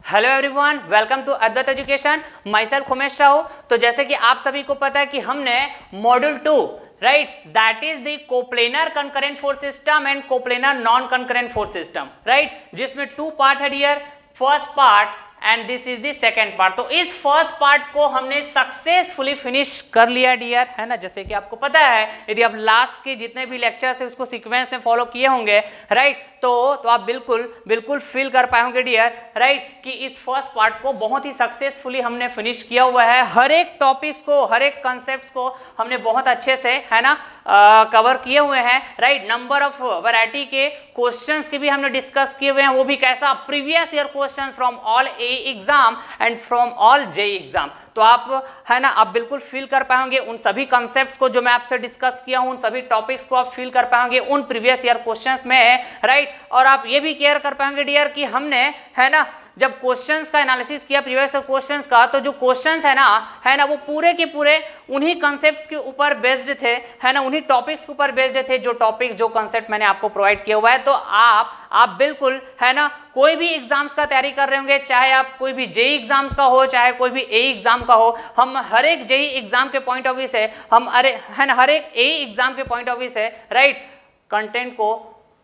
Hello everyone, welcome to Advait education. Myself Umesh Rao. तो जैसे कि आप सभी को पता है कि हमने module 2 right that is the coplanar concurrent force system and coplanar non concurrent force system right, जिसमें 2 पार्ट है dear. First part and this is the second part. तो इस फर्स्ट पार्ट को हमने सक्सेसफुली फिनिश कर लिया डियर, है ना। जैसे कि आपको पता है, यदि आप लास्ट के जितने भी लेक्चर्स है उसको सीक्वेंस में फॉलो किए होंगे राइट, तो आप बिल्कुल फील कर पाए होंगे डियर राइट कि इस फर्स्ट पार्ट को बहुत ही सक्सेसफुली हमने फिनिश किया हुआ है। हर एक टॉपिक्स को, हर एक कॉन्सेप्ट्स को हमने बहुत अच्छे से, है ना, कवर किए हुए हैं राइट। नंबर ऑफ वैरायटी के क्वेश्चंस के भी हमने डिस्कस किए हुए हैं, वो भी कैसा, previous year questions from all A exam and from all JEE exam. तो आप, है ना, आप बिल्कुल फील कर पाएंगे उन सभी कॉन्सेप्ट्स को जो मैं आपसे डिस्कस किया हूं, उन सभी टॉपिक्स को आप फील कर पाएंगे उन प्रीवियस ईयर क्वेश्चंस में राइट। और आप ये भी केयर कर पाएंगे डियर कि हमने, है ना, जब क्वेश्चंस का एनालिसिस किया प्रीवियस ईयर क्वेश्चंस का, तो जो क्वेश्चंस है ना, वो पूरे के पूरे उन्हीं कॉन्सेप्ट्स के ऊपर बेस्ड थे, है ना, उन्हीं टॉपिक्स के ऊपर बेस्ड थे जो टॉपिक्स, जो कॉन्सेप्ट मैंने आपको प्रोवाइड किया हुआ है। तो आप बिल्कुल, है ना, कोई भी एग्जाम्स का तैयारी कर रहे होंगे, चाहे आप कोई भी जेईई एग्जाम्स का हो, चाहे कोई भी एई एग्जाम का हो, हम हर एक जेईई एग्जाम के पॉइंट ऑफ व्यू से, हम है ना, हर एक एई एग्जाम के पॉइंट ऑफ व्यू से राइट कंटेंट को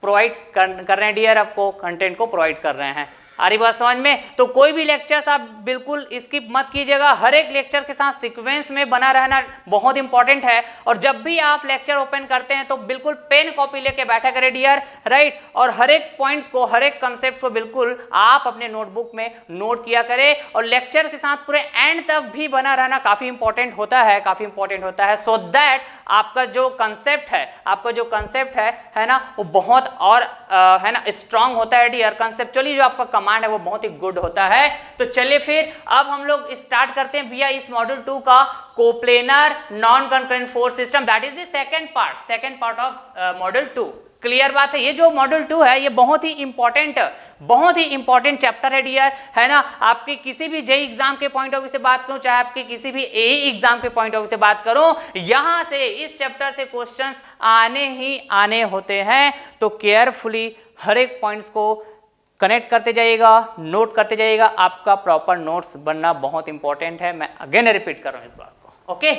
प्रोवाइड कर रहे हैं डियर, आपको कंटेंट को प्रोवाइड कर रहे हैं। आ रही बात समझ में? तो कोई भी लेक्चर्स आप बिल्कुल स्किप मत कीजिएगा, हर एक लेक्चर के साथ सीक्वेंस में बना रहना बहुत इंपॉर्टेंट है। और जब भी आप लेक्चर ओपन करते हैं तो बिल्कुल पेन कॉपी लेके बैठा करें डियर राइट, और हर एक पॉइंट्स को, हर एक कंसेप्ट को बिल्कुल आप अपने नोटबुक में नोट किया करें। और लेक्चर के साथ पूरे एंड तक भी बना रहना काफी इंपॉर्टेंट होता है, काफी इंपॉर्टेंट होता है, सो दैट आपका जो कंसेप्ट है ना, वो बहुत और है ना स्ट्रांग होता है डियर। कंसेप्चुअली जो आपका कमांड है वो बहुत ही गुड होता है। तो चलिए फिर अब हम लोग स्टार्ट करते हैं भैया इस मॉड्यूल 2 का coplanar non concurrent force system, that is the second part of module 2। Clear बात है? ये जो मॉड्यूल 2 है ये बहुत ही इंपॉर्टेंट चैप्टर है डियर, है ना। आपके किसी भी जेईई एग्जाम के पॉइंट ऑफ व्यू से बात करूं, चाहे आपके किसी भी एई एग्जाम के पॉइंट ऑफ व्यू से बात करूं, यहां से इस चैप्टर से क्वेश्चंस आने ही आने होते हैं। तो केयरफुली हर एक पॉइंट्स को कनेक्ट करते जाइएगा, नोट करते जाइएगा। आपका प्रॉपर नोट्स बनना बहुत इंपॉर्टेंट है, मैं अगेन रिपीट कर रहा हूं इस बात को। ओके,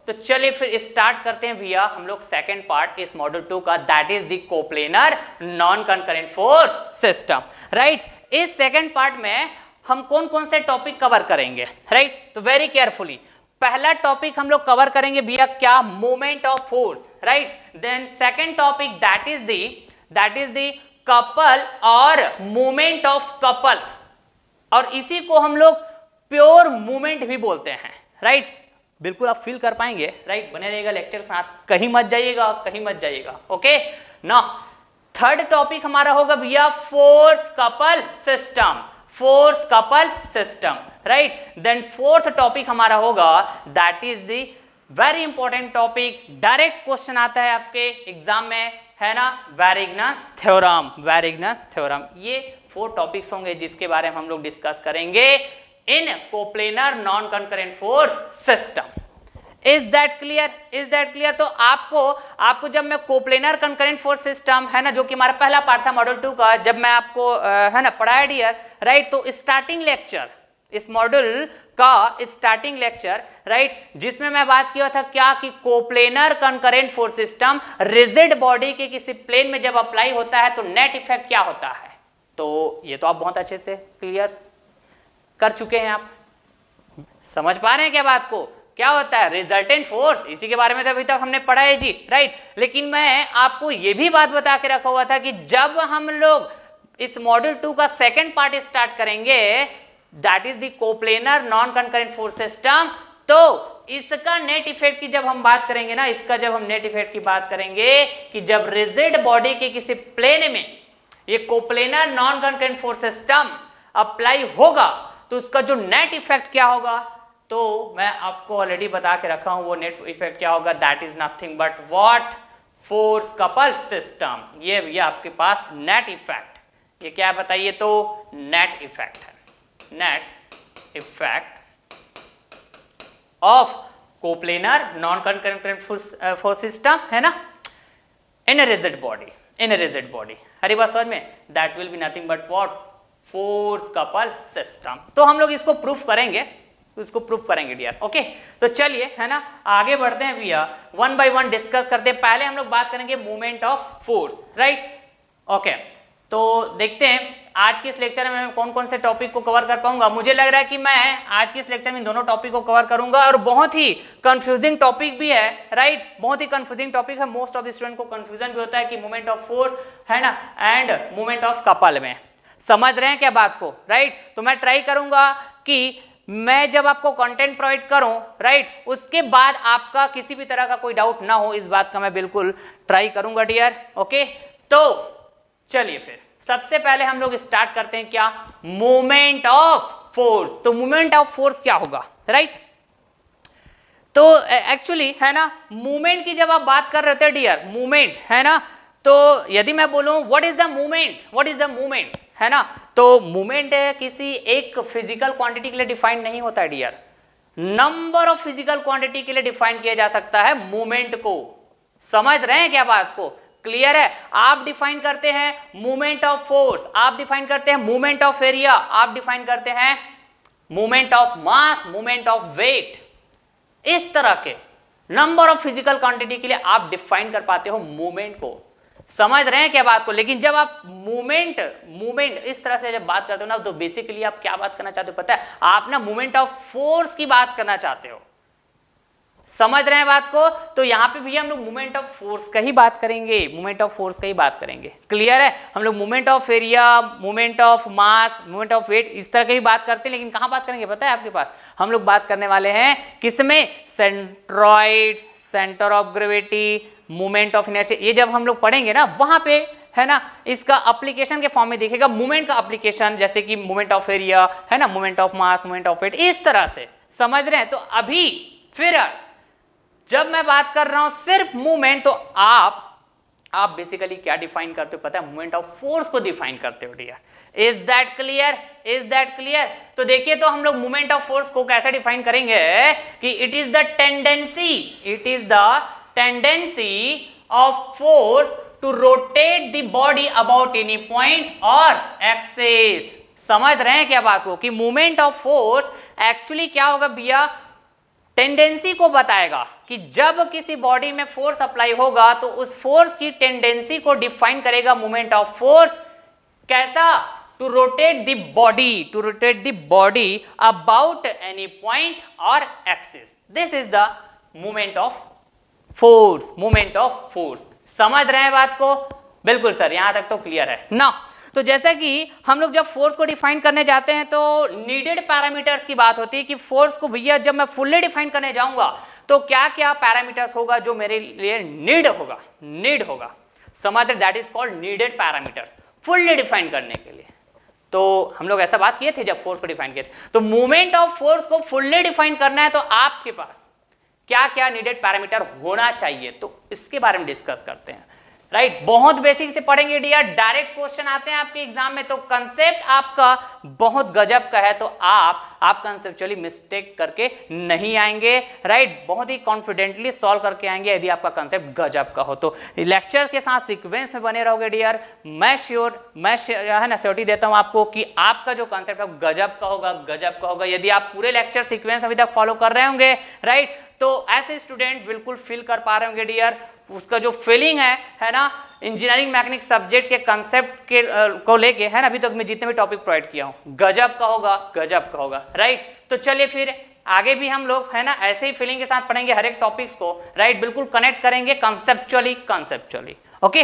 तो चलिए फिर स्टार्ट करते हैं भैया हम लोग सेकंड पार्ट इस मॉड्यूल 2 का, that is the coplanar non concurrent force system right. इस सेकंड पार्ट में हम कौन कौन से टॉपिक कवर करेंगे राइट, तो वेरी केयरफुली। पहला टॉपिक हम लोग कवर करेंगे भैया क्या, moment of force right. Then second topic that is the couple और मोमेंट ऑफ कपल, और इसी को हम लोग प्योर मूवमेंट भी बोलते हैं राइट। बिल्कुल आप फील कर पाएंगे राइट, बने रहिएगा लेक्चर के साथ, कहीं मत जाइएगा ओके ना। थर्ड टॉपिक हमारा होगा भैया force couple system right. Then fourth topic हमारा होगा that is the very important topic, direct question आता है आपके एग्जाम में, है ना, वैरिग्नस थ्योरम। ये 4 टॉपिक्स होंगे जिसके बारे में हम लोग डिस्कस करेंगे in coplanar non concurrent force system. Is that clear? तो आपको जब मैं कोप्लेनर कंकरेंट फोर्स सिस्टम, है ना, जो कि हमारा पहला पार्ट था मॉड्यूल 2 का, जब मैं आपको है ना पढ़ाया डियर राइट, तो स्टार्टिंग लेक्चर, इस मॉड्यूल का स्टार्टिंग लेक्चर राइट, जिसमें मैं बात किया था क्या कि coplanar concurrent force system rigid body के किसी प्लेन में जब अप्लाई होता है तो नेट इफेक्ट क्या होता है। तो ये तो आप बहुत अच्छे से क्लियर कर चुके हैं, आप समझ पा रहे हैं क्या बात को, क्या होता है रिजल्टेंट फोर्स, इसी के बारे में तो अभी तक हमने पढ़ा है जी राइट। लेकिन मैं आपको ये भी बात बता के रखा हुआ था कि जब हम लोग इस मॉड्यूल 2 का सेकंड पार्ट स्टार्ट करेंगे that is the coplanar non concurrent force system, तो इसका नेट इफेक्ट की जब हम बात करेंगे ना, जब हम नेट इफेक्ट की बात करेंगे कि जब रिजिड बॉडी के किसी प्लेन में ये coplanar non concurrent force system apply होगा तो उसका जो नेट इफेक्ट क्या होगा, तो मैं आपको ऑलरेडी बता के रखा हूं वो नेट इफेक्ट क्या होगा, that is nothing but what, force couple system. ये आपके पास नेट इफेक्ट, ये क्या है बताइए, तो नेट इफेक्ट है, net effect of coplanar non concurrent force system, है ना, इन ए रिजिड बॉडी, हरी बात समझ में, that will be nothing but what, force couple system. तो हम लोग इसको प्रूफ करेंगे, डियर। ओके, तो चलिए है ना आगे बढ़ते हैं भैया, वन बाय वन डिस्कस करते हैं। पहले हम लोग बात करेंगे movement of force, right. Okay, तो देखते हैं आज के इस लेक्चर में मैं कौन कौन से टॉपिक को कवर कर पाऊंगा। मुझे लग रहा है कि मैं आज के इस लेक्चर में दोनों टॉपिक को कवर करूंगा, और बहुत ही कंफ्यूजिंग टॉपिक भी है, राइट। बहुत ही कंफ्यूजिंग टॉपिक है, मोस्ट ऑफ द स्टूडेंट को कंफ्यूजन भी होता है कि मूवमेंट ऑफ फोर्स है ना एंड मूवमेंट ऑफ कपल में। समझ रहे हैं क्या बात को, राइट। तो मैं ट्राई करूंगा कि मैं जब आपको कंटेंट प्रोवाइड करूं, राइट, उसके बाद आपका किसी भी तरह का कोई डाउट ना हो, इस बात का मैं बिल्कुल ट्राई करूंगा डियर। ओके, तो चलिए फिर सबसे पहले हम लोग स्टार्ट करते हैं क्या, मोमेंट ऑफ फोर्स। तो मोमेंट ऑफ फोर्स क्या होगा, राइट। तो एक्चुअली है ना मूवमेंट की जब आप बात कर रहे थे डियर, मूवमेंट है ना, तो यदि मैं बोलूं व्हाट इज द मूवमेंट, है ना, तो मूवमेंट किसी एक फिजिकल क्वांटिटी के लिए डिफाइन नहीं होता है dear, number of physical quantity के लिए डिफाइन किया जा सकता है मूवमेंट को। समझ रहे हैं क्या बात को, क्लियर है। आप डिफाइन करते हैं मूवमेंट ऑफ फोर्स, आप डिफाइन करते हैं मूवमेंट ऑफ एरिया, आप डिफाइन करते हैं movement of mass, movement of weight, इस तरह के नंबर ऑफ फिजिकल क्वांटिटी के लिए आप डिफाइन कर पाते हो मूवमेंट को। समझ रहे हैं क्या बात को। लेकिन जब आप मूवमेंट इस तरह से जब बात करते हो ना, तो बेसिकली आप क्या बात करना चाहते हो पता है, आप ना मूवमेंट ऑफ फोर्स की बात करना चाहते हो। समझ रहे हैं बात को। तो यहां पे भी हम लोग मूवमेंट ऑफ फोर्स का ही बात करेंगे, क्लियर है। हम लोग movement of area, movement of mass, movement of weight, इस तरह की बात करते हैं। लेकिन कहां बात करेंगे पता है आपके पास, हम लोग बात करने वाले हैं किसमें, centroid, centre of gravity, movement of inertia. ये जब हम लोग पढ़ेंगे ना, वहां पे है ना इसका एप्लीकेशन के फॉर्म में दिखेगा, मूवमेंट का एप्लीकेशन, जैसे कि मूवमेंट ऑफ एरिया है ना, movement of mass, movement of weight, इस तरह से। समझ रहे हैं। तो अभी फिर जब मैं बात कर रहा हूं सिर्फ मूवमेंट, तो आप बेसिकली क्या डिफाइन करते हो पता है, मूवमेंट ऑफ फोर्स को डिफाइन करते हो डियर। Is that clear. तो देखिए, तो हम लोग मूवमेंट ऑफ फोर्स को कैसे डिफाइन करेंगे कि it is the tendency of force to rotate the body about any point और एक्सिस। समझ रहे हैं क्या बात को, कि मूवमेंट ऑफ फोर्स एक्चुअली क्या होगा भैया, टेंडेंसी को बताएगा कि जब किसी बॉडी में फोर्स अप्लाई होगा तो उस फोर्स की टेंडेंसी को डिफाइन करेगा मूवमेंट ऑफ फोर्स। कैसा, to rotate the body about any point और axis. This is the movement of force. समझ रहे हैं बात को, बिल्कुल सर, यहां तक तो क्लियर है ना। तो जैसा कि हम लोग जब फोर्स को डिफाइन करने जाते हैं तो नीडेड पैरामीटर्स की बात होती है कि फोर्स को भैया जब मैं फुल्ली डिफाइन करने जाऊंगा तो क्या क्या पैरामीटर्स होगा जो मेरे लिए नीड होगा। समझ रहे, that is called needed parameters fully define करने के लिए। तो हम लोग ऐसा बात किए थे जब फोर्स को डिफाइन किए थे। तो मूवमेंट ऑफ फोर्स को फुल्ली डिफाइन करना है तो आपके पास क्या क्या नीडेड पैरामीटर होना चाहिए, तो इसके बारे में डिस्कस करते हैं, राइट। बहुत बेसिक से पढ़ेंगे डियर, डायरेक्ट क्वेश्चन आते हैं आपके एग्जाम में। तो कंसेप्ट आपका बहुत गजब का है, तो आप कंसेप्चुअली मिस्टेक करके नहीं आएंगे, राइट। बहुत ही कॉन्फिडेंटली सॉल्व करके आएंगे यदि आपका कंसेप्ट गजब का हो। तो लेक्चर के साथ सीक्वेंस में बने रहोगे डियर। मैं श्योरिटी देता हूं आपको कि आपका जो कंसेप्ट है गजब का होगा यदि आप पूरे लेक्चर सीक्वेंस अभी तक फॉलो कर रहे होंगे, राइट। तो ऐसे स्टूडेंट बिल्कुल फील कर पा रहे होंगे डियर, उसका जो फीलिंग है ना, इंजीनियरिंग मैकेनिक्स सब्जेक्ट के कंसेप्ट के को लेके, है ना, अभी तक मैं जितने भी टॉपिक प्रोवाइड किया हूं, गजब का होगा, राइट। तो चलिए फिर आगे भी हम लोग है ना ऐसे ही फीलिंग के साथ पढ़ेंगे हर एक टॉपिक्स को, राइट। बिल्कुल कनेक्ट करेंगे कंसेप्चुअली। ओके,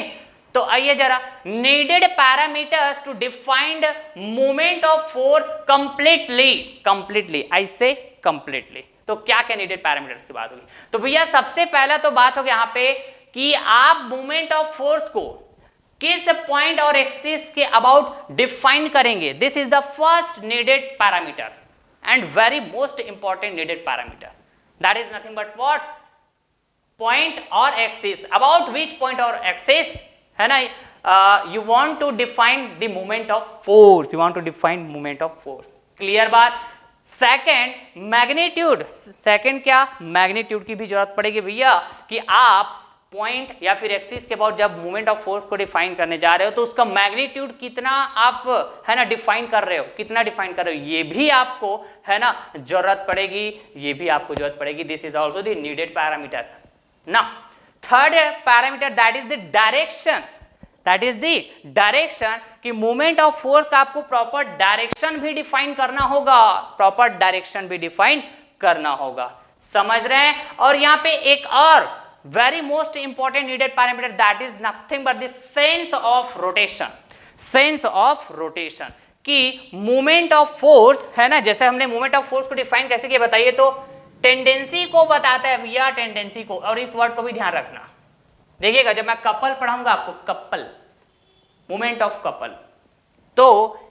तो आइए जरा, needed parameters to defined movement of force completely, I say completely. तो क्या क्या नीडेड पैरामीटर्स की बात होगी, तो भैया सबसे पहला तो बात होगी यहाँ पे कि आप मूवमेंट ऑफ फोर्स को किस पॉइंट और एक्सिस के अबाउट डिफाइन करेंगे। This is the first needed parameter and very most important needed parameter, that is nothing but what, point और एक्सिस, अबाउट विच पॉइंट और एक्सिस है ना you want to define the moment of force, clear बात। Second magnitude, क्या magnitude की भी जरूरत पड़ेगी भैया कि आप पॉइंट या फिर एक्सिस के अबाउट जब मोमेंट ऑफ फोर्स को डिफाइन करने जा रहे हो तो उसका मैग्नीट्यूड कितना आप है ना डिफाइन कर रहे हो, कितना डिफाइन कर रहे हो, ये भी आपको है ना जरूरत पड़ेगी, ये भी आपको जरूरत पड़ेगी. This is also the needed parameter. ना third parameter that is the direction. That is the direction कि मूवमेंट ऑफ फोर्स का आपको प्रॉपर डायरेक्शन भी डिफाइन करना होगा, प्रॉपर डायरेक्शन भी डिफाइन करना होगा. समझ रहे हैं. और यहां पे एक और very most important needed parameter that is nothing but the sense of rotation. sense of rotation कि movement of force है ना, जैसे हमने movement of force को डिफाइन कैसे किया बताइए, तो टेंडेंसी को बताता है भैया, टेंडेंसी को. और इस वर्ड को भी ध्यान रखना, देखिएगा जब मैं कपल पढ़ाऊंगा आपको, कपल, मूवमेंट ऑफ कपल, तो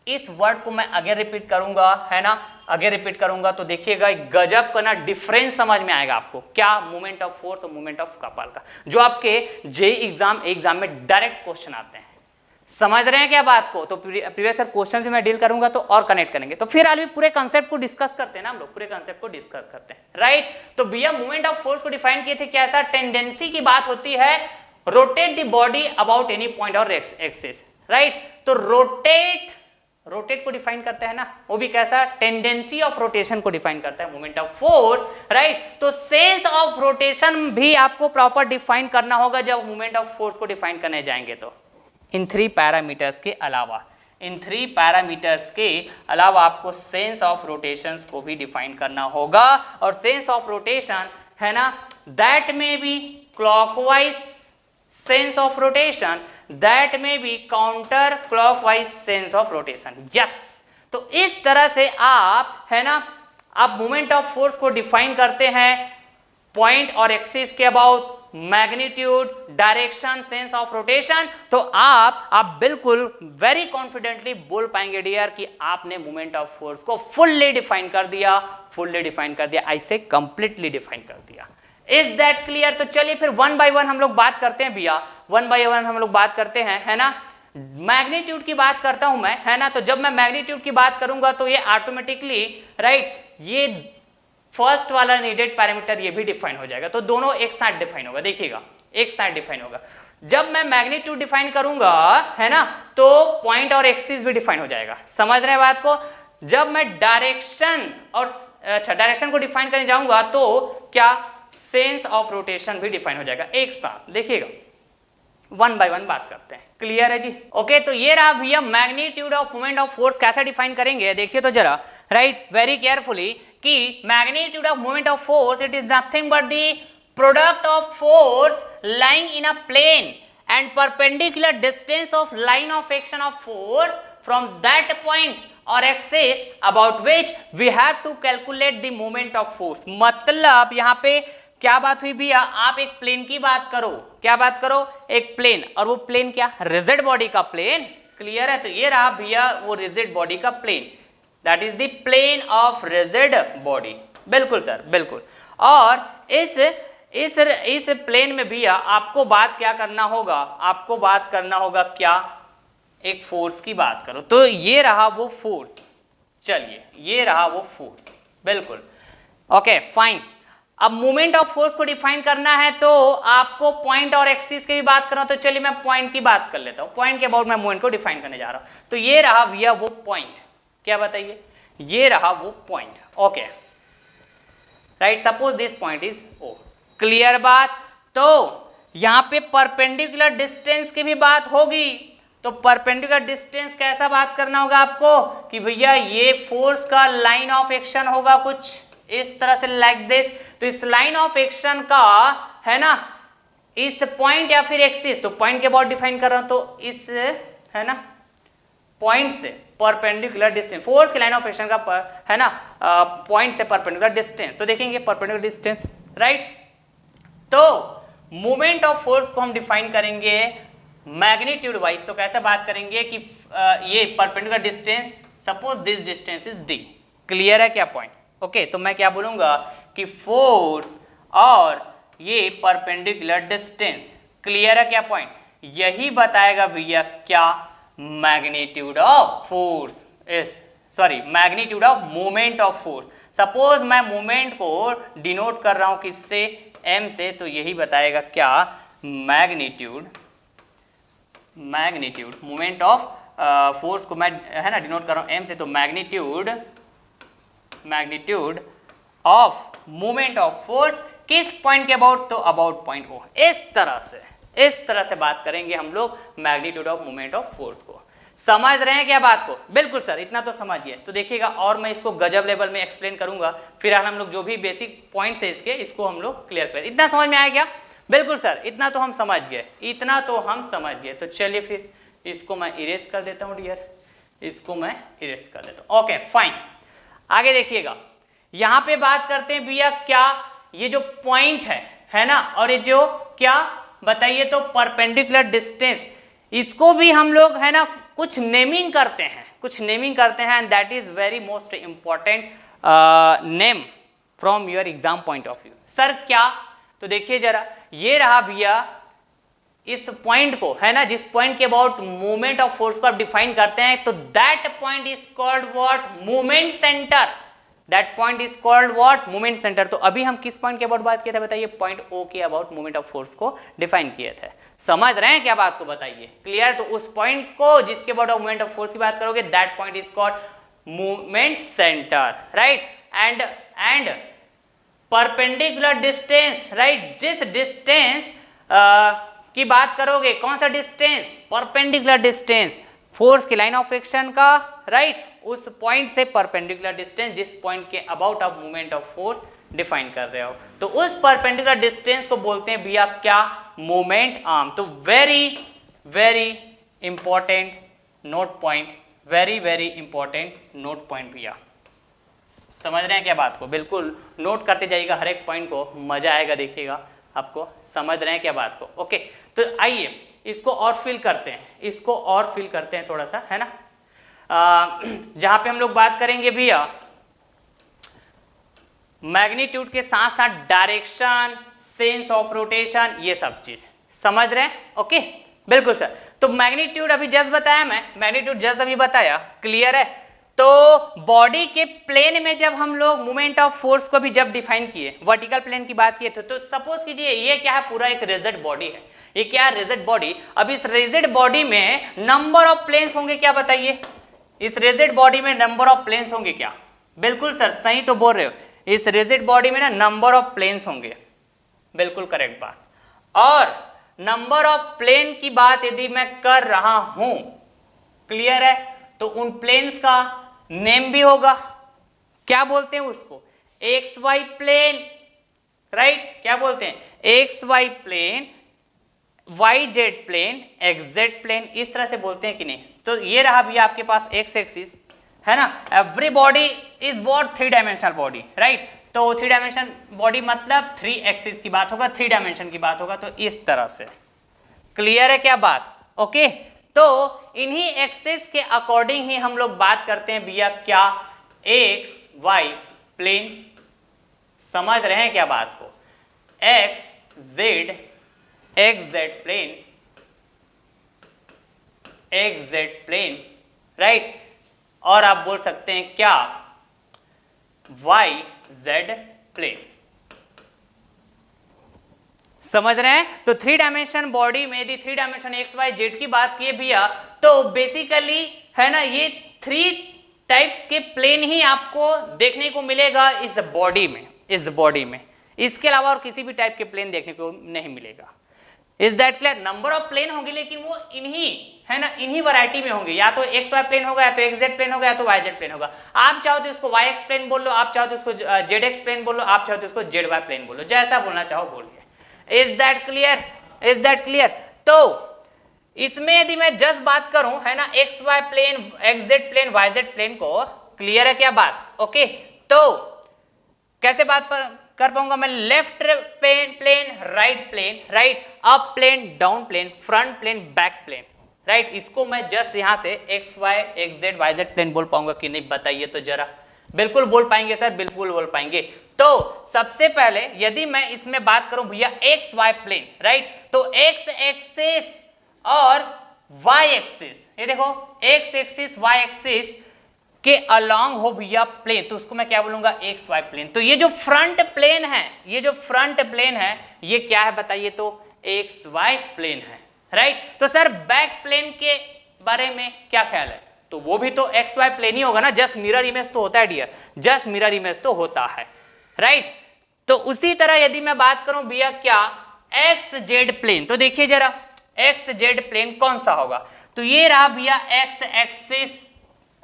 इस वर्ड को मैं आगे रिपीट करूंगा है ना, आगे रिपीट करूंगा तो देखिएगा एक गजब का ना डिफरेंस समझ में आएगा आपको, क्या मूवमेंट ऑफ फोर्स और मूवमेंट ऑफ कपल का, जो आपके जेईई एग्जाम में डायरेक्ट क्वेश्चन आते हैं. समझ रहे हैं क्या बात को. तो प्रीवियस क्वेश्चन भी मैं डील करूंगा तो और कनेक्ट करेंगे. तो फिर अभी पूरे कंसेप्ट को डिस्कस करते हैं ना, हम लोग पूरे कंसेप्ट को डिस्कस करते हैं, राइट. तो भैया मूवमेंट ऑफ फोर्स को डिफाइन किए थे, क्या ऐसा टेंडेंसी की बात होती है, rotate the body about any point और एक्सिस, राइट. तो रोटेट को डिफाइन करता है ना, वो भी कैसा, टेंडेंसी ऑफ रोटेशन को डिफाइन करता है मूवमेंट ऑफ फोर्स, राइट. तो सेंस ऑफ रोटेशन भी आपको प्रॉपर डिफाइन करना होगा जब मूवमेंट ऑफ फोर्स को डिफाइन करने जाएंगे. तो इन 3 पैरामीटर्स के अलावा, इन 3 पैरामीटर्स के अलावा आपको सेंस ऑफ रोटेशंस को भी डिफाइन करना होगा. और सेंस ऑफ रोटेशन है ना, that may be clockwise sense of rotation, that may be counter clockwise sense of rotation. yes. तो इस तरह से आप है ना, आप मूवमेंट ऑफ फोर्स को डिफाइन करते हैं पॉइंट और एक्सिस के about, magnitude, direction, sense of rotation. तो आप बिल्कुल वेरी कॉन्फिडेंटली बोल पाएंगे डियर कि आपने मूवमेंट ऑफ फोर्स को फुल्ली डिफाइन कर दिया, फुल्ली डिफाइन कर दिया, ऐसे कंप्लीटली डिफाइन कर दिया. Is that clear. तो चलिए फिर वन बाय वन हम लोग बात करते हैं भैया, वन बाय वन हम लोग बात करते हैं है ना. मैग्नीट्यूड की बात करता हूं मैं है ना. तो जब मैं मैग्नीट्यूड की बात करूंगा तो ये ऑटोमेटिकली राइट, ये फर्स्ट वाला नीडेड पैरामीटर ये भी डिफाइन हो जाएगा. तो दोनों एक साथ डिफाइन होगा, देखिएगा एक साथ डिफाइन होगा. जब मैं मैग्नीट्यूड डिफाइन करूंगा है ना, तो पॉइंट और एक्सिस भी डिफाइन हो जाएगा. समझ रहे हैं बात को. जब मैं डायरेक्शन और अच्छा डायरेक्शन को डिफाइन करने जाऊंगा तो क्या, सेंस ऑफ रोटेशन भी डिफाइन हो जाएगा एक साथ. देखिएगा वन बाय वन बात करते हैं. क्लियर है जी. ओके. तो ये रहा भैया magnitude of movement of force कैसे डिफाइन करेंगे. देखिए तो जरा राइट वेरी केयरफुली कि magnitude of movement of force it is nothing but the product of force lying in a plane and perpendicular distance of line of action of force from that point और axis about which we have to calculate the movement of force. मतलब यहां पे क्या बात हुई भैया, आप एक प्लेन की बात करो, क्या बात करो, एक प्लेन, और वो प्लेन क्या, रिजिड बॉडी का प्लेन. क्लियर है. तो ये रहा भैया वो रिजिड बॉडी का plane, that is the plane of rigid body. बिल्कुल सर बिल्कुल. और इस प्लेन में भैया आपको बात क्या करना होगा, आपको बात करना होगा क्या, एक फोर्स की बात करो. तो ये रहा वो फोर्स, चलिए ये रहा वो फोर्स. बिल्कुल ओके फाइन. अब मूवमेंट ऑफ फोर्स को डिफाइन करना है तो आपको पॉइंट और एक्सिस की भी बात करना. तो चलिए मैं पॉइंट की बात कर लेता हूं. पॉइंट के अबाउट मैं मूवमेंट को डिफाइन करने जा रहा हूं. तो ये रहा भैया वो पॉइंट, क्या बताइए, ये रहा वो point. Okay right. Suppose this point is O. Clear बात. तो यहां पे परपेंडिकुलर डिस्टेंस की भी बात होगी. तो परपेंडिकुलर डिस्टेंस कैसा बात करना होगा आपको कि भैया ये फोर्स का लाइन ऑफ एक्शन होगा कुछ इस तरह से लाइक दिस. तो इस लाइन ऑफ एक्शन का है ना, इस पॉइंट या फिर एक्सिस, तो पॉइंट के अबाउट डिफाइन कर रहा हूं, तो इस है ना पॉइंट से परपेंडिकुलर डिस्टेंस, फोर्स के लाइन ऑफ एक्शन का है ना पॉइंट से परपेंडिकुलर डिस्टेंस. तो देखेंगे परपेंडिकुलर डिस्टेंस राइट. तो मूवमेंट ऑफ फोर्स को हम डिफाइन करेंगे मैग्नीट्यूड वाइज. तो कैसे बात करेंगे कि ये perpendicular distance, suppose this distance is D. Clear है क्या पॉइंट. ओके. तो मैं क्या बोलूंगा कि फोर्स और ये परपेंडिकुलर डिस्टेंस. क्लियर है क्या पॉइंट. यही बताएगा भैया क्या, magnitude of force is sorry magnitude of movement of force. Suppose मैं मूवमेंट को डिनोट कर रहा हूं किससे, m से, तो यही बताएगा क्या, मैग्नीट्यूड मोमेंट ऑफ फोर्स को मैं है ना डिनोट कर रहा हूँ m से, तो magnitude of moment of force किस पॉइंट के अबाउट, तो अबाउट पॉइंट O। इस तरह से बात करेंगे हम लोग magnitude of moment of force को। समझ रहे हैं क्या बात को? बिल्कुल सर, इतना तो समझिए। तो देखिएगा और मैं इसको गजब लेवल में एक्सप्लेन करूंगा, फिलहाल हम लोग जो भी बेसिक पॉइंट्स है इसको हम लोग क्लियर करें। इतना समझ में आया क्या? बिल्कुल सर, इतना तो हम समझ गए। तो चलिए फिर इसको मैं इरेज कर देता हूँ डियर, ओके फाइन। आगे देखिएगा, यहाँ पे बात करते हैं भैया क्या, ये जो पॉइंट है ना, और ये जो क्या बताइए, तो परपेंडिकुलर डिस्टेंस, इसको भी हम लोग है ना कुछ नेमिंग करते हैं and that is very most important name from your exam point of view. Sir क्या? तो देखिए जरा, ये रहा भैया इस पॉइंट को है ना, जिस पॉइंट के अबाउट मूवमेंट ऑफ फोर्स को आप डिफाइन करते हैं, तो that point is called what, movement centre. Movement centre. तो अभी हम किस पॉइंट के अबाउट बात किए थे बताइए? पॉइंट O के अबाउट मूवमेंट ऑफ फोर्स को डिफाइन किए थे। समझ रहे हैं क्या बात को? बताइए क्लियर। तो उस पॉइंट को जिसके अबाउट मूवमेंट ऑफ फोर्स की बात करोगे, that point is called movement centre, right. And perpendicular distance, right, जिस डिस्टेंस की बात करोगे, कौन सा डिस्टेंस? परपेंडिकुलर डिस्टेंस, फोर्स की लाइन ऑफ एक्शन का, राइट, उस पॉइंट से परपेंडिकुलर डिस्टेंस जिस पॉइंट के about of movement of force define कर रहे हो, तो उस परपेंडिकुलर डिस्टेंस को बोलते हैं भैया क्या? Moment arm. तो very important note point, very important note point भैया। समझ रहे हैं क्या बात को? बिल्कुल नोट करते जाइएगा हर एक पॉइंट को, मजा आएगा देखिएगा आपको। समझ रहे हैं क्या बात को? ओके, तो आइए इसको और फिल करते हैं, थोड़ा सा है ना, जहां पे हम लोग बात करेंगे भैया मैग्नीट्यूड के साथ साथ डायरेक्शन, सेंस ऑफ रोटेशन, ये सब चीज समझ रहे हैं? ओके बिल्कुल सर। तो मैग्नीट्यूड अभी जस्ट बताया, क्लियर है। तो बॉडी के प्लेन में जब हम लोग मूवमेंट ऑफ फोर्स को भी जब डिफाइन किए, वर्टिकल प्लेन की बात किए थे, तो सपोज कीजिए ये क्या है, पूरा एक रिजिड बॉडी है। ये क्या है? Rigid body. अब इस रिजिड बॉडी में नंबर ऑफ प्लेन्स होंगे क्या बताइए? इस रिजिड बॉडी में नंबर ऑफ प्लेन्स होंगे क्या? बिल्कुल सर, सही तो बोल रहे हो। इस रिजिड बॉडी में ना नंबर ऑफ प्लेन्स होंगे, बिल्कुल करेक्ट बात। और नंबर ऑफ प्लेन की बात यदि मैं कर रहा हूं, क्लियर है, तो उन प्लेन्स का नेम भी होगा। क्या बोलते हैं उसको? X Y plane, right. क्या बोलते हैं? X Y plane, Y Z plane, X Z plane, इस तरह से बोलते हैं कि नहीं? तो ये रहा भी आपके पास एक्स एक्सिस है ना। Every body is what? 3 dimensional body, right. तो 3 डायमेंशन बॉडी मतलब 3 एक्सिस की बात होगा, 3 डायमेंशन की बात होगा। तो इस तरह से क्लियर है क्या बात? ओके, तो इन्हीं एक्सिस के अकॉर्डिंग ही हम लोग बात करते हैं भैया क्या? X Y plane. समझ रहे हैं क्या बात को? X Z plane, right. और आप बोल सकते हैं क्या? Y Z plane. समझ रहे हैं? तो 3 डायमेंशन बॉडी में यदि 3 डायमेंशन एक्स वाई जेड की बात किए भैया, तो बेसिकली है ना, ये 3 टाइप्स के प्लेन ही आपको देखने को मिलेगा इस बॉडी में। इसके अलावा और किसी भी टाइप के प्लेन देखने को नहीं मिलेगा। Is that clear? Number of plane होंगे, लेकिन वो इन्हीं वैरायटी में होंगे। या तो एक्स वाई प्लेन होगा, या तो एक्स जेड प्लेन होगा, या तो वाई जेड प्लेन होगा। आप चाहो तो इसको वाई एक्स प्लेन बोल लो, आप चाहो तो इसको जेड एक्स प्लेन बोल लो, आप चाहो तो इसको जेड वाई प्लेन बोल लो, जैसा बोलना चाहो बोलिए। Is that clear? तो इसमें यदि मैं जस्ट बात करूं है ना, X Y plane, X Z plane, Y Z plane को, क्लियर है क्या बात? ओके, तो कैसे बात कर पाऊंगा मैं? Left plane, right plane, right, up plane, down plane, front plane, back plane, right. इसको मैं जस्ट यहां से X Y, X Z, Y Z plane बोल पाऊंगा कि नहीं बताइए तो जरा। बिल्कुल बोल पाएंगे सर, बिल्कुल बोल पाएंगे। तो सबसे पहले यदि मैं इसमें बात करूं भैया एक्स वाई प्लेन, राइट, तो एक्स एक्सिस और वाई एक्सिस, ये देखो एक्स एक्सिस, वाई एक्सिस के अलोंग हो भैया प्लेन, तो उसको मैं क्या बोलूंगा, एक्स वाई प्लेन। तो ये जो फ्रंट प्लेन है, ये जो फ्रंट प्लेन है ये क्या है बताइए, तो एक्स वाई प्लेन है, राइट। तो सर बैक प्लेन के बारे में क्या ख्याल है, तो वो भी तो एक्स वाई प्लेन ही होगा ना, जस्ट मिरर इमेज तो होता है डियर, जस्ट मिरर इमेज तो होता है, राइट। तो उसी तरह यदि मैं बात करूं भैया क्या, एक्स जेड प्लेन, तो देखिए जरा एक्स जेड प्लेन कौन सा होगा, तो ये रहा भैया एक्स एक्सिस,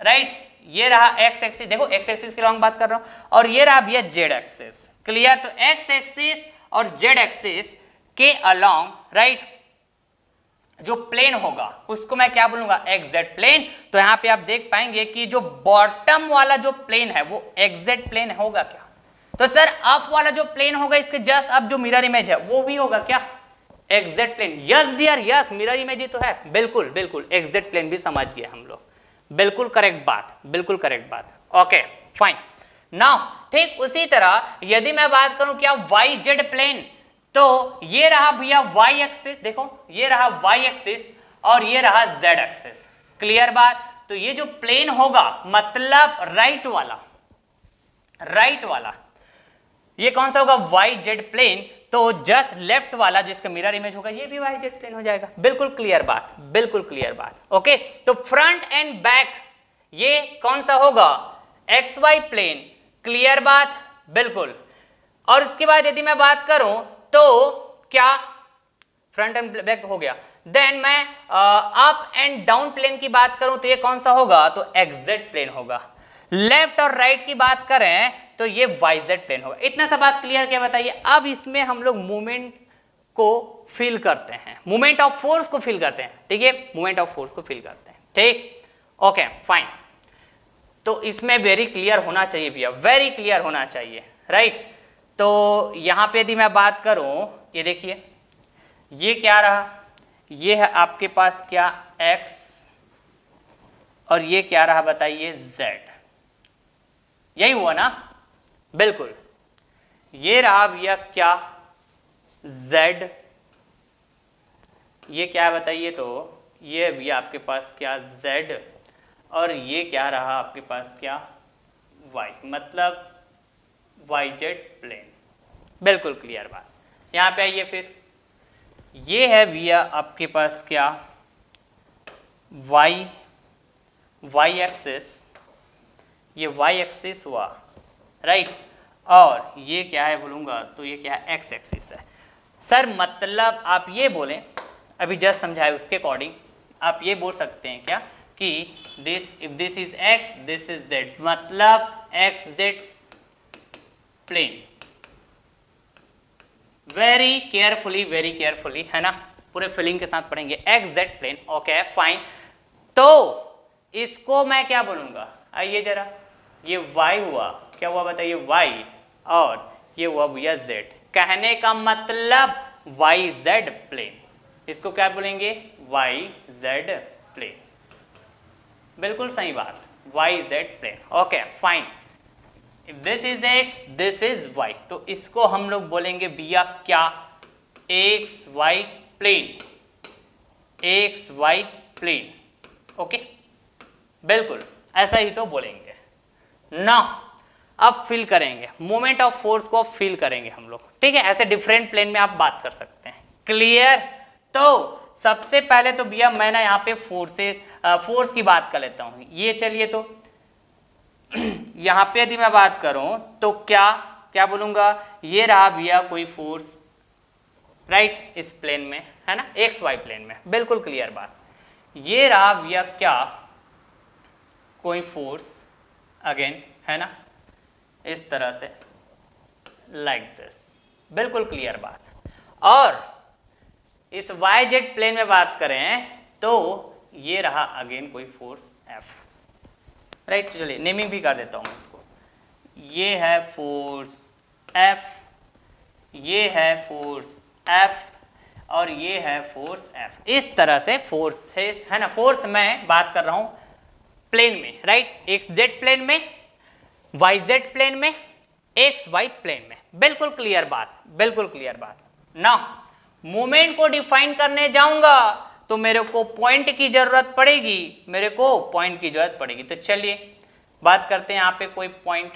राइट, ये रहा एक्स एक्सिस, देखो एक्स एक्सिस के अलॉन्ग बात कर रहा हूं, और ये रहा भैया जेड एक्सिस, क्लियर। तो एक्स एक्सिस और जेड एक्सिस के अलॉन्ग, राइट, जो प्लेन होगा उसको मैं क्या बोलूंगा, एक्स जेड प्लेन। तो यहां पे आप देख पाएंगे कि जो बॉटम वाला जो प्लेन है वो एक्स जेड प्लेन होगा क्या, तो सर अप वाला जो प्लेन होगा इसके जस्ट अब जो मिरर इमेज है वो भी होगा क्या, X Z plane. Yes dear yes, mirror image ही तो है, बिल्कुल बिल्कुल, एक्स जेड प्लेन भी समझ गए हम लोग, बिल्कुल करेक्ट बात, बिल्कुल करेक्ट बात, ओके फाइन। नाउ ठीक उसी तरह यदि मैं बात करूं क्या, वाई जेड प्लेन, तो ये रहा भैया वाई एक्सिस, देखो ये रहा वाई एक्सिस और ये रहा जेड एक्सिस, क्लियर बात। तो ये जो प्लेन होगा मतलब राइट वाला ये कौन सा होगा, वाई जेड प्लेन। तो जस्ट लेफ्ट वाला जिसका मिरर इमेज होगा ये भी वाई जेड प्लेन हो जाएगा, बिल्कुल क्लियर बात, बिल्कुल क्लियर बात, ओके। तो फ्रंट एंड बैक ये कौन सा होगा, एक्स वाई प्लेन, क्लियर बात, बिल्कुल। और उसके बाद यदि मैं बात करूं तो क्या, फ्रंट एंड बैक हो गया, देन मैं अप एंड डाउन प्लेन की बात करूं तो ये कौन सा होगा, तो एक्स जेड प्लेन होगा। लेफ्ट और राइट की बात करें तो ये वाई जेड प्लेन होगा। इतना सा बात क्लियर क्या बताइए। अब इसमें हम लोग मूवमेंट को फील करते हैं, मूवमेंट ऑफ फोर्स को फील करते हैं, ठीक है, मूवमेंट ऑफ फोर्स को फील करते हैं, ठीक, ओके फाइन। तो इसमें वेरी क्लियर होना चाहिए भैया, वेरी क्लियर होना चाहिए, राइट। तो यहां पे यदि मैं बात करूं, ये देखिए ये क्या रहा, ये है आपके पास क्या x और ये क्या रहा बताइए z, यही हुआ ना, बिल्कुल। ये रहा भैया क्या z, ये क्या बताइए, तो ये भैया आपके पास क्या z और ये क्या रहा आपके पास क्या y, मतलब वाई जेड प्लेन, बिल्कुल क्लियर बात। यहां पे आइए फिर, ये है भैया आपके पास क्या वाई एक्सिस, ये वाई एक्सिस हुआ, राइट, और ये क्या है बोलूँगा तो ये क्या है एक्स एक्सिस है। सर मतलब आप ये बोलें, अभी जस्ट समझाए उसके अकॉर्डिंग आप ये बोल सकते हैं क्या कि this, if this is X this is Z, मतलब X Z plane. Very carefully है ना, पूरे फीलिंग के साथ पढ़ेंगे, X Z plane, okay fine. तो इसको मैं क्या बोलूंगा, आइए जरा, ये y हुआ, क्या हुआ बताइए y, और ये हुआ भैया z, कहने का मतलब वाई जेड प्लेन, इसको क्या बोलेंगे, वाई जेड प्लेन, बिल्कुल सही बात, Y Z plane, okay fine. If this is x, this is y, तो इसको हम लोग बोलेंगे भैया क्या, X Y plane, X Y plane, okay, बिल्कुल ऐसा ही तो बोलेंगे ना। अब फील करेंगे मोमेंट ऑफ फोर्स को, फील करेंगे हम लोग, ठीक है, ऐसे डिफरेंट प्लेन में आप बात कर सकते हैं, क्लियर। तो सबसे पहले तो भैया मैं ना यहाँ पे फोर्स की बात कर लेता हूँ, ये चलिए, तो यहां पे यदि मैं बात करूं तो क्या बोलूंगा, ये रहा भैया कोई फोर्स, राइट, इस प्लेन में है ना, एक्स वाई प्लेन में, बिल्कुल क्लियर बात। ये रहा भैया क्या कोई फोर्स, अगेन है ना, इस तरह से, लाइक दिस, बिल्कुल क्लियर बात। और इस वाई जेड प्लेन में बात करें तो ये रहा अगेन कोई फोर्स एफ, राइट। चलिए नेमिंग भी कर देता हूँ इसको, ये है फोर्स F, ये है फोर्स F और ये है फोर्स F, इस तरह से फोर्स है ना। फोर्स मैं बात कर रहा हूँ प्लेन में, राइट, एक्स जेड प्लेन में, वाई जेड प्लेन में, एक्स वाई प्लेन में, बिल्कुल क्लियर बात, बिल्कुल क्लियर बात ना। मोमेंट को डिफाइन करने जाऊंगा तो मेरे को पॉइंट की जरूरत पड़ेगी, मेरे को पॉइंट की जरूरत पड़ेगी। तो चलिए बात करते हैं यहाँ पे कोई पॉइंट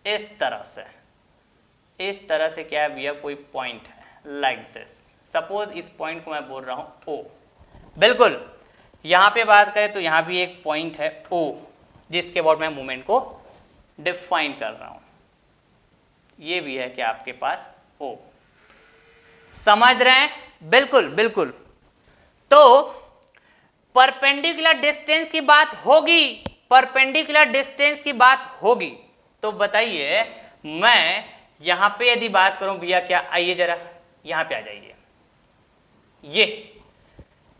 इस तरह से क्या है भैया, कोई पॉइंट है लाइक दिस। सपोज इस पॉइंट को मैं बोल रहा हूँ ओ, बिल्कुल यहाँ पे बात करें तो यहाँ भी एक पॉइंट है ओ, जिसके अबाउट मैं मूवमेंट को डिफाइन कर रहा हूँ। ये भी है कि आपके पास ओ, समझ रहे हैं? बिल्कुल बिल्कुल। तो परपेंडिकुलर डिस्टेंस की बात होगी, परपेंडिकुलर डिस्टेंस की बात होगी, तो बताइए मैं यहां पे यदि बात करूं भैया, क्या, आइए जरा यहां पे आ जाइए, ये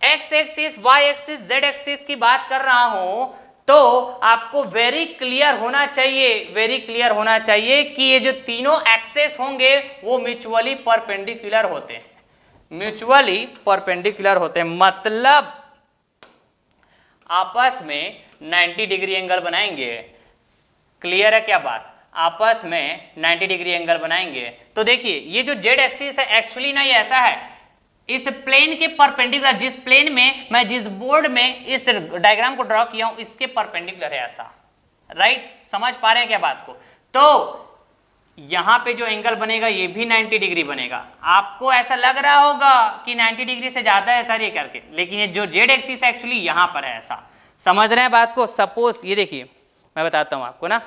X axis, Y axis, Z axis की बात कर रहा हूं, तो आपको वेरी क्लियर होना चाहिए, वेरी क्लियर होना चाहिए कि ये जो तीनों एक्सेस होंगे वो म्यूचुअली परपेंडिकुलर होते हैं, म्यूचुअली परपेंडिकुलर होते हैं, मतलब आपस में 90 डिग्री एंगल बनाएंगे। क्लियर है क्या बात? आपस में 90 डिग्री एंगल बनाएंगे। तो देखिए ये जो जेड एक्सिस है एक्चुअली ना ये ऐसा है, इस प्लेन के परपेंडिकुलर, जिस प्लेन में मैं जिस बोर्ड में इस डायग्राम को ड्रॉ किया हूं इसके परपेंडिकुलर है ऐसा, राइट? समझ पा रहे हैं क्या बात को? तो यहां पे जो एंगल बनेगा ये भी 90 डिग्री बनेगा। आपको ऐसा लग रहा होगा कि 90 डिग्री से ज्यादा है सर ये करके, लेकिन ये जो जेड एक्सिस है एक्चुअली यहां पर है ऐसा। समझ रहे हैं बात को? सपोज ये देखिए मैं बताता हूं आपको ना,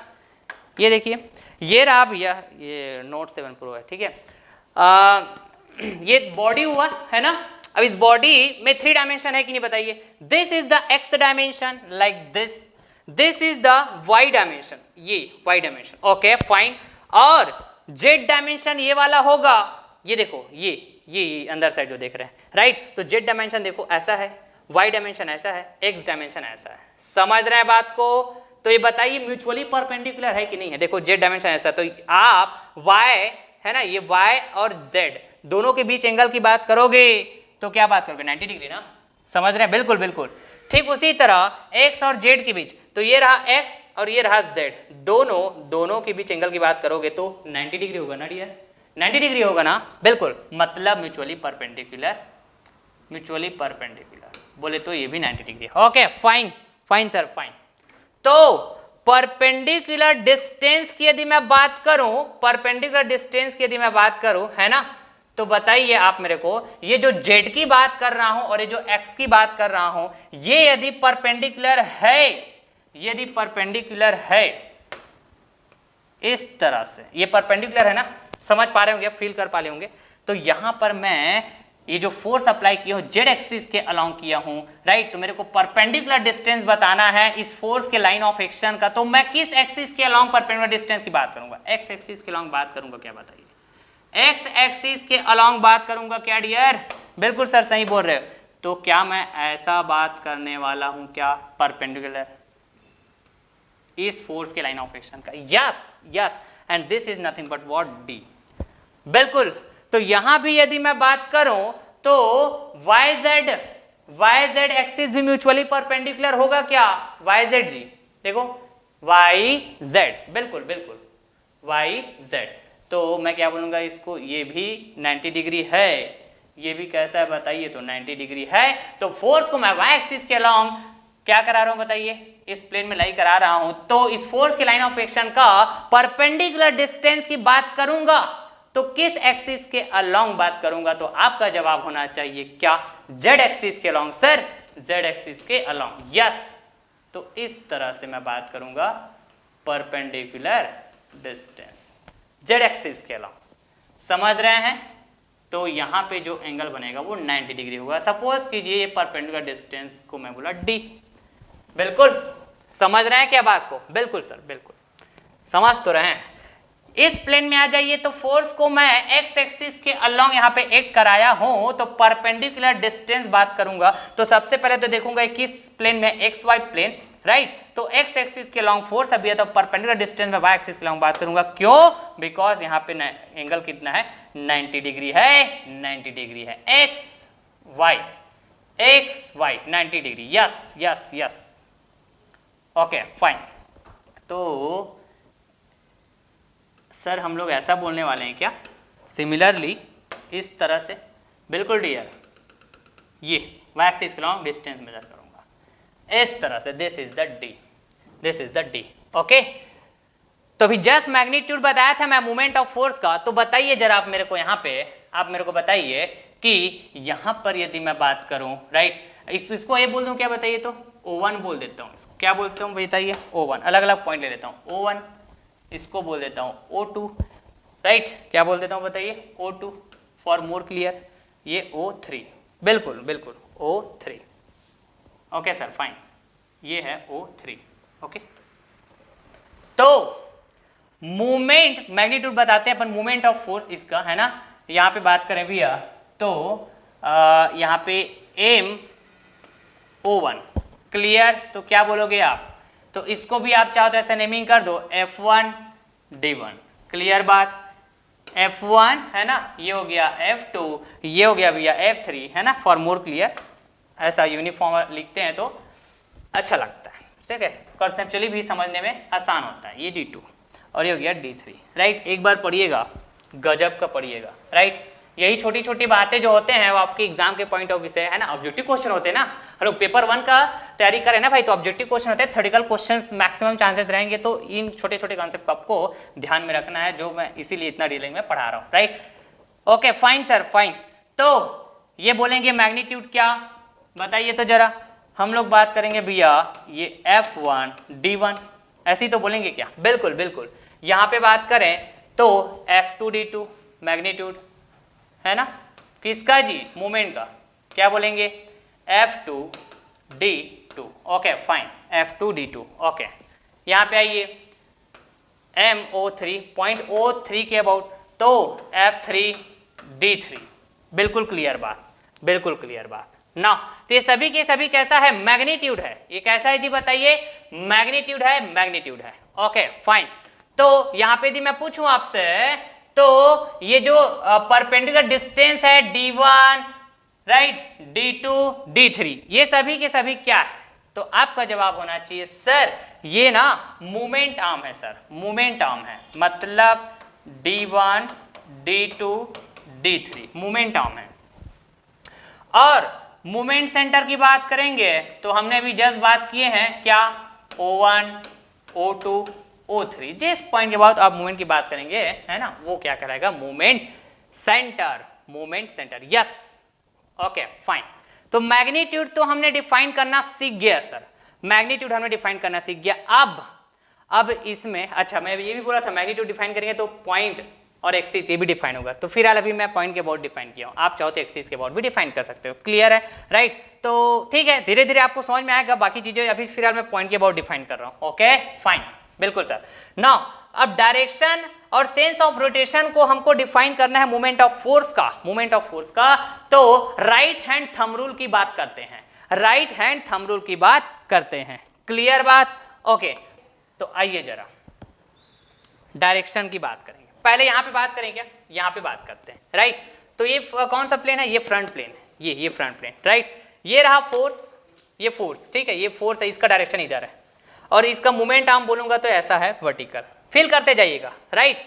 ये देखिए ये रहा भैया, ये नोट 7 प्रो है, ठीक है। ये बॉडी हुआ है ना। अब इस बॉडी में 3 डायमेंशन है कि नहीं बताइए? This is the X dimension like this, this is the Y dimension, ये वाई डायमेंशन, ओके फाइन। और जेड डायमेंशन ये वाला होगा, ये देखो ये अंदर साइड जो देख रहे हैं, राइट? तो जेड डायमेंशन देखो ऐसा है, वाई डायमेंशन ऐसा है, एक्स डायमेंशन ऐसा है। समझ रहे हैं बात को? तो ये बताइए म्यूचुअली परपेंडिकुलर है कि नहीं है? देखो जेड डायमेंशन ऐसा, तो आप वाई है ना, ये वाई और जेड दोनों के बीच एंगल की बात करोगे तो क्या बात करोगे? 90 डिग्री ना। समझ रहे हैं? बिल्कुल बिल्कुल। ठीक उसी तरह एक्स और जेड के बीच, तो ये रहा एक्स और ये रहा जेड, दोनों के बीच एंगल की बात करोगे तो 90 डिग्री होगा ना डियर? 90 डिग्री होगा ना, बिल्कुल। मतलब म्यूचुअली परपेंडिकुलर, म्यूचुअली परपेंडिकुलर बोले तो ये भी 90 degree. Okay fine, fine sir fine. तो परपेंडिकुलर डिस्टेंस की यदि मैं बात करूं, परपेंडिकुलर डिस्टेंस की यदि मैं बात करूं, है ना, तो बताइए आप मेरे को, ये जो z की बात कर रहा हूं और ये जो x की बात कर रहा हूं, ये यदि परपेंडिकुलर है, यदि परपेंडिकुलर है इस तरह से, ये परपेंडिकुलर है ना, समझ पा रहे होंगे, फील कर पा रहे होंगे। तो यहां पर मैं ये जो फोर्स अप्लाई किया हूं जेड एक्सिस के अलोंग किया हूं, राइट? तो मेरे को परपेंडिकुलर डिस्टेंस बताना है इस फोर्स के लाइन ऑफ एक्शन का, तो मैं किस एक्सिस के अलोंग परपेंडिकुलर डिस्टेंस की बात करूंगा? एक्स एक्सिस के अलोंग बात करूंगा। क्या बताइए? एक्स एक्सिस के अलोंग बात करूंगा क्या डियर? बिल्कुल सर सही बोल रहे हो। तो क्या मैं ऐसा बात करने वाला हूं क्या? परपेंडिकुलर इस फोर्स के लाइन ऑफ एक्शन का। Yes yes, and this is nothing but what? D. बिल्कुल। तो यहां भी यदि मैं बात करूं तो वाई जेड एक्सिस भी म्यूचुअली परपेंडिकुलर होगा क्या? वाई जेड जी देखो, वाई जेड, बिल्कुल बिल्कुल वाई जेड। तो मैं क्या बोलूंगा इसको? ये भी 90 डिग्री है, ये भी कैसा है बताइए? तो 90 डिग्री है। तो फोर्स को मैं वाई एक्सिस के अलोंग क्या करा रहा हूं बताइए? इस प्लेन में लाई करा रहा हूं। तो इस फोर्स के लाइन ऑफ एक्शन का परपेंडिकुलर डिस्टेंस की बात करूंगा तो किस एक्सिस के अलोंग बात करूंगा? तो आपका जवाब होना चाहिए क्या? जेड एक्सिस के अलोंग सर, जेड एक्सिस के अलोंग। यस। तो इस तरह से मैं बात करूंगा परपेंडिकुलर डिस्टेंस जेड एक्सिस के अलोंग। समझ रहे हैं? तो यहां पे जो एंगल बनेगा वो 90 डिग्री होगा। सपोज कीजिए ये परपेंडिकुलर डिस्टेंस को मैं बोला डी। बिल्कुल समझ रहे हैं क्या बात को? बिल्कुल सर बिल्कुल समझ तो रहे हैं। इस प्लेन में आ जाइए, तो फोर्स को मैं एक्स एक्सिस के अलोंग यहाँ पे एक्ट कराया हूं, तो परपेंडिकुलर डिस्टेंस बात करूंगा तो सबसे पहले तो देखूंगा किस प्लेन में, एक्स वाई प्लेन, राइट? तो एक्स एक्सिस के अलोंग फोर्स अभी है, तो परपेंडिकुलर डिस्टेंस में वाई एक्सिस के अलोंग बात करूंगा। क्यों? बिकॉज यहाँ पे एंगल कितना है? 90 डिग्री है, 90 डिग्री है। X Y 90 degree. Yes yes yes, okay fine. तो सर हम लोग ऐसा बोलने वाले हैं क्या? सिमिलरली इस तरह से, बिल्कुल डियर, ये वाई एक्सिस के अलोंग डिस्टेंस मेजर करूंगा इस तरह से, this is the D. This is the D. Okay, तो अभी जस्ट मैग्नीट्यूड बताया था मैं मोमेंट ऑफ फोर्स का, तो बताइए जरा आप मेरे को यहाँ पे, आप मेरे को बताइए कि यहाँ पर यदि मैं बात करूँ, राइट, इसको ये बोल दूँ क्या, बताइए तो O1 बोल देता हूँ, इसको क्या बोलता हूँ बताइए, O1, अलग अलग पॉइंट ले लेता हूँ, O1, इसको बोल देता हूँ O2, राइट, क्या बोल देता हूँ बताइए, O2 फॉर मोर क्लियर, ये O3, बिल्कुल बिल्कुल O3। ओके सर, फाइन, ये है O3। ओके, तो मूवमेंट मैग्नीट्यूड बताते हैं अपन, मूवमेंट ऑफ फोर्स इसका है ना, यहाँ पे बात करें भैया तो यहाँ पे एम O1 क्लियर, तो क्या बोलोगे आप, तो इसको भी आप चाहो तो ऐसा नेमिंग कर दो F1 D1, क्लियर बात, F1 है ना, ये हो गया F2, ये हो गया भैया F3 है ना, फॉर मोर क्लियर, ऐसा यूनिफॉर्म लिखते हैं तो अच्छा लगता है, ठीक है, कंसेप्चुअली भी समझने में आसान होता है। ये D2 और ये हो गया D3, राइट, एक बार पढ़िएगा, गजब का पढ़िएगा, राइट, यही छोटी छोटी बातें जो होते हैं वो आपके एग्जाम के पॉइंट ऑफ व्यू से है ना, ऑब्जेक्टिव क्वेश्चन होते हैं ना, हम लोग पेपर 1 का तैयारी करें ना भाई, तो ऑब्जेक्टिव क्वेश्चन होते हैं, थ्योरेटिकल क्वेश्चंस मैक्सिमम चांसेस रहेंगे, तो इन छोटे छोटे कॉन्सेप्ट को आपको ध्यान में रखना है, जो मैं इसीलिए इतना डिटेल में पढ़ा रहा हूँ, right. Okay fine sir, fine, तो ये बोलेंगे मैग्नीट्यूड क्या, बताइए तो जरा, हम लोग बात करेंगे भैया ये F1 D1, ऐसे ही तो बोलेंगे क्या, बिल्कुल बिल्कुल, यहाँ पे बात करें तो F2 D2 मैग्नीट्यूड है ना, किसका जी, मूवमेंट का, क्या बोलेंगे F2 D2, okay fine, F2 D2, okay, यहाँ पे आइए MO3 पॉइंट O3 के अबाउट, तो F3 D3, बिल्कुल क्लियर बात, बिल्कुल क्लियर बात ना, तो ये सभी के सभी कैसा है, मैग्नीट्यूड है, ये कैसा है जी बताइए, मैग्नीट्यूड है, मैग्नीट्यूड है, ओके फाइन। तो यहाँ पे यदि मैं पूछूं आपसे, तो ये जो परपेंडिकुलर डिस्टेंस है D1, राइट, D2 D3, ये सभी के सभी क्या है, तो आपका जवाब होना चाहिए सर ये ना मूवमेंट आर्म है सर, मूवमेंट आर्म है, मतलब D1 D2 D3 movement arm है। और मूवमेंट सेंटर की बात करेंगे तो हमने अभी जस्ट बात किए हैं क्या, O1 O2 O3, जिस पॉइंट के बाद आप मूवमेंट की बात करेंगे है ना, वो क्या कहलाएगा, movement centre, movement centre, yes, okay fine. तो मैग्नीट्यूड तो हमने डिफाइन करना सीख गया सर, मैग्नीट्यूड हमने डिफाइन करना सीख गया। अब इसमें अच्छा मैं ये भी बोला था मैग्नीट्यूड डिफाइन करेंगे तो पॉइंट और एक्सिस ये भी डिफाइन होगा, तो फिलहाल अभी मैं पॉइंट के अबाउट डिफाइन किया हूँ, आप चाहो तो एक्सिस के अबाउट भी डिफाइन कर सकते हो, क्लियर है, राइट, तो ठीक है, धीरे धीरे आपको समझ में आएगा बाकी चीजें, अभी फिलहाल मैं पॉइंट के अबाउट डिफाइन कर रहा हूँ, ओके फाइन, बिल्कुल सर। नाउ अब डायरेक्शन और सेंस ऑफ रोटेशन को हमको डिफाइन करना है मूवमेंट ऑफ फोर्स का, मूवमेंट ऑफ फोर्स का, तो राइट हैंड थंब रूल की बात करते हैं, राइट हैंड थंब रूल की बात करते हैं, क्लियर बात, ओके। तो आइए जरा डायरेक्शन की बात करेंगे, पहले यहां पे बात करें क्या, यहां पे बात करते हैं, राइट, तो ये कौन सा प्लेन है, ये फ्रंट प्लेन है, ये फ्रंट प्लेन, राइट, ये रहा फोर्स, ये फोर्स, ठीक है, ये फोर्स है, इसका डायरेक्शन इधर है, और इसका मूवमेंट आर्म बोलूंगा तो ऐसा है वर्टिकल, फिल करते जाइएगा, राइट।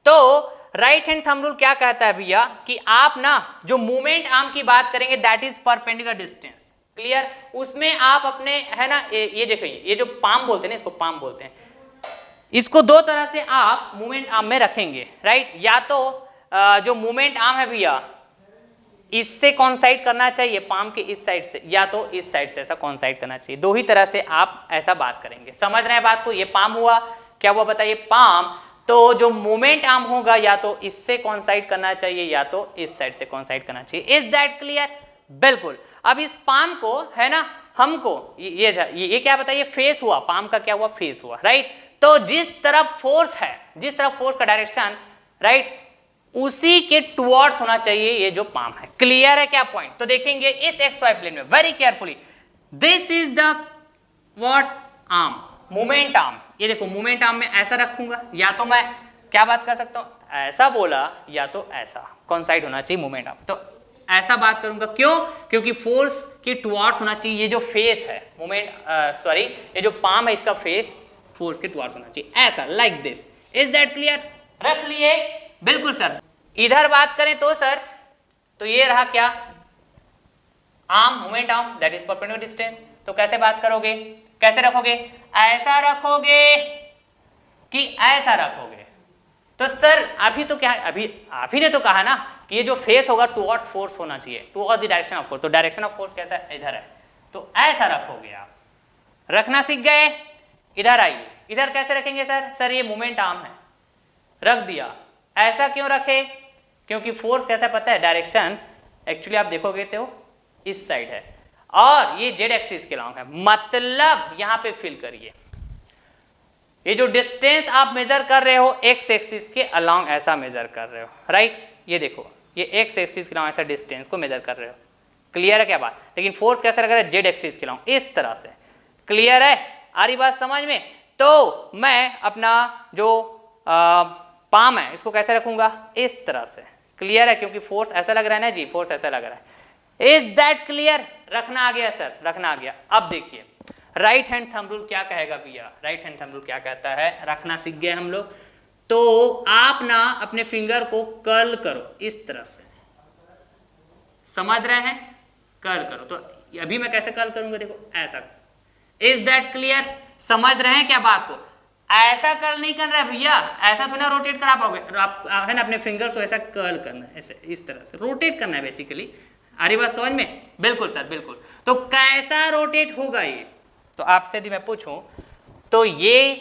तो राइट हैंड थंब रूल क्या कहता है भैया कि आप ना जो मूवमेंट आर्म की बात करेंगे that is perpendicular distance, clear, उसमें आप अपने है ना ये देखिए, ये जो पाम बोलते हैं ना, इसको पाम बोलते हैं, इसको दो तरह से आप मूवमेंट आर्म में रखेंगे, राइट, या तो जो मूवमेंट आर्म है भैया इससे कॉन्साइड करना चाहिए पाम के इस साइड से, या तो इस साइड से ऐसा कॉन्साइड करना चाहिए, दो ही तरह से आप ऐसा बात करेंगे, समझ रहे हैं बात को, ये पाम हुआ, क्या हुआ बताइए, पाम, तो जो मूवमेंट आर्म होगा या तो इससे कॉन्साइड करना चाहिए या तो इस साइड से कॉन्साइड करना चाहिए, इज दैट क्लियर, बिल्कुल। अब इस पाम को है ना हमको ये क्या बताइए, फेस हुआ, पाम का क्या हुआ, फेस हुआ, राइट, तो जिस तरफ फोर्स है, जिस तरफ फोर्स का डायरेक्शन, राइट, उसी के टुवर्ड्स होना चाहिए ये जो पाम है, क्लियर है क्या पॉइंट। तो देखेंगे इस एक्स वाई प्लेन में very carefully, this is the what arm, movement arm, ये देखो मूवमेंट आर्म में ऐसा रखूंगा, या तो मैं क्या बात कर सकता हूं, ऐसा बोला, या तो ऐसा कॉन्साइड होना चाहिए मूवमेंट आर्म, तो ऐसा बात करूंगा, क्यों, क्योंकि फोर्स के टुवर्ड्स होना चाहिए, ये जो फेस है मूवमेंट सॉरी ये जो पाम है इसका फेस फोर्स के टुवर्ड्स होना चाहिए, ऐसा like this, is that clear, रख लिए, बिल्कुल सर। इधर बात करें तो सर, तो ये रहा क्या, arm, movement arm, that is perpendicular distance. तो कैसे बात करोगे, कैसे रखोगे, ऐसा रखोगे कि ऐसा रखोगे? तो सर अभी तो क्या, अभी आप ही ने तो कहा ना कि ये जो फेस होगा टुवर्ड्स फोर्स होना चाहिए, towards the direction of force. तो डायरेक्शन ऑफ फोर्स कैसा है, इधर है, तो ऐसा रखोगे आप। रखना सीख गए? इधर आइए, इधर कैसे रखेंगे सर? सर ये मोमेंट आर्म है, रख दिया। ऐसा क्यों रखे? क्योंकि फोर्स कैसा पता है, डायरेक्शन एक्चुअली आप देखोगे तो इस साइड है और ये जेड एक्सिस के लॉन्ग है, मतलब यहां पे फील करिए, ये जो डिस्टेंस आप मेजर कर रहे हो एक्स एक्सिस के अलोंग ऐसा मेजर कर रहे हो, राइट? ये देखो, ये एक्स एक्सिस के अलोंग ऐसा डिस्टेंस को मेजर कर रहे हो। क्लियर है क्या बात? लेकिन फोर्स कैसा लग रहा है, जेड एक्सिस के अलोंग इस तरह से। क्लियर है? आ रही बात समझ में? तो मैं अपना जो पाम है इसको कैसे रखूंगा, इस तरह से। क्लियर है? क्योंकि फोर्स ऐसा लग रहा है ना जी, फोर्स ऐसा लग रहा है। Is that clear? रखना आ गया सर, रखना आ गया। अब देखिए राइट हैंड थंब रूल क्या कहेगा भैया, राइट हैंड थंब रूल क्या कहता है, रखना सीख गए हम लोग। तो आप ना अपने फिंगर को कर्ल करो इस तरह से, समझ रहे हैं? कर्ल करो। तो अभी मैं कैसे कर्ल करूंगा, देखो ऐसा। Is that clear? समझ रहे हैं क्या बात को? ऐसा कर्ल नहीं कर रहा है भैया, ऐसा थोड़ा ना रोटेट करा पाओगे, आप है ना अपने फिंगर्स को ऐसा कर्ल करना है, ऐसे इस तरह से रोटेट करना है बेसिकली। आ रही बात समझ में? बिल्कुल सर, बिल्कुल। तो कैसा रोटेट होगा ये? तो आपसे यदि मैं पूछूं तो ये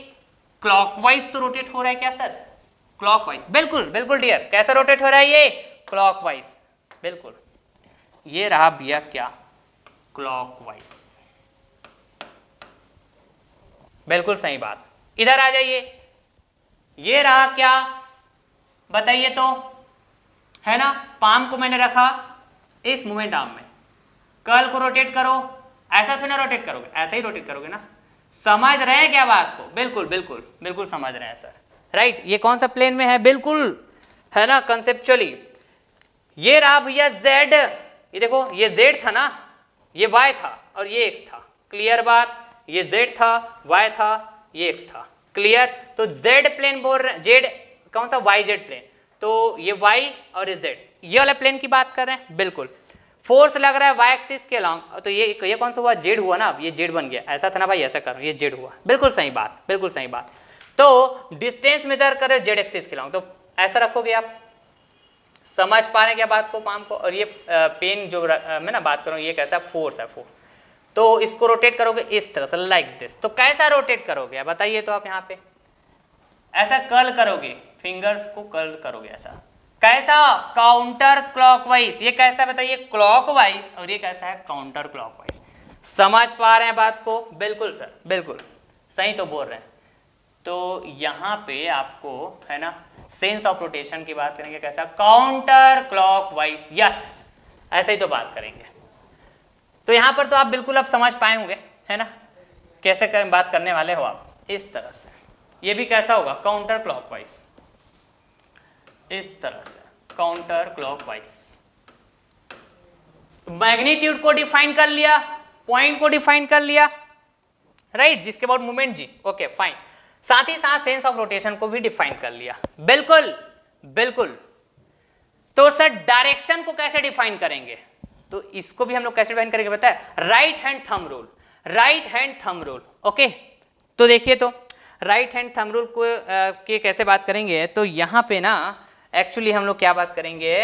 क्लॉकवाइज तो रोटेट हो रहा है क्या सर? क्लॉकवाइज, बिल्कुल बिल्कुल डियर। कैसा रोटेट हो रहा है ये? क्लॉकवाइज, बिल्कुल। ये रहा भैया क्या, क्लॉकवाइज, बिल्कुल सही बात। इधर आ जाइए, ये रहा क्या बताइए तो, है ना? पाम को मैंने रखा इस मूवमेंट आर्म में, कर्ल को रोटेट करो, ऐसा थोड़ी ना रोटेट करोगे, ऐसा ही रोटेट करोगे ना। समझ रहे हैं क्या बात को? बिल्कुल बिल्कुल बिल्कुल समझ रहे हैं सर, राइट? ये कौन सा प्लेन में है, बिल्कुल है ना कंसेप्चुअली। ये रहा भैया जेड, ये देखो ये जेड था ना, ये वाई था और ये एक्स था। क्लियर बात? ये जेड था, वाई था, ये एक्स था। क्लियर? तो जेड प्लेन बोल रहे हैं, जेड कौन सा, वाई जेड प्लेन। तो ये वाई और ये जेड, ये वाला प्लेन की बात कर रहे हैं, बिल्कुल। फोर्स लग रहा है वाई एक्सिस के अलॉन्ग, तो ये कौन सा हुआ, जेड हुआ ना। अब ये जेड बन गया, ऐसा था ना भाई, ऐसा कर, ये जेड हुआ, बिल्कुल सही बात, बिल्कुल सही बात। तो डिस्टेंस मेजर कर जेड एक्सिस के अलॉन्ग, तो ऐसा रखोगे आप। समझ पा रहे हैं क्या बात को, पाम को? और ये पेन जो मैं ना बात करूँ, ये कैसा फोर्स है, फोर्स। तो इसको रोटेट करोगे इस तरह से, लाइक दिस। तो कैसा रोटेट करोगे बताइए तो आप? यहाँ पे ऐसा कर्ल करोगे, फिंगर्स को कर्ल करोगे ऐसा। कैसा? Counter clockwise. ये कैसा बताइए? क्लॉकवाइज। और ये कैसा है? Counter clockwise. समझ पा रहे हैं बात को? बिल्कुल सर, बिल्कुल सही तो बोल रहे हैं। तो यहाँ पे आपको है ना सेंस ऑफ रोटेशन की बात करेंगे, कैसा? Counter clockwise. यस, ऐसे ही तो बात करेंगे। तो यहाँ पर तो आप बिल्कुल अब समझ पाए होंगे, है ना कैसे बात करने वाले हो आप, इस तरह से। ये भी कैसा होगा? काउंटर क्लॉकवाइज, इस तरह से काउंटर क्लॉकवाइज। मैग्नीट्यूड को डिफाइन कर लिया, पॉइंट को डिफाइन कर लिया, राइट? जिसके बाद मूवमेंट जी, ओके फाइन। साथ ही साथ सेंस ऑफ रोटेशन को भी डिफाइन कर लिया, बिल्कुल बिल्कुल। तो सर डायरेक्शन को कैसे डिफाइन करेंगे? तो इसको भी हम लोग कैसे डिफाइन करेंगे पता है? Right hand thumb rule, right hand thumb rule. Okay, तो देखिए तो राइट हैंड थंब रूल को के कैसे बात करेंगे? तो यहाँ पे ना एक्चुअली हम लोग क्या बात करेंगे,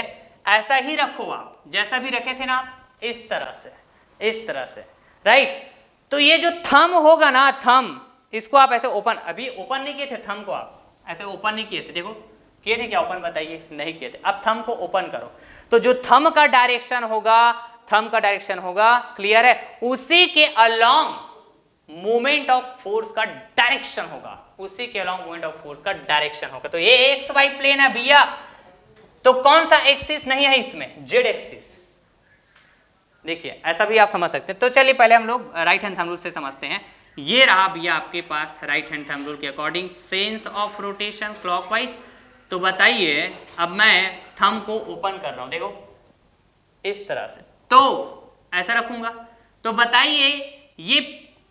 ऐसा ही रखो आप, जैसा भी रखे थे ना आप, इस तरह से, इस तरह से, राइट? तो ये जो थंब होगा ना, थंब, इसको आप ऐसे ओपन, अभी ओपन नहीं किए थे थंब को, आप ऐसे ओपन नहीं किए थे, देखो किए थे क्या ओपन, बताइए? नहीं किए थे। अब थंब को ओपन करो, तो जो थंब का डायरेक्शन होगा, थंब का डायरेक्शन होगा, क्लियर है, उसी के अलोंग मूवमेंट ऑफ फोर्स का डायरेक्शन होगा, उसी के अलोंग मूवमेंट ऑफ फोर्स का डायरेक्शन होगा। तो ये एक्स वाई प्लेन है भैया, तो कौन सा एक्सिस नहीं है इसमें? Z axis. देखिए ऐसा भी आप समझ सकते हैं। तो चलिए पहले हम लोग राइट हैंड थंब रूल से समझते हैं। ये रहा भैया आपके पास राइट हैंड थंब रूल के according sense of rotation clockwise. तो बताइए, अब मैं थंब को ओपन कर रहा हूं, देखो इस तरह से, तो ऐसा रखूंगा। तो बताइए ये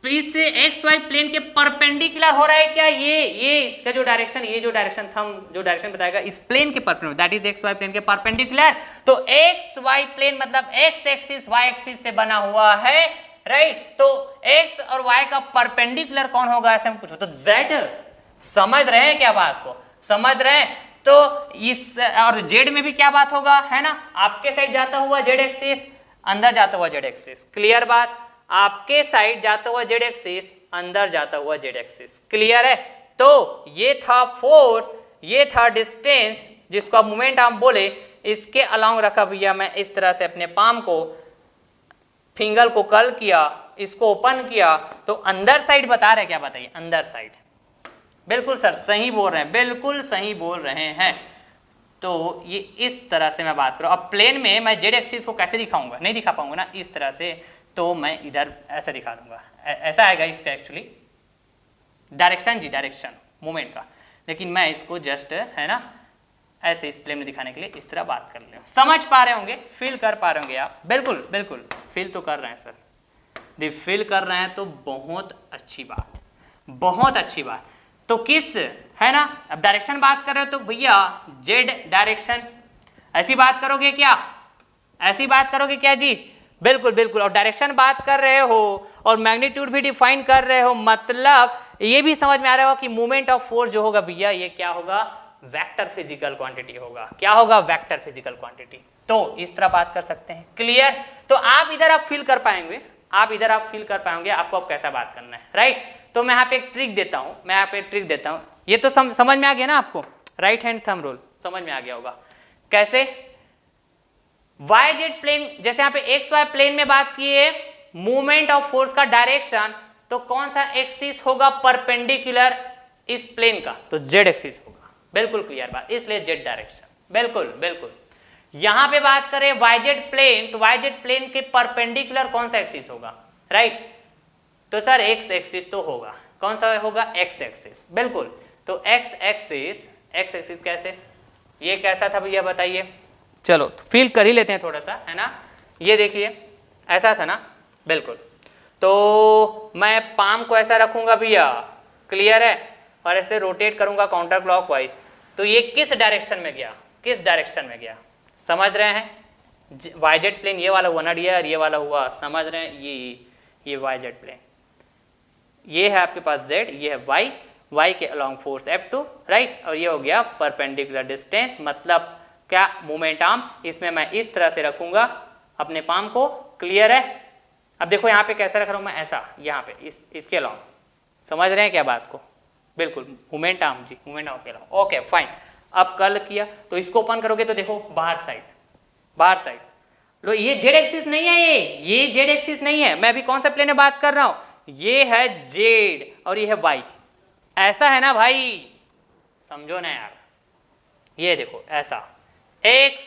इस एक्स वाई प्लेन के परपेंडिकुलर हो रहा है क्या, ये इसका जो डायरेक्शन, ये जो डायरेक्शन था, जो डायरेक्शन बताएगा इस प्लेन के perpendicular, that is X Y plane के परपेंडिकुलर। तो एक्स वाई प्लेन मतलब एक्स एक्सिस वाई एक्सिस से बना हुआ है, राइट। तो एक्स और वाई का परपेंडिकुलर कौन होगा, ऐसे हम पूछो तो जेड। समझ रहे हैं क्या बात को, समझ रहे हैं। तो इस और जेड में भी क्या बात होगा, है ना, आपके साइड जाता हुआ जेड एक्सिस, अंदर जाता हुआ जेड एक्सिस। क्लियर बात, आपके साइड जाता हुआ जेड एक्सिस, अंदर जाता हुआ जेड एक्सिस। क्लियर है। तो ये था फोर्स, ये था डिस्टेंस जिसको आप मोमेंट आर्म बोले। इसके अलाउंग रखा भैया मैं इस तरह से अपने पाम को, फिंगर को कर्ल किया, इसको ओपन किया, तो अंदर साइड बता रहे क्या, बताइए अंदर साइड। बिल्कुल सर सही बोल रहे हैं, बिल्कुल सही बोल रहे हैं। तो ये इस तरह से मैं बात करूँ। अब प्लेन में मैं जेड एक्सिस को कैसे दिखाऊंगा, नहीं दिखा पाऊंगा ना इस तरह से, तो मैं इधर ऐसा दिखा दूंगा, ऐसा आएगा इसका एक्चुअली डायरेक्शन जी, डायरेक्शन मूवमेंट का। लेकिन मैं इसको जस्ट, है ना, ऐसे इस प्लेन में दिखाने के लिए इस तरह बात कर रहे हो। समझ पा रहे होंगे, फील कर पा रहे होंगे आप, बिल्कुल बिल्कुल फील तो कर रहे हैं सर, दी फील कर रहे हैं तो बहुत अच्छी बात, बहुत अच्छी बात। तो किस, है ना, अब डायरेक्शन बात कर रहे हो तो भैया जेड डायरेक्शन, ऐसी बात करोगे क्या, ऐसी बात करोगे क्या जी, बिल्कुल बिल्कुल। और डायरेक्शन बात कर रहे हो और मैग्नीट्यूड भी डिफाइन कर रहे हो, मतलब ये भी समझ में आ रहा होगा कि मूवमेंट ऑफ फोर्स जो होगा भैया ये क्या होगा, वेक्टर फिजिकल क्वांटिटी होगा। क्या होगा, वेक्टर फिजिकल क्वांटिटी। तो इस तरह बात कर सकते हैं। क्लियर। तो आप इधर आप फील कर पाएंगे, आप इधर आप फील कर पाएंगे आपको अब कैसा बात करना है, राइट। तो मैं यहाँ पे एक ट्रिक देता हूँ, मैं यहाँ पे ट्रिक देता हूँ, ये तो समझ में आ गया ना आपको, राइट हैंड थंब रूल समझ में आ गया होगा। कैसे, वाई जेड प्लेन, जैसे यहाँ पे एक्स वाई प्लेन में बात की है मूवमेंट ऑफ फोर्स का डायरेक्शन, तो कौन सा एक्सिस होगा परपेंडिकुलर इस प्लेन का, तो जेड एक्सिस होगा। बिल्कुल क्लियर बात, इसलिए जेड डायरेक्शन, बिल्कुल बिल्कुल। यहां पे बात करें वाई जेड प्लेन, तो वाई जेड प्लेन के परपेंडिकुलर कौन सा एक्सिस होगा, राइट। तो सर एक्स एक्सिस तो होगा, कौन सा होगा, एक्स एक्सिस, बिल्कुल। तो एक्स एक्सिस, एक्स एक्सिस कैसे, ये कैसा था भैया बताइए, चलो फील कर ही लेते हैं थोड़ा सा, है ना। ये देखिए ऐसा था ना, बिल्कुल। तो मैं पाम को ऐसा रखूंगा भैया, क्लियर है, और ऐसे रोटेट करूंगा काउंटर क्लॉकवाइज, तो ये किस डायरेक्शन में गया, किस डायरेक्शन में गया, समझ रहे हैं। वाई जेड प्लेन ये वाला हुआ ना डियर, ये वाला हुआ, समझ रहे हैं, ये वाई जेड प्लेन, ये है आपके पास जेड, ये है वाई, वाई के अलॉन्ग फोर्स F2, राइट। और ये हो गया परपेंडिकुलर डिस्टेंस, मतलब क्या, मोमेंट आर्म। इसमें मैं इस तरह से रखूंगा अपने पाम को, क्लियर है। अब देखो यहाँ पे कैसा रख रहा हूँ मैं, ऐसा यहाँ पे इसके अलॉन्ग, समझ रहे हैं क्या बात को, बिल्कुल मोमेंट आर्म जी, मोमेंट आर्म के अलॉन्ग, ओके फाइन। अब कर्ल किया तो इसको ओपन करोगे तो देखो बाहर साइड, बाहर साइड लो, ये जेड एक्सिस नहीं है, ये जेड एक्सिस नहीं है। मैं अभी कौन सा प्लेन में बात कर रहा हूँ, ये है जेड और ये है वाई, ऐसा है ना भाई, समझो ना यार। ये देखो ऐसा एक्स,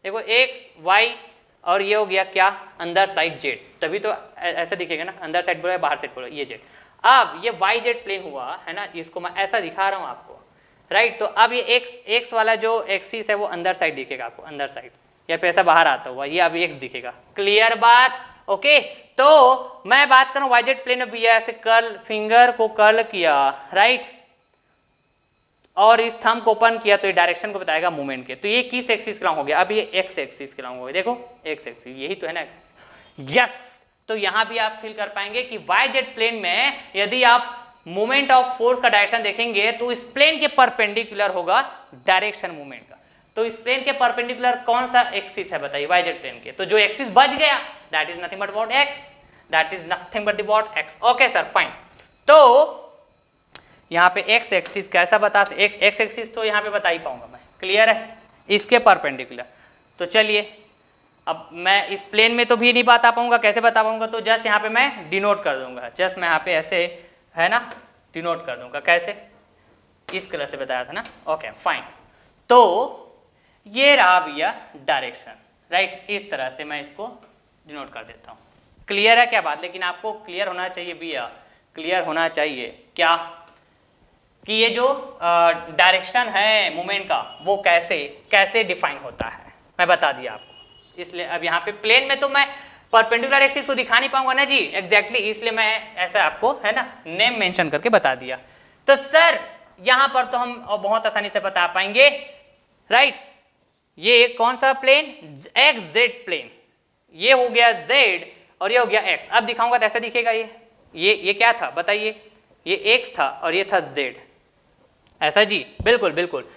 देखो एक्स वाई, और ये हो गया क्या, अंदर साइड जेड, तभी तो ऐसा दिखेगा ना, अंदर साइड बोला बाहर साइड बोला, ये जेड। अब ये वाई जेड प्लेन हुआ है ना, इसको मैं ऐसा दिखा रहा हूँ आपको, राइट। तो अब ये एक्स वाला जो एक्सिस है वो अंदर साइड दिखेगा आपको, अंदर साइड, या फिर ऐसा बाहर आता हुआ, ये अब एक्स दिखेगा। क्लियर बात, ओके। तो मैं बात करूं वाई जेड प्लेन में भी ऐसे कर्ल, फिंगर को कर्ल किया, राइट, और इस थंब को ओपन किया, तो ये डायरेक्शन को बताएगा मूवमेंट के। तो ये किस एक्सिस के लॉन्ग हो गया, अब ये एक्स एक्सिस के लॉन्ग हो गया, देखो एक्स एक्सिस, यही तो है ना एक्स एक्सिस, यस। तो यहां भी आप फील कर पाएंगे कि वाई जेड प्लेन में यदि आप मूवमेंट ऑफ फोर्स का डायरेक्शन देखेंगे तो इस प्लेन के परपेंडिकुलर होगा डायरेक्शन मूवमेंट का। तो इस प्लेन के परपेंडिकुलर कौन सा एक्सिस है बताइए, वाई जेड प्लेन के। तो जो एक्सिस बच गया that is nothing but about x, that is nothing but about x, okay sir fine. तो यहाँ पे एक्स एक्सिस कैसा बता, एक्स एक्सिस तो यहाँ पे बता ही पाऊंगा मैं, क्लियर है, इसके परपेंडिकुलर। तो चलिए अब मैं इस प्लेन में तो भी नहीं बता पाऊंगा, कैसे बता पाऊंगा, तो जस्ट यहाँ पे मैं डिनोट कर दूंगा, जस्ट मैं यहाँ पे ऐसे, है ना, डिनोट कर दूंगा, कैसे, इस कलर से बताया था ना, ओके फाइन। तो ये रहा भैया डायरेक्शन, राइट, इस तरह से मैं इसको डिनोट कर देता हूँ। क्लियर है क्या बात, लेकिन आपको क्लियर होना चाहिए भैया, क्लियर होना चाहिए क्या, कि ये जो डायरेक्शन है मूवमेंट का वो कैसे कैसे डिफाइन होता है, मैं बता दिया आपको। इसलिए अब यहाँ पे प्लेन में तो मैं परपेंडिकुलर एक्सिस को दिखा नहीं पाऊंगा ना जी, एग्जैक्टली इसलिए मैं ऐसा आपको है ना नेम मेंशन करके बता दिया। तो सर यहां पर तो हम बहुत आसानी से बता पाएंगे, राइट। ये कौन सा प्लेन, एक्स जेड प्लेन, ये हो गया जेड और ये हो गया एक्स। अब दिखाऊंगा तो ऐसा दिखेगा, ये क्या था बताइए, ये एक्स था और ये था जेड, ऐसा जी, बिल्कुल बिल्कुल।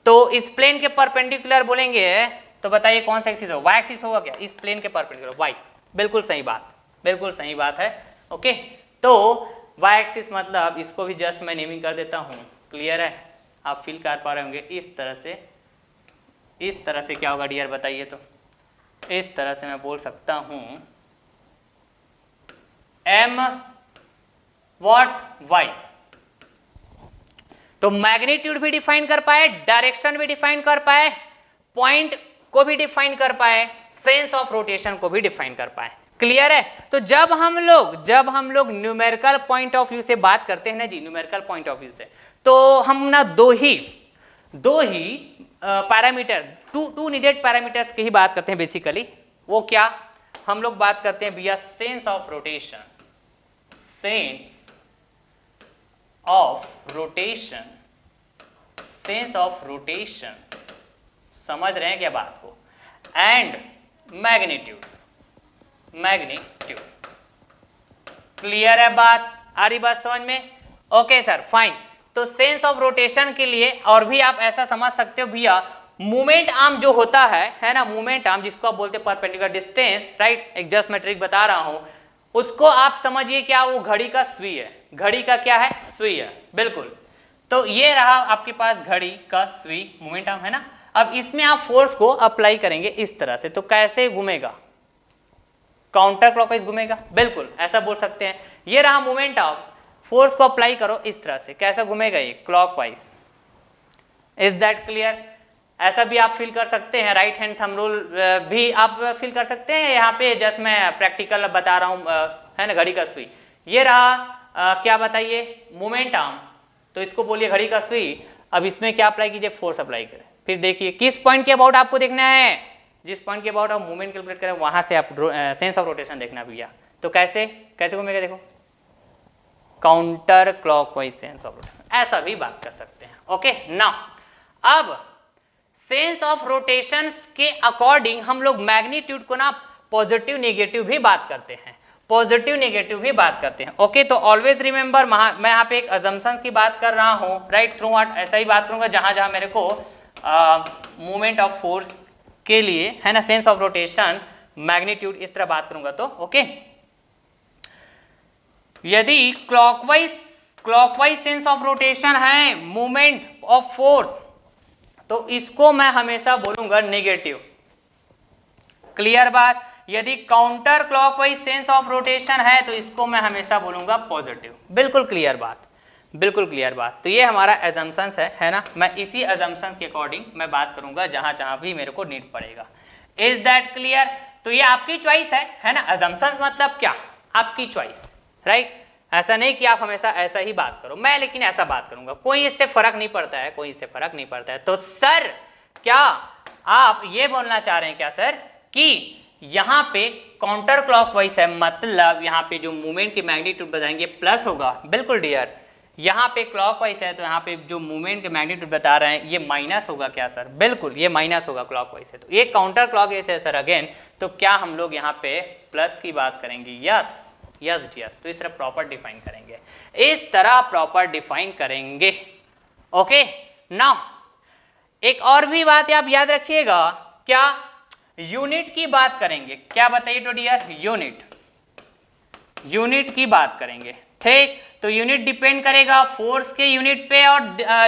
तो इस प्लेन के परपेंडिकुलर बोलेंगे तो बताइए कौन सा एक्सिस होगा, वाई एक्सिस होगा क्या, इस प्लेन के परपेंडिकुलर वाई, बिल्कुल सही बात, बिल्कुल सही बात है। ओके, तो वाई एक्सिस मतलब इसको भी जस्ट मैं नेमिंग कर देता हूँ, क्लियर है, आप फील कर पा रहे होंगे। इस तरह से क्या होगा डियर बताइए, तो इस तरह से मैं बोल सकता हूँ एम वॉट वाई, तो मैग्नीट्यूड भी डिफाइन कर पाए, डायरेक्शन भी डिफाइन कर पाए, पॉइंट को भी डिफाइन कर पाए, सेंस ऑफ रोटेशन को भी डिफाइन कर पाए, क्लियर है। तो जब हम लोग न्यूमेरिकल पॉइंट ऑफ व्यू से बात करते हैं ना जी, न्यूमेरिकल पॉइंट ऑफ व्यू से, तो हम ना दो ही पैरामीटर, टू नीडेड पैरामीटर्स की ही बात करते हैं बेसिकली। वो क्या, हम लोग बात करते हैं भैया sense of rotation, sense of rotation, समझ रहे हैं क्या बात को, एंड मैग्नीट्यूड, क्लियर है बात, आ रही बात समझ में? Okay sir, fine. तो सेंस ऑफ रोटेशन के लिए और भी आप ऐसा समझ सकते हो भैया, मूवमेंट आर्म जो होता है ना, मूवमेंट आर्म जिसको आप बोलते हैं परपेंडिकुलर डिस्टेंस, राइट, एक जस्ट मैं ट्रिक बता रहा हूं, उसको आप समझिए क्या, वो घड़ी का सुई है, घड़ी का क्या है, सुई है, बिल्कुल। तो ये रहा आपके पास घड़ी का सुई, मूवमेंट आर्म है ना। अब इसमें आप फोर्स को अप्लाई करेंगे इस तरह से, तो कैसे घूमेगा, काउंटर क्लॉकवाइज घूमेगा, बिल्कुल ऐसा बोल सकते हैं। ये रहा मूवमेंट आर्म, फोर्स को अप्लाई करो इस तरह से, कैसा घूमेगा ये, क्लॉकवाइज। Is that clear? ऐसा भी आप फील कर सकते हैं, राइट हैंड थंब रूल भी आप फील कर सकते हैं। यहाँ पे जस्ट मैं प्रैक्टिकल बता रहा हूँ, है ना, घड़ी का सुई। ये रहा क्या बताइए, मोमेंट आर्म, तो इसको बोलिए घड़ी का सुई। अब इसमें क्या अप्लाई कीजिए, फोर्स अप्लाई करें। फिर देखिए किस पॉइंट के अबाउट आपको देखना है, जिस पॉइंट के अबाउट आप मूवमेंट कैलकुलेट करें वहां से आप सेंस ऑफ रोटेशन देखना भैया। तो कैसे घूमेगा, देखो counter clockwise sense of rotation, ऐसा भी बात कर सकते हैं। ओके नाउ, अब सेंस ऑफ रोटेशन के अकॉर्डिंग हम लोग मैग्नीट्यूड को ना पॉजिटिव नेगेटिव भी बात करते हैं, ओके। तो ऑलवेज रिमेंबर, मैं यहाँ पे एक अजम्पशंस की बात कर रहा हूँ, राइट, थ्रू आउट ऐसा ही बात करूंगा जहां मेरे को मूवमेंट ऑफ फोर्स के लिए, है ना, सेंस ऑफ रोटेशन, मैग्नीट्यूड, इस तरह बात करूंगा। तो ओके, यदि क्लॉकवाइज सेंस ऑफ रोटेशन है मूवमेंट ऑफ फोर्स, तो इसको मैं हमेशा बोलूंगा नेगेटिव, क्लियर बात। यदि counter clockwise sense of rotation है तो इसको मैं हमेशा बोलूंगा पॉजिटिव, बिल्कुल क्लियर बात, तो ये हमारा एजम्पशंस है ना। मैं इसी एजम्पशंस के अकॉर्डिंग मैं बात करूंगा जहां भी मेरे को नीड पड़ेगा। Is that clear? तो ये आपकी चॉइस है ना, एजम्पशंस मतलब क्या, आपकी चॉइस, राइट। ऐसा नहीं कि आप हमेशा ऐसा ही बात करो, मैं लेकिन ऐसा बात करूंगा, कोई इससे फर्क नहीं पड़ता है, तो सर क्या आप ये बोलना चाह रहे हैं क्या सर कि यहाँ पे काउंटर क्लॉकवाइज है, मतलब यहाँ पे जो मूवमेंट की मैग्नीट्यूड बताएंगे प्लस होगा? बिल्कुल डियर। यहाँ पे क्लॉकवाइज है तो यहाँ पे जो मूवमेंट के मैग्नीट्यूड बता रहे हैं ये माइनस होगा क्या सर? बिल्कुल, ये माइनस होगा क्लॉकवाइज है, तो ये काउंटर क्लॉकवाइज है सर अगेन, तो क्या हम लोग यहाँ पे प्लस की बात करेंगे? Yes dear. तो इस तरह प्रॉपर डिफाइन करेंगे, ओके। नाउ एक और भी बात आप याद रखिएगा, क्या, यूनिट की बात करेंगे, क्या बताइए तो डियर, यूनिट की बात करेंगे, ठीक। तो यूनिट डिपेंड करेगा फोर्स के यूनिट पे और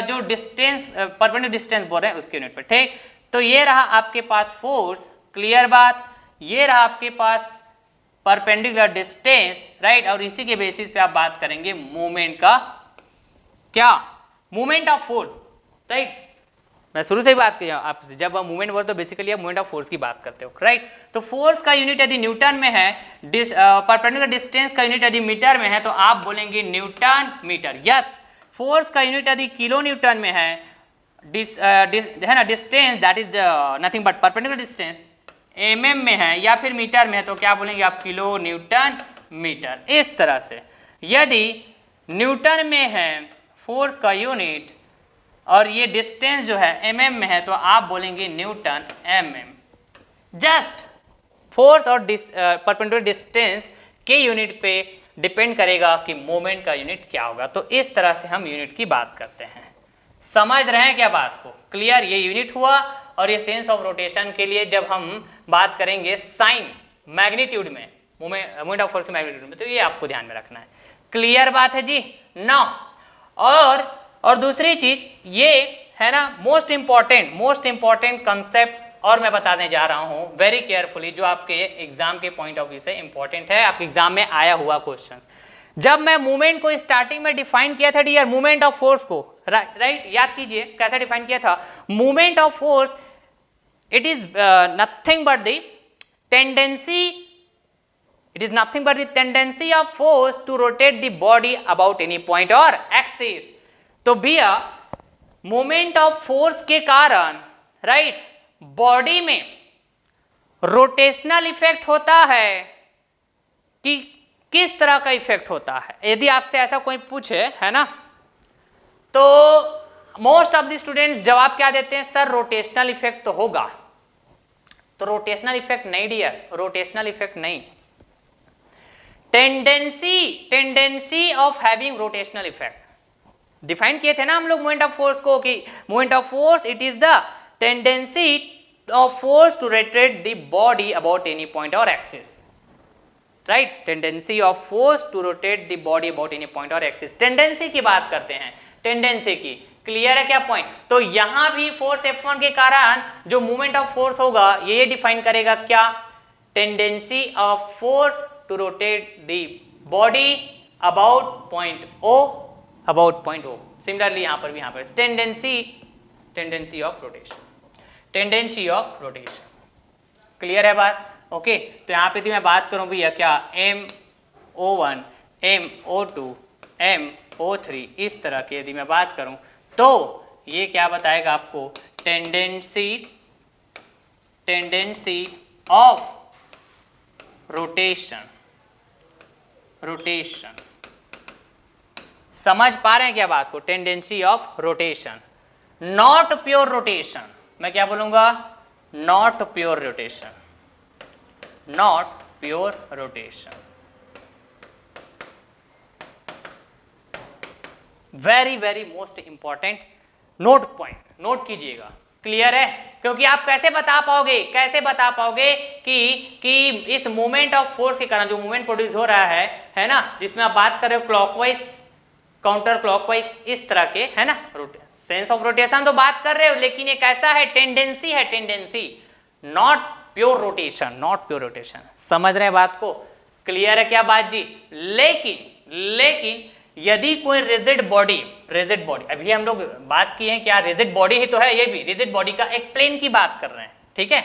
जो डिस्टेंस, परपेंडिकुलर डिस्टेंस बोल रहे हैं उसके यूनिट पे, ठीक। तो ये रहा आपके पास फोर्स, क्लियर बात, ये रहा आपके पास परपेंडिकुलर डिस्टेंस, राइट, और इसी के बेसिस पे आप बात करेंगे मूवमेंट का, क्या, मूवमेंट ऑफ फोर्स, राइट। मैं शुरू से ही बात किया आपसे, जब आप मूवमेंट बोलते तो बेसिकली आप मूवमेंट ऑफ फोर्स की बात करते हो, राइट। तो फोर्स का यूनिट यदि न्यूटन में है, परपेंडिकुलर डिस्टेंस का यूनिट यदि मीटर में है तो आप बोलेंगे न्यूटन मीटर, यस। फोर्स का यूनिट यदि किलो न्यूटन में है ना, distance that is nothing but perpendicular distance mm में है या फिर मीटर में है तो क्या बोलेंगे आप, किलो न्यूटन मीटर। इस तरह से यदि न्यूटन में है फोर्स का यूनिट और ये डिस्टेंस जो है mm में है तो आप बोलेंगे न्यूटन mm। जस्ट फोर्स और परपेंडिकुलर डिस्टेंस के यूनिट पे डिपेंड करेगा कि मोमेंट का यूनिट क्या होगा। तो इस तरह से हम यूनिट की बात करते हैं। समझ रहे हैं क्या बात को? क्लियर? ये यूनिट हुआ। और ये सेंस ऑफ रोटेशन के लिए जब हम बात करेंगे साइन मैग्नीट्यूड में, मोमेंट ऑफ फोर्स मैग्नीट्यूड में, तो ये आपको ध्यान में रखना है। क्लियर बात है जी? ना और दूसरी चीज ये है ना, मोस्ट इंपॉर्टेंट कंसेप्ट और मैं बताने जा रहा हूं वेरी केयरफुली, जो आपके एग्जाम के पॉइंट ऑफ व्यू से इंपॉर्टेंट है, आपके एग्जाम में आया हुआ क्वेश्चंस। जब मैं मूवमेंट को स्टार्टिंग में डिफाइन किया था डियर, मूवमेंट ऑफ फोर्स को, राइट, याद कीजिए कैसे डिफाइन किया था। Movement of force it is nothing but the tendency, it is nothing but the tendency of force to rotate the body about any point or axis। तो भैया moment of force के कारण right body में rotational effect होता है कि किस तरह का इफेक्ट होता है। यदि आपसे ऐसा कोई पूछे है ना, तो मोस्ट ऑफ द स्टूडेंट्स जवाब क्या देते हैं, सर रोटेशनल इफेक्ट तो होगा। तो रोटेशनल इफेक्ट नहीं डियर, रोटेशनल इफेक्ट नहीं, tendency of having rotational effect define किए थे ना हम लोग मूवमेंट ऑफ फोर्स को, कि movement of force it is the tendency of force to rotate the body about any point और axis, right. Tendency of force to rotate the body about any point और axis, tendency की बात करते हैं, tendency की। Clear है क्या point? तो यहां भी फोर्स F1 के कारण जो मूवमेंट ऑफ फोर्स होगा ये डिफाइन करेगा क्या, tendency of force to rotate the body about point O, about point O। Similarly यहाँ पर भी, यहाँ पर tendency of rotation। क्लियर है बात? ओके तो यहाँ पे तो मैं बात करूँ भैया क्या, MO1 MO2 MO3 इस तरह की यदि मैं बात करूँ तो ये क्या बताएगा आपको, टेंडेंसी ऑफ रोटेशन। समझ पा रहे हैं क्या बात को? Tendency of rotation, not pure rotation. मैं क्या बोलूंगा, not pure rotation, not pure rotation. Very most important note point, note कीजिएगा। क्लियर है? क्योंकि आप कैसे बता पाओगे कि इस मोमेंट ऑफ फोर्स के कारण जो मूवमेंट प्रोड्यूस हो रहा है ना, जिसमें आप बात कर रहे हो क्लॉकवाइज काउंटर क्लॉकवाइज इस तरह के, है ना, सेंस ऑफ रोटेशन तो बात कर रहे हो, लेकिन ये कैसा है, टेंडेंसी, नॉट प्योर रोटेशन। समझ रहे हैं बात को? क्लियर है क्या बात जी? लेकिन यदि कोई रिजिड बॉडी, अभी हम लोग बात किए हैं क्या, रिजिड बॉडी ही तो है, ये भी रिजिड बॉडी का एक प्लेन की बात कर रहे हैं, ठीक है,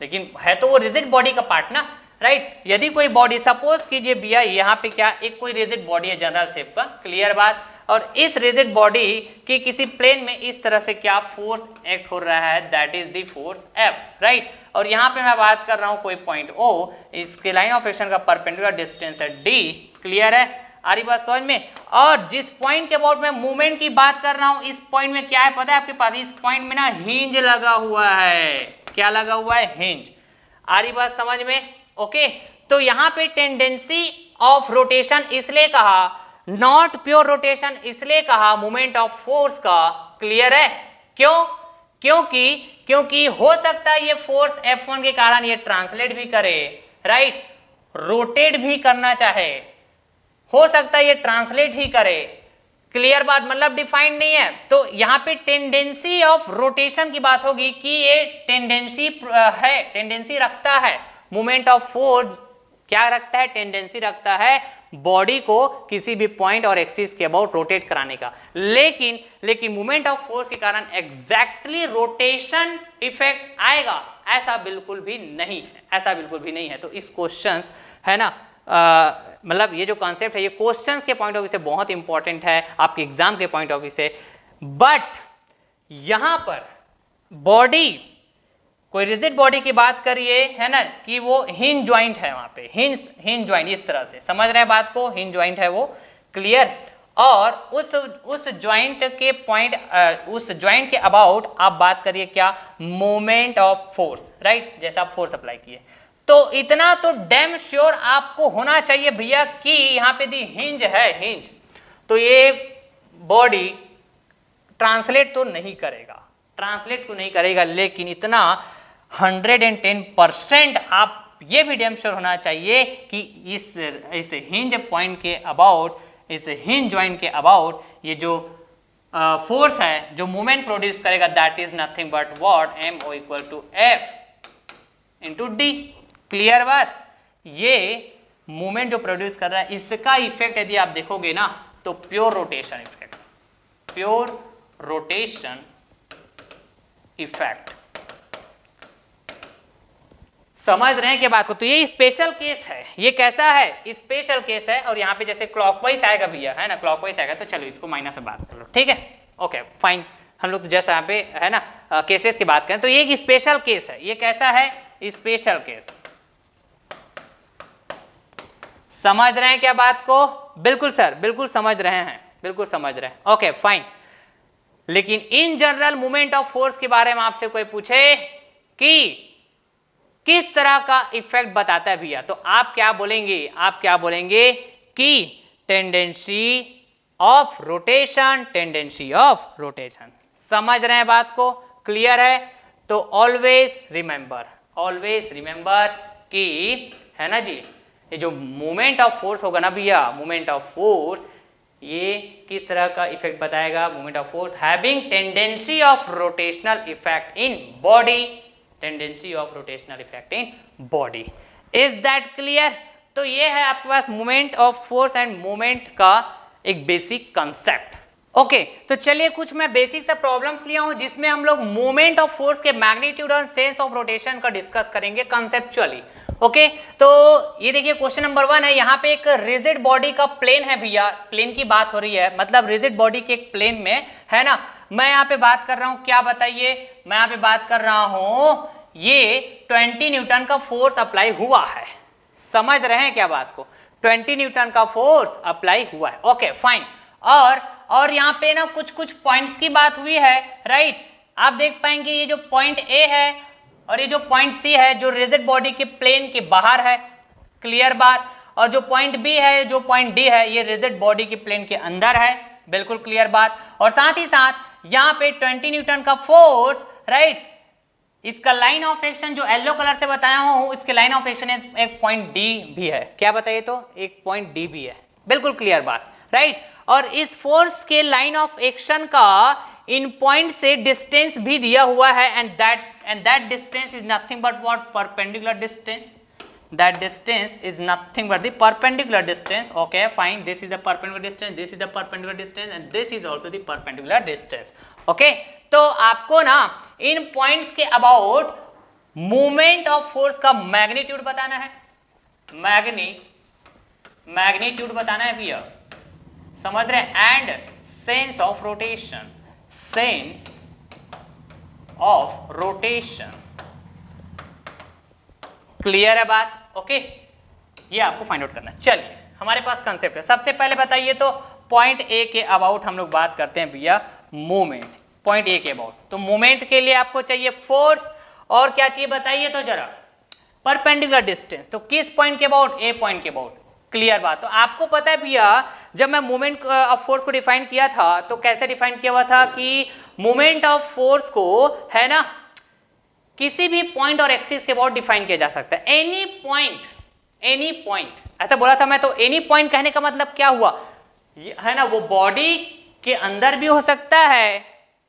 लेकिन है तो वो रिजिड बॉडी का पार्ट ना, राइट। यदि कोई बॉडी, सपोज कीजिए भैया यहाँ पे क्या, एक कोई रिजिड बॉडी है जनरल शेप का, क्लियर बात, और इस रिजिड बॉडी की किसी प्लेन में इस तरह से क्या फोर्स एक्ट हो रहा है, that is the force F, right. और यहाँ पे मैं बात कर रहा हूँ कोई पॉइंट O, इसके लाइन ऑफ एक्शन का परपेंडिकुलर डिस्टेंस है D। क्लियर है? आ रही बात समझ में? और जिस पॉइंट के अबाउट मैं मूवमेंट की बात कर रहा हूं, इस पॉइंट में क्या है पता है आपके पास, इस पॉइंट में ना हिंज लगा हुआ है। क्या लगा हुआ है? हिंज। आ रही बात समझ में? ओके तो यहां पे टेंडेंसी ऑफ रोटेशन इसलिए कहा, नॉट प्योर रोटेशन इसलिए कहा मूवमेंट ऑफ फोर्स का। क्लियर है? क्यों? क्योंकि हो सकता है ये फोर्स F1 के कारण ये ट्रांसलेट भी करे, राइट, रोटेट भी करना चाहे, हो सकता है ये ट्रांसलेट ही करे। क्लियर बात? मतलब डिफाइंड नहीं है। तो यहाँ पे टेंडेंसी ऑफ रोटेशन की बात होगी कि ये टेंडेंसी रखता है, मूवमेंट ऑफ फोर्स क्या रखता है, टेंडेंसी रखता है बॉडी को किसी भी पॉइंट और एक्सिस के अबाउट रोटेट कराने का। लेकिन मूवमेंट ऑफ फोर्स के कारण एग्जैक्टली रोटेशन इफेक्ट आएगा, ऐसा बिल्कुल भी नहीं है। तो इस क्वेश्चंस है ना, मतलब ये जो कॉन्सेप्ट है ये क्वेश्चंस के पॉइंट ऑफ व्यू से बहुत इंपॉर्टेंट है, आपके एग्जाम के पॉइंट ऑफ व्यू से। बट यहां पर बॉडी कोई रिजिड बॉडी की बात करिए, है ना, कि वो हिंज ज्वाइंट है, वहां पे हिंज ज्वाइंट, इस तरह से समझ रहे हैं बात को, हिंज ज्वाइंट है वो, क्लियर। और उस ज्वाइंट के पॉइंट, उस ज्वाइंट के अबाउट आप बात करिए क्या, मोमेंट ऑफ फोर्स, राइट, जैसे आप फोर्स अप्लाई किए। तो इतना तो डैम श्योर आपको होना चाहिए भैया कि यहाँ पे दी हिंज है, हिंज, तो ये बॉडी ट्रांसलेट तो नहीं करेगा, ट्रांसलेट तो नहीं करेगा, लेकिन इतना 110% आप ये भी डैम श्योर होना चाहिए कि इस हिंज पॉइंट के अबाउट, इस हिंज जॉइंट के अबाउट ये जो फोर्स है जो मूवमेंट प्रोड्यूस करेगा, that is nothing but what, MO = F × D। Clear बात, ये मूवमेंट जो प्रोड्यूस कर रहा है इसका इफेक्ट यदि आप देखोगे ना तो pure rotation effect, pure rotation effect, समझ रहे हैं क्या बात को। तो ये स्पेशल केस है, ये कैसा है, स्पेशल केस है। और यहाँ पे जैसे क्लॉकवाइज आएगा भैया, है ना, क्लॉकवाइज आएगा, तो चलो इसको माइनस में बात कर लो, ठीक है, ओके फाइन। हम लोग तो जैसा यहाँ पे है ना केसेस की बात करें, तो ये एक स्पेशल केस है। ये कैसा है, स्पेशल केस, समझ रहे हैं क्या बात को, बिल्कुल सर, बिल्कुल समझ रहे हैं, बिल्कुल समझ रहे हैं, ओके फाइन। लेकिन in general movement of force के बारे में आपसे कोई पूछे कि किस तरह का इफेक्ट बताता है भैया, तो आप क्या बोलेंगे, आप क्या बोलेंगे कि tendency of rotation, tendency of rotation. समझ रहे हैं बात को, क्लियर है। तो ऑलवेज रिमेंबर कि, है ना जी, ये जो मूवमेंट ऑफ फोर्स होगा ना भैया, मूवमेंट ऑफ फोर्स ये किस तरह का इफेक्ट बताएगा, movement of force having tendency of rotational effect in body, tendency of rotational effect in body. Is that clear. तो ये है आपके पास movement of force and movement का एक बेसिक कंसेप्ट। ओके, तो चलिए कुछ मैं बेसिक सा प्रॉब्लम्स लिया हूं जिसमें हम लोग मूवमेंट ऑफ फोर्स के मैग्नीट्यूड और सेंस ऑफ रोटेशन का डिस्कस करेंगे कंसेप्चुअली। ओके, तो ये देखिए क्वेश्चन नंबर 1 है, यहाँ पे एक रिजिड बॉडी का प्लेन है भैया, प्लेन की बात हो रही है, मतलब रिजिड बॉडी के एक प्लेन में, है ना, मैं यहाँ पे बात कर रहा हूँ, क्या बताइए, मैं यहाँ पे बात कर रहा हूँ ये 20 न्यूटन का फोर्स अप्लाई हुआ है। समझ रहे हैं क्या बात को, 20 न्यूटन का फोर्स अप्लाई हुआ है। Okay fine. और यहाँ पे ना कुछ पॉइंट्स की बात हुई है, राइट। आप देख पाएंगे ये जो पॉइंट ए है और ये जो पॉइंट सी है जो रिजिड बॉडी के प्लेन के बाहर है, क्लियर बात। और जो पॉइंट बी है, जो पॉइंट डी है, ये रिजिड बॉडी के प्लेन के अंदर है, बिल्कुल क्लियर बात। और साथ ही साथ यहाँ पे 20 न्यूटन का फोर्स, राइट, इसका लाइन ऑफ एक्शन जो येलो कलर से बताया हूं, इसके लाइन ऑफ एक्शन एक पॉइंट डी भी है, क्या बताइए, तो एक पॉइंट डी भी है, बिल्कुल क्लियर बात, राइट। और इस फोर्स के लाइन ऑफ एक्शन का इन पॉइंट से डिस्टेंस भी दिया हुआ है, and that distance is nothing but what, perpendicular distance. That distance is nothing but the perpendicular distance. Okay, fine. This is the perpendicular distance. This is the perpendicular distance, and this is also the perpendicular distance. Okay. तो आपको ना इन points के about movement of force का magnitude बताना है, magnitude बताना है भैया, समझ रहे हैं, and sense of rotation, sense of rotation. Clear है बात, ओके। ये आपको फाइंड आउट करना है। चलिए हमारे पास कंसेप्ट है, सबसे पहले बताइए तो पॉइंट ए के अबाउट हम लोग बात करते हैं भैया, मूवमेंट, पॉइंट ए के अबाउट। तो मूवमेंट के लिए आपको चाहिए फोर्स, और क्या चाहिए बताइए तो जरा, परपेंडिकुलर डिस्टेंस। तो किस पॉइंट के अबाउट, ए पॉइंट के अबाउट, क्लियर बात। तो आपको पता है भैया, जब मैं मूवमेंट ऑफ फोर्स को डिफाइन किया था तो कैसे डिफाइन किया हुआ था कि मूवमेंट ऑफ फोर्स को, है ना, किसी भी पॉइंट और एक्सिस के अबाउट डिफाइन किया जा सकता है। एनी पॉइंट ऐसा बोला था मैं। तो एनी पॉइंट कहने का मतलब क्या हुआ, है ना, वो बॉडी के अंदर भी हो सकता है,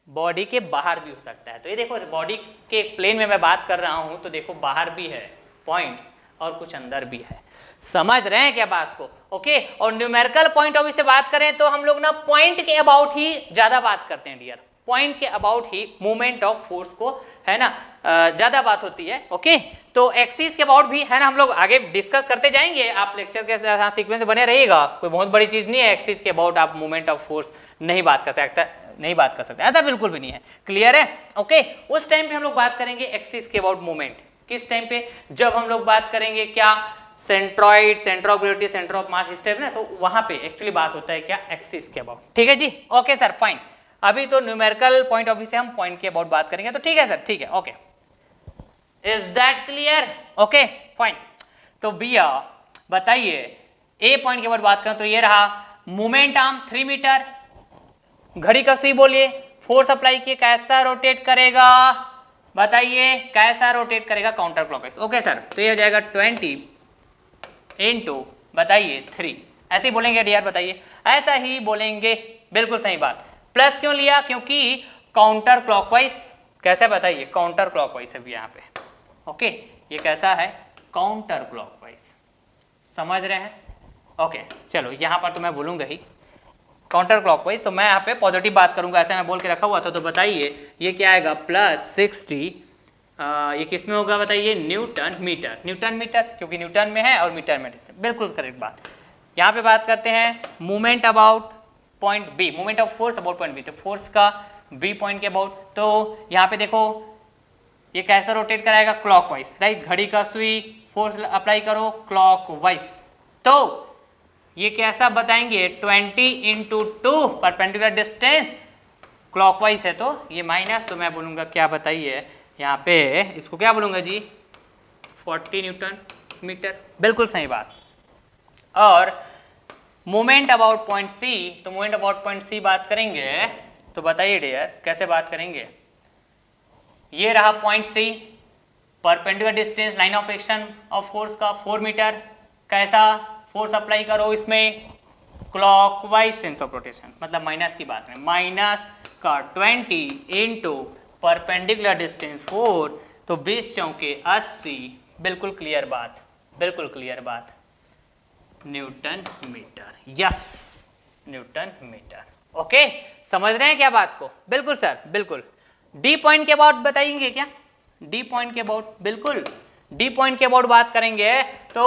बॉडी के बाहर भी हो सकता है। तो ये देखो बॉडी के प्लेन में मैं बात कर रहा हूं, तो देखो बाहर भी है पॉइंट्स और कुछ अंदर भी है। समझ रहे हैं क्या बात को, ओके। और न्यूमेरिकल पॉइंट ऑफ व्यू से बात करें तो हम लोग ना पॉइंट के अबाउट ही ज्यादा बात करते हैं डियर, पॉइंट के about he movement of force को, है ना, ज्यादा बात होती है, ओके। तो एक्सिस के अबाउट भी, है ना, हम लोग आगे डिस्कस करते जाएंगे, आप लेक्चर के साथ सीक्वेंस बने रहिएगा, कोई बहुत बड़ी चीज नहीं है, एक्सिस के अबाउट आप मूवमेंट ऑफ फोर्स नहीं बात कर सकते, नहीं बात कर सकते, ऐसा बिल्कुल भी नहीं है। क्लियर है? ओके। उस टाइम पे हम लोग बात करेंगे एक्सिस के अबाउट मूवमेंट। किस टाइम पे? जब हम लोग बात करेंगे क्या, centroid, centre of gravity, centre of mass, इस टाइप ना, तो वहां पे एक्चुअली बात होता है क्या, एक्सिस के अबाउट। ठीक है जी, ओके सर, फाइन। अभी तो न्यूमेरिकल पॉइंट ऑफ व्यू से हम पॉइंट के अबाउट बात करेंगे, तो ठीक है सर, ठीक है, okay. Is that clear? Okay fine. तो भैया बताइए, ए पॉइंट के अबाउट बात करें तो ये रहा मोमेंट आर्म 3 मीटर, घड़ी का सुई बोलिए, फोर्स अप्लाई किए, कैसा रोटेट करेगा बताइए, कैसा रोटेट करेगा, काउंटर क्लॉकवाइज। ओके सर, तो ये हो जाएगा 20 इंटू बताइए 3, ऐसे ही बोलेंगे डियर, बताइए ऐसा ही बोलेंगे, बिल्कुल सही बात। प्लस क्यों लिया? क्योंकि काउंटर क्लॉकवाइज, कैसे बताइए, काउंटर क्लॉकवाइज है यहाँ पे। ओके, ये कैसा है, काउंटर क्लॉकवाइज, समझ रहे हैं? ओके चलो, यहाँ पर तो मैं बोलूँगा ही काउंटर क्लॉकवाइज, तो मैं यहाँ पे पॉजिटिव बात करूँगा, ऐसा मैं बोल के रखा हुआ था। तो बताइए ये क्या आएगा, प्लस 60, ये किस में होगा बताइए, न्यूटन मीटर। न्यूटन मीटर क्योंकि न्यूटन में है और मीटर में डिस्टेंस, बिल्कुल करेक्ट बात। यहाँ पे बात करते हैं movement about point B, movement of force about point B, तो फोर्स का बी पॉइंट के अबाउट। तो यहाँ पे देखो ये कैसा रोटेट कराएगा, क्लॉकवाइज, राइट। घड़ी का सुई, फोर्स अप्लाई करो क्लॉकवाइज, तो ये कैसा बताएंगे, 20 इंटू 2 परपेंडिकुलर डिस्टेंस, क्लॉकवाइज है तो ये माइनस, तो मैं बोलूँगा क्या बताइए यहाँ पे, इसको क्या बोलूँगा जी, 40 न्यूटन मीटर, बिल्कुल सही बात। और मोमेंट अबाउट पॉइंट सी, तो मोमेंट अबाउट पॉइंट सी बात करेंगे तो बताइए डियर कैसे बात करेंगे। ये रहा point C, perpendicular distance, line of action of force का 4 मीटर, कैसा फोर्स अप्लाई करो इसमें, क्लॉकवाइज सेंस ऑफ रोटेशन, मतलब माइनस की बात है, माइनस का 20 इंटू परपेंडिकुलर डिस्टेंस 4, तो 20 चौके 80, बिल्कुल क्लियर बात, बिल्कुल क्लियर बात, newton metre, yes newton metre. Okay, समझ रहे हैं क्या बात को? बिल्कुल सर, बिल्कुल। डी पॉइंट के अबाउट बताएंगे क्या, डी पॉइंट के अबाउट, बिल्कुल डी पॉइंट के अबाउट बात करेंगे तो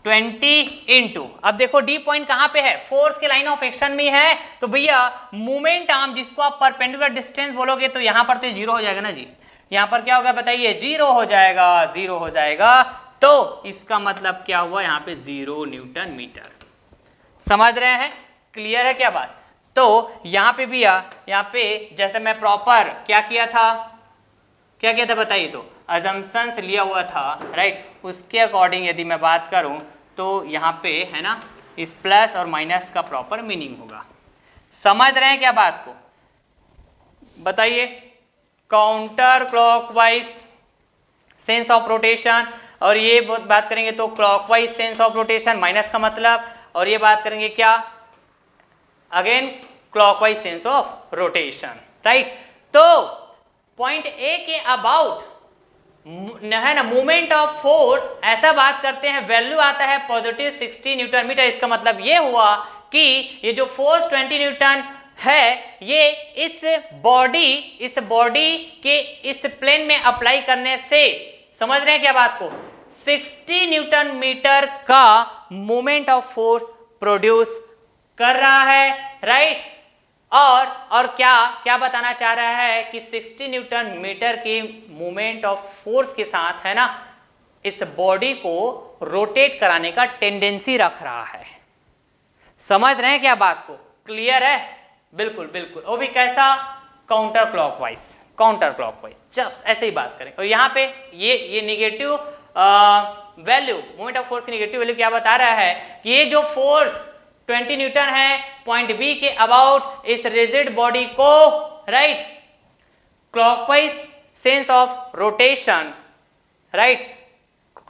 20 इंटू, अब देखो डी पॉइंट कहां पे है, फोर्स के लाइन ऑफ एक्शन में है, तो भैया मूवमेंट आर्म जिसको आप परपेंडिकुलर डिस्टेंस बोलोगे तो यहां पर तो जीरो हो जाएगा ना जी, यहां पर क्या होगा बताइए, जीरो हो जाएगा, जीरो हो जाएगा, तो इसका मतलब क्या हुआ, यहां पे 0 न्यूटन मीटर। समझ रहे हैं? क्लियर है क्या बात? तो यहां पे भैया, यहां पे जैसे मैं प्रॉपर क्या किया था बताइए, तो अजम्पशंस लिया हुआ था, राइट, उसके अकॉर्डिंग यदि मैं बात करूं तो यहाँ पे है ना, इस प्लस और माइनस का प्रॉपर मीनिंग होगा। समझ रहे हैं क्या बात को? बताइए, counter clockwise sense of rotation, और ये बात करेंगे तो clockwise sense of rotation, minus का मतलब, और ये बात करेंगे क्या, again clockwise sense of rotation, right. तो पॉइंट ए के अबाउट है ना, मूवमेंट ऑफ फोर्स, ऐसा बात करते हैं, वैल्यू आता है पॉजिटिव 60 न्यूटन मीटर। इसका मतलब ये हुआ कि ये जो फोर्स 20 न्यूटन है, ये इस बॉडी के इस प्लेन में अप्लाई करने से, समझ रहे हैं क्या बात को, 60 न्यूटन मीटर का मूवमेंट ऑफ फोर्स प्रोड्यूस कर रहा है, राइट। और क्या बताना चाह रहा है कि 60 न्यूटन मीटर के मूवमेंट ऑफ फोर्स के साथ है ना, इस बॉडी को रोटेट कराने का टेंडेंसी रख रहा है। समझ रहे हैं क्या बात को? क्लियर है? बिल्कुल बिल्कुल। वो भी कैसा, काउंटर क्लॉकवाइज, जस्ट ऐसे ही बात करें। और यहाँ पे ये negative value, movement of force की निगेटिव वैल्यू क्या बता रहा है कि ये जो फोर्स 20 न्यूटन है पॉइंट बी के अबाउट इस रिजिड बॉडी को, right, clockwise sense of rotation, right,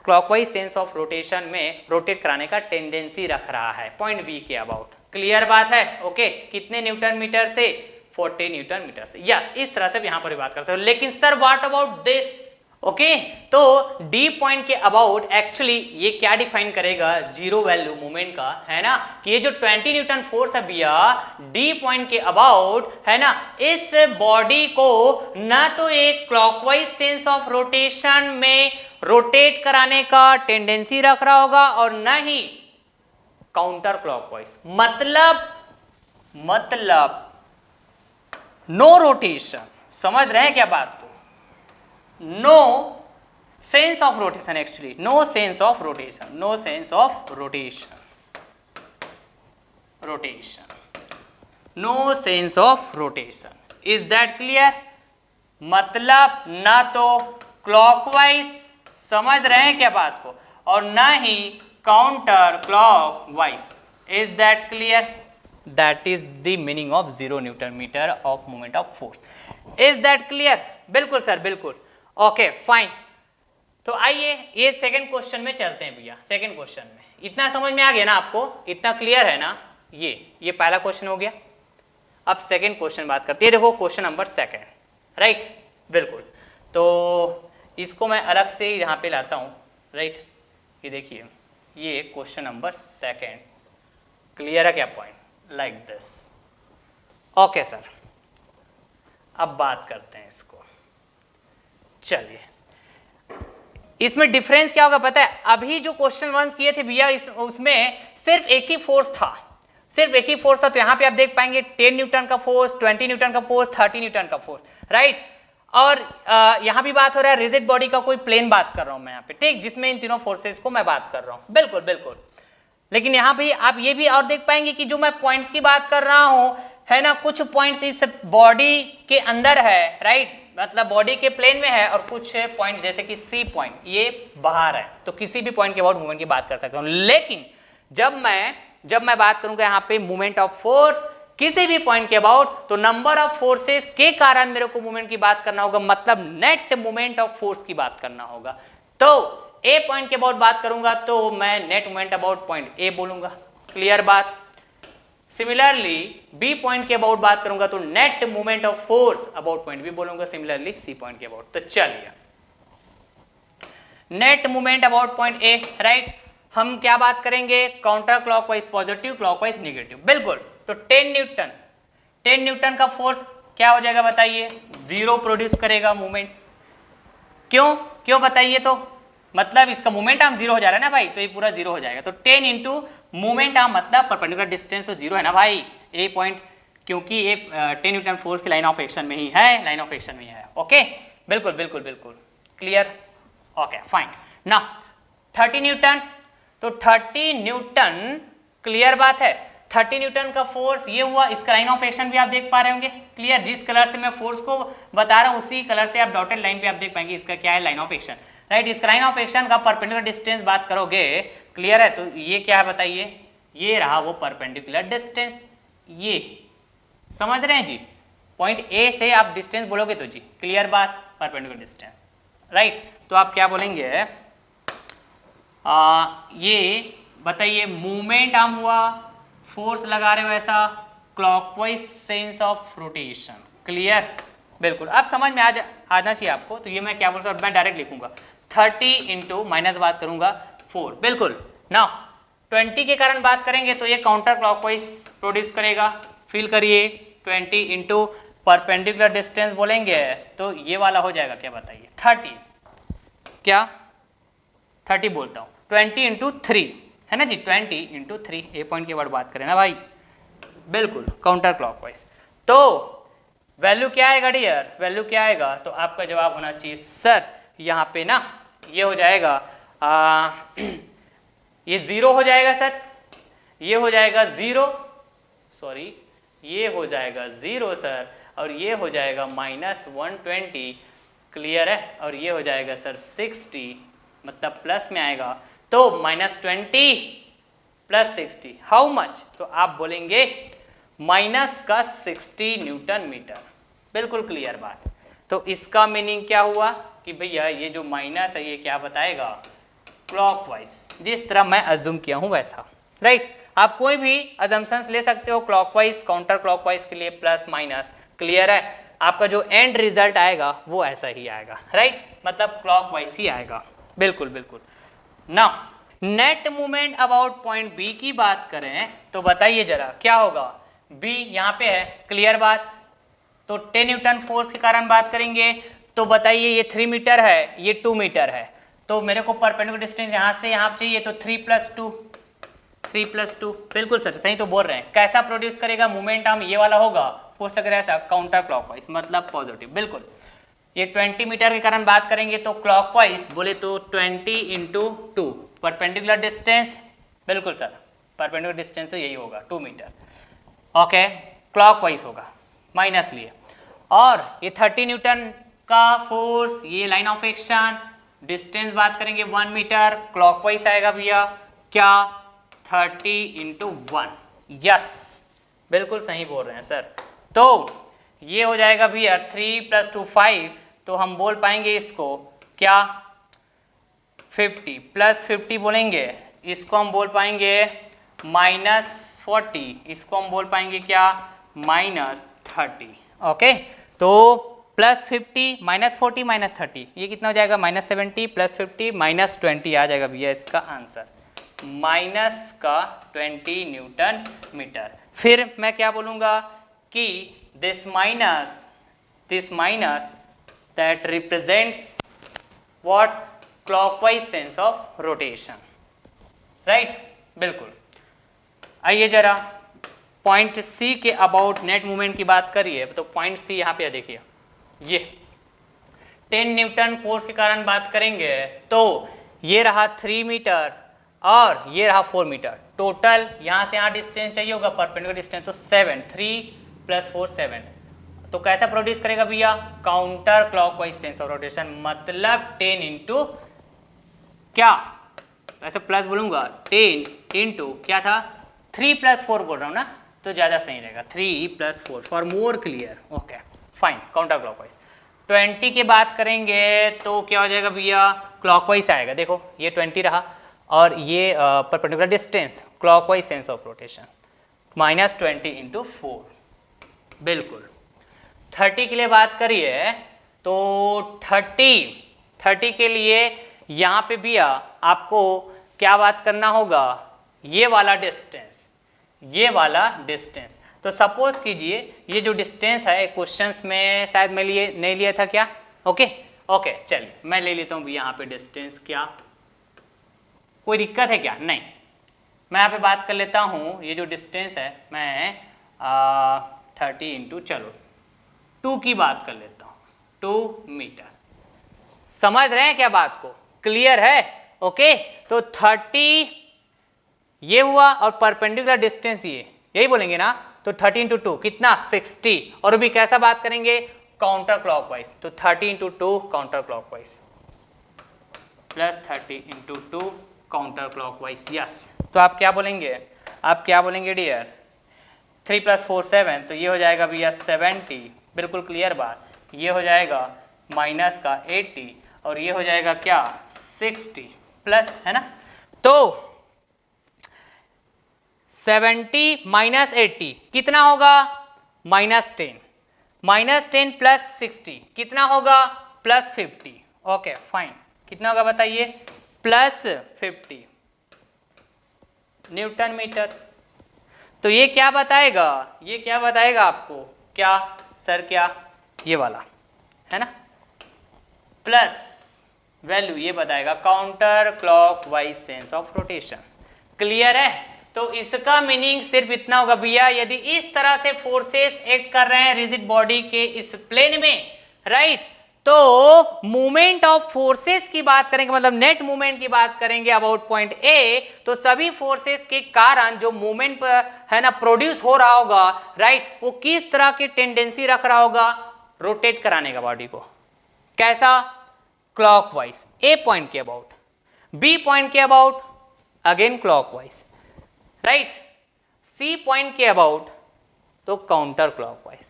clockwise sense of rotation में रोटेट कराने का टेंडेंसी रख रहा है पॉइंट बी के अबाउट। क्लियर बात है? ओके, कितने न्यूटन मीटर से, 40 न्यूटन मीटर से, यस, इस तरह से यहां पर बात कर सकते हो। लेकिन sir what about this, okay, तो डी पॉइंट के अबाउट एक्चुअली ये क्या डिफाइन करेगा, जीरो वैल्यू मूवमेंट का, है ना, कि ये जो 20 न्यूटन फोर्स है भैया, डी पॉइंट के अबाउट है ना, इस बॉडी को ना तो एक क्लॉकवाइज सेंस ऑफ रोटेशन में रोटेट कराने का टेंडेंसी रख रहा होगा और ना ही काउंटर क्लॉकवाइज, मतलब नो रोटेशन, समझ रहे हैं क्या बात को, no sense of rotation, actually no sense of rotation, no sense of rotation, rotation, no sense of rotation, is that clear? मतलब ना तो क्लॉकवाइज, समझ रहे हैं क्या बात को, और ना ही counter clockwise, is that clear? That is the meaning of 0 newton metre of moment of force, is that clear? बिल्कुल सर, बिल्कुल, ओके फाइन। तो आइए ये सेकंड क्वेश्चन में चलते हैं भैया। सेकंड क्वेश्चन में इतना समझ में आ गया ना आपको, इतना क्लियर है ना? ये पहला क्वेश्चन हो गया। अब सेकंड क्वेश्चन बात करते हैं, देखो क्वेश्चन नंबर सेकंड, राइट, बिल्कुल। तो इसको मैं अलग से यहाँ पे लाता हूँ, राइट, ये देखिए, ये क्वेश्चन नंबर सेकंड, क्लियर है क्या point? Like this, okay sir. अब बात करते हैं इसको, चलिए इसमें डिफरेंस क्या होगा पता है? अभी जो क्वेश्चन वन किए थे भैया, उसमें सिर्फ एक ही फोर्स था, सिर्फ एक ही फोर्स था। तो यहाँ पे आप देख पाएंगे 10 न्यूटन का फोर्स, 20 न्यूटन का फोर्स, 30 न्यूटन का फोर्स, राइट। और यहाँ भी बात हो रहा है रिजिड बॉडी का, कोई प्लेन बात कर रहा हूँ मैं यहाँ पे, ठीक, जिसमें इन तीनों फोर्सेस को मैं बात कर रहा हूँ, बिल्कुल बिल्कुल। लेकिन यहाँ पे आप ये भी और देख पाएंगे कि जो मैं पॉइंट्स की बात कर रहा हूँ, है ना, कुछ पॉइंट्स इस बॉडी के अंदर है, राइट, मतलब बॉडी के प्लेन में है, और कुछ पॉइंट जैसे कि सी पॉइंट ये बाहर है। तो किसी भी पॉइंट के अबाउट मूवमेंट की बात कर सकता हूँ। लेकिन जब मैं बात करूंगा यहाँ पे मूवमेंट ऑफ फोर्स किसी भी पॉइंट के अबाउट, तो नंबर ऑफ फोर्सेस के कारण मेरे को मूवमेंट की बात करना होगा, मतलब नेट मूवमेंट ऑफ फोर्स की बात करना होगा। तो ए पॉइंट के अबाउट बात करूंगा तो मैं net movement about point A बोलूंगा, क्लियर बात। सिमिलरली बी पॉइंट के अबाउट बात करूंगा तो net movement of force about point B बोलूंगा, सिमिलरली सी पॉइंट के अबाउट। तो चलिए net movement about point A, right, हम क्या बात करेंगे? Counter clockwise positive, clockwise negative, बिल्कुल। तो 10 न्यूटन का फोर्स क्या हो जाएगा बताइए? 0 प्रोड्यूस करेगा मूवमेंट। क्यों बताइए? तो मतलब इसका मोमेंट आर्म 0 हो जा रहा है ना भाई, तो ये पूरा 0 हो जाएगा। तो 10 इंटू मोमेंट आर्म मतलब परपेंडिकुलर डिस्टेंस तो 0 है ना भाई, ए पॉइंट, क्योंकि ये 10 न्यूटन फोर्स की लाइन ऑफ एक्शन में ही है, लाइन ऑफ एक्शन में ही है, ओके, बिल्कुल बिल्कुल बिल्कुल क्लियर, ओके फाइन। ना 30 न्यूटन, तो 30 न्यूटन, क्लियर बात है, 30 न्यूटन का फोर्स ये हुआ, इसका लाइन ऑफ एक्शन भी आप देख पा रहे होंगे, क्लियर। जिस कलर से मैं फोर्स को बता रहा हूँ उसी कलर से आप डॉटेड लाइन पे आप देख पाएंगे इसका क्या है, लाइन ऑफ एक्शन, राइट। इसका लाइन ऑफ एक्शन का परपेंडिकुलर डिस्टेंस बात करोगे, क्लियर है, तो ये क्या है बताइए? ये रहा वो परपेंडिकुलर डिस्टेंस, ये समझ रहे हैं जी? पॉइंट ए से आप डिस्टेंस बोलोगे तो जी, क्लियर बात, परपेंडिकुलर डिस्टेंस, राइट। तो आप क्या बोलेंगे? ये बताइए मूवमेंट आर्म हुआ, फोर्स लगा रहे हो ऐसा, clockwise sense of rotation, clear, बिल्कुल। अब समझ में आना चाहिए आपको। तो ये मैं क्या बोल रहा हूँ, मैं डायरेक्ट लिखूंगा 30 इंटू माइनस बात करूंगा 4, बिल्कुल। ना 20 के कारण बात करेंगे तो ये काउंटर क्लॉकवाइज प्रोड्यूस करेगा, फील करिए, 20 इंटू परपेंडिकुलर डिस्टेंस बोलेंगे तो ये वाला हो जाएगा क्या बताइए? 30, क्या 30 बोलता हूँ, 20 इंटू 3 है ना जी, 20 इंटू 3, ए पॉइंट के वर्ड बात करें ना भाई, बिल्कुल काउंटर क्लॉकवाइज। तो वैल्यू क्या आएगा डियर? वैल्यू क्या आएगा? तो आपका जवाब होना चाहिए सर यहाँ पे ना ये हो जाएगा ये 0 हो जाएगा सर, ये हो जाएगा 0, सॉरी ये हो जाएगा 0 सर, और ये हो जाएगा -120, क्लियर है, और ये हो जाएगा सर 60, मतलब प्लस में आएगा, तो -20 प्लस 60 हाउ मच? तो आप बोलेंगे माइनस का 60 न्यूटन मीटर, बिल्कुल क्लियर बात। तो इसका मीनिंग क्या हुआ कि भैया ये जो माइनस है ये क्या बताएगा? क्लॉकवाइज, जिस तरह मैं अज्यूम किया हूँ वैसा, राइट। आप कोई भी अजम्पशंस ले सकते हो, क्लॉकवाइज, काउंटर क्लॉकवाइज के लिए प्लस माइनस, क्लियर है। आपका जो एंड रिजल्ट आएगा वो ऐसा ही आएगा, राइट, मतलब क्लॉकवाइज ही आएगा, बिल्कुल बिल्कुल। ना net movement about point B की बात करें तो बताइए जरा क्या होगा? बी यहाँ पे है, क्लियर बात। तो 10 न्यूटन फोर्स के कारण बात करेंगे तो बताइए ये 3 मीटर है, ये 2 मीटर है, तो मेरे को परपेंडिकुलर डिस्टेंस यहाँ से यहाँ चाहिए, तो 3 + 2, बिल्कुल सर सही तो बोल रहे हैं। कैसा प्रोड्यूस करेगा मूवमेंट आर्म? ये वाला होगा, हो सक रहा है ऐसा काउंटर क्लॉकवाइज मतलब पॉजिटिव, बिल्कुल। ये 20 मीटर के कारण बात करेंगे तो क्लॉकवाइज बोले तो 20 इंटू 2 परपेंडिकुलर डिस्टेंस, बिल्कुल सर परपेंडिकुलर डिस्टेंस तो यही होगा 2 मीटर, ओके क्लॉकवाइज होगा, माइनस लिए। और ये 30 न्यूटन का फोर्स, ये लाइन ऑफ एक्शन, डिस्टेंस बात करेंगे 1 मीटर, क्लॉकवाइज आएगा भैया क्या 30 इंटू 1, यस बिल्कुल सही बोल रहे हैं सर। तो ये हो जाएगा भैया 3 + 2 5, तो हम बोल पाएंगे इसको क्या 50 + 50 बोलेंगे, इसको हम बोल पाएंगे -40, इसको हम बोल पाएंगे क्या -30, ओके। तो +50 -40 -30 ये कितना हो जाएगा -70 + 50 -20 आ जाएगा भैया इसका आंसर -20 न्यूटन मीटर। फिर मैं क्या बोलूँगा कि this minus that represents what clockwise sense of rotation, right, बिल्कुल। आइए जरा पॉइंट सी के अबाउट नेट मूवमेंट की बात करिए, तो पॉइंट सी यहाँ पे देखिए, ये 10 न्यूटन फोर्स के कारण बात करेंगे तो ये रहा 3 मीटर और ये रहा 4 मीटर, टोटल यहाँ से यहाँ डिस्टेंस चाहिए होगा परपेंडिकुलर डिस्टेंस, तो 7, 3 + 4 7, तो कैसा प्रोड्यूस करेगा भैया counter clockwise sense of rotation, मतलब 10 इंटू क्या, ऐसे प्लस बोलूँगा 10 इंटू क्या था 3 + 4 बोल रहा हूँ ना, तो ज़्यादा सही रहेगा 3 + 4 for more clear, okay fine, counter clockwise. 20 की बात करेंगे तो क्या हो जाएगा भैया क्लॉकवाइज आएगा, देखो ये 20 रहा और ये perpendicular distance clockwise sense of rotation -20 into 4, बिल्कुल। 30 के लिए बात करिए तो 30 के लिए यहाँ पे भैया आपको क्या बात करना होगा, ये वाला डिस्टेंस, तो सपोज कीजिए ये जो डिस्टेंस है क्वेश्चंस में शायद मैं नहीं लिया था क्या, ओके चलिए मैं ले लेता हूँ यहाँ पे डिस्टेंस, क्या कोई दिक्कत है क्या, नहीं, मैं यहाँ पे बात कर लेता हूँ, ये जो डिस्टेंस है मैं 30 इंटू चलो 2 की बात कर लेता हूँ, 2 मीटर, समझ रहे हैं क्या बात को, क्लियर है, ओके। तो 30 ये हुआ और परपेंडिकुलर डिस्टेंस ये, यही बोलेंगे ना, तो 30 इंटू 2 कितना 60, और अभी कैसा बात करेंगे काउंटर क्लॉकवाइज, तो 30 into 2 counter clockwise plus 30 into 2 counter clockwise, yes. तो आप क्या बोलेंगे डियर 3 + 4 7, तो ये हो जाएगा भैया 70, बिल्कुल क्लियर बात, ये हो जाएगा माइनस का 80 और ये हो जाएगा क्या 60 प्लस, है ना, तो 70 - 80 कितना होगा -10, -10 + 60 कितना होगा +50, ओके फाइन, कितना होगा बताइए +50 न्यूटन मीटर। तो ये क्या बताएगा आपको, क्या सर, क्या ये वाला है ना, प्लस वैल्यू ये बताएगा counter clockwise sense of rotation, clear है। तो इसका मीनिंग सिर्फ इतना होगा भैया, यदि इस तरह से फोर्सेस एक्ट कर रहे हैं रिजिड बॉडी के इस प्लेन में, राइट, तो मूवमेंट ऑफ फोर्सेस की बात करेंगे, मतलब नेट मूवमेंट की बात करेंगे अबाउट पॉइंट ए, तो सभी फोर्सेस के कारण जो मूवमेंट है ना प्रोड्यूस हो रहा होगा, राइट, वो किस तरह की टेंडेंसी रख रहा होगा रोटेट कराने का बॉडी को, कैसा क्लॉकवाइज, ए पॉइंट के अबाउट, बी पॉइंट के about again clockwise, right, C point के अबाउट तो काउंटर क्लॉकवाइज,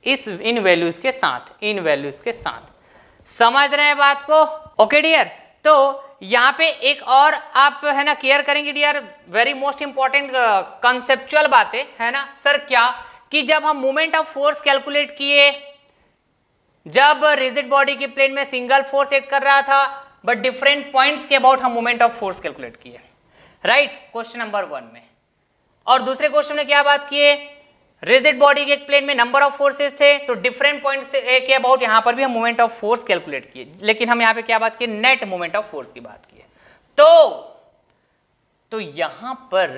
इन वैल्यूज के साथ, समझ रहे हैं बात को, ओके डियर। तो यहां पे एक और आप है ना केयर करेंगे dear, very most important conceptual बातें है ना सर, क्या कि जब हम मोमेंट ऑफ फोर्स कैलकुलेट किए, जब रिजिड बॉडी के प्लेन में सिंगल फोर्स एक्ट कर रहा था, बट डिफरेंट पॉइंट्स के अबाउट हम मोमेंट ऑफ फोर्स कैलकुलेट किए, राइट, क्वेश्चन नंबर 1 में, और दूसरे क्वेश्चन में क्या बात किए, रिजिड बॉडी के प्लेन में नंबर ऑफ फोर्सेस थे, तो डिफरेंट पॉइंट्स के अबाउट यहां पर भी हम मोमेंट ऑफ फोर्स कैलकुलेट किए, लेकिन हम यहां पे क्या बात किए, नेट मोमेंट ऑफ फोर्स की बात किए। तो यहां पर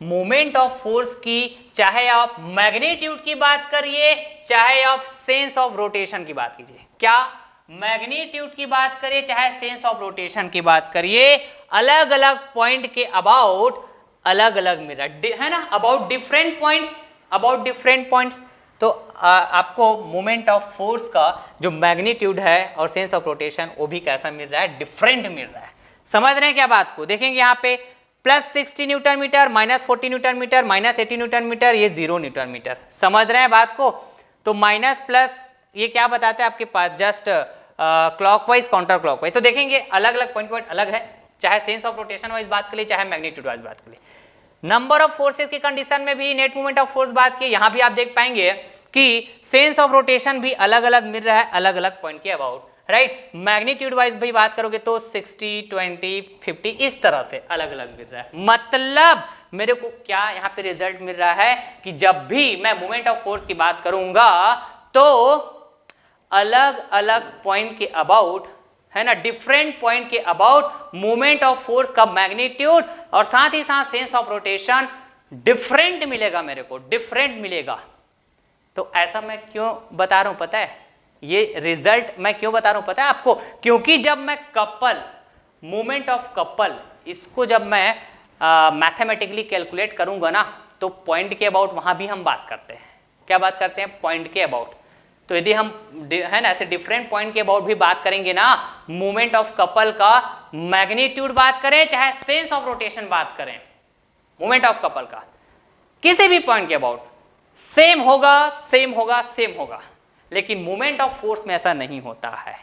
मोमेंट ऑफ फोर्स की, चाहे आप मैग्नीट्यूड की बात करिए चाहे आप सेंस ऑफ रोटेशन की बात कीजिए, क्या मैग्नीट्यूड की बात करिए चाहे सेंस ऑफ रोटेशन की बात करिए, अलग अलग पॉइंट के अबाउट अलग अलग मिल रहा है ना, अबाउट डिफरेंट पॉइंट्स। तो आपको मोमेंट ऑफ फोर्स का जो मैग्नीट्यूड है और सेंस ऑफ रोटेशन वो भी कैसा मिल रहा है, डिफरेंट मिल रहा है। समझ रहे हैं क्या बात को? देखेंगे यहाँ पे +60 newton metre, -40 newton metre, -80 newton metre, ये 0 न्यूटन मीटर। समझ रहे हैं बात को? तो माइनस प्लस ये क्या बताते हैं आपके पास, जस्ट क्लॉकवाइज काउंटर क्लॉकवाइज। तो देखेंगे अलग अलग पॉइंट अलग है, चाहे सेंस ऑफ रोटेशन वाइज बात कर ले चाहे मैग्नीट्यूड वाइज बात कर ले। नंबर ऑफ फोर्सेस की कंडीशन में भी नेट मूवमेंट ऑफ फोर्स बात की, यहां भी आप देख पाएंगे कि सेंस ऑफ रोटेशन भी अलग अलग मिल रहा है अलग अलग पॉइंट के अबाउट, राइट। मैग्नीट्यूड वाइज भी बात करोगे तो 60, 20, 50 इस तरह से अलग अलग मिल रहा है। मतलब मेरे को क्या यहाँ पे रिजल्ट मिल रहा है कि जब भी मैं मोमेंट ऑफ फोर्स की बात करूंगा तो अलग अलग पॉइंट के अबाउट, है ना, डिफरेंट पॉइंट के अबाउट मोमेंट ऑफ फोर्स का मैग्नीट्यूड और साथ ही साथ सेंस ऑफ रोटेशन डिफरेंट मिलेगा, मेरे को डिफरेंट मिलेगा। तो ऐसा मैं क्यों बता रहा हूं पता है, ये रिजल्ट मैं क्यों बता रहा हूं पता है आपको, क्योंकि जब मैं कपल, मोमेंट ऑफ कपल, इसको जब मैं मैथमेटिकली कैलकुलेट करूंगा ना तो पॉइंट के अबाउट वहां भी हम बात करते हैं। क्या बात करते हैं? पॉइंट के अबाउट। तो यदि हम, है ना, ऐसे डिफरेंट पॉइंट के अबाउट भी बात करेंगे ना, मूवमेंट ऑफ कपल का मैग्नीट्यूड बात करें चाहे सेंस ऑफ रोटेशन बात करें, मूवमेंट ऑफ कपल का किसी भी पॉइंट के अबाउट सेम होगा, सेम होगा, सेम होगा। लेकिन मूवमेंट ऑफ फोर्स में ऐसा नहीं होता है।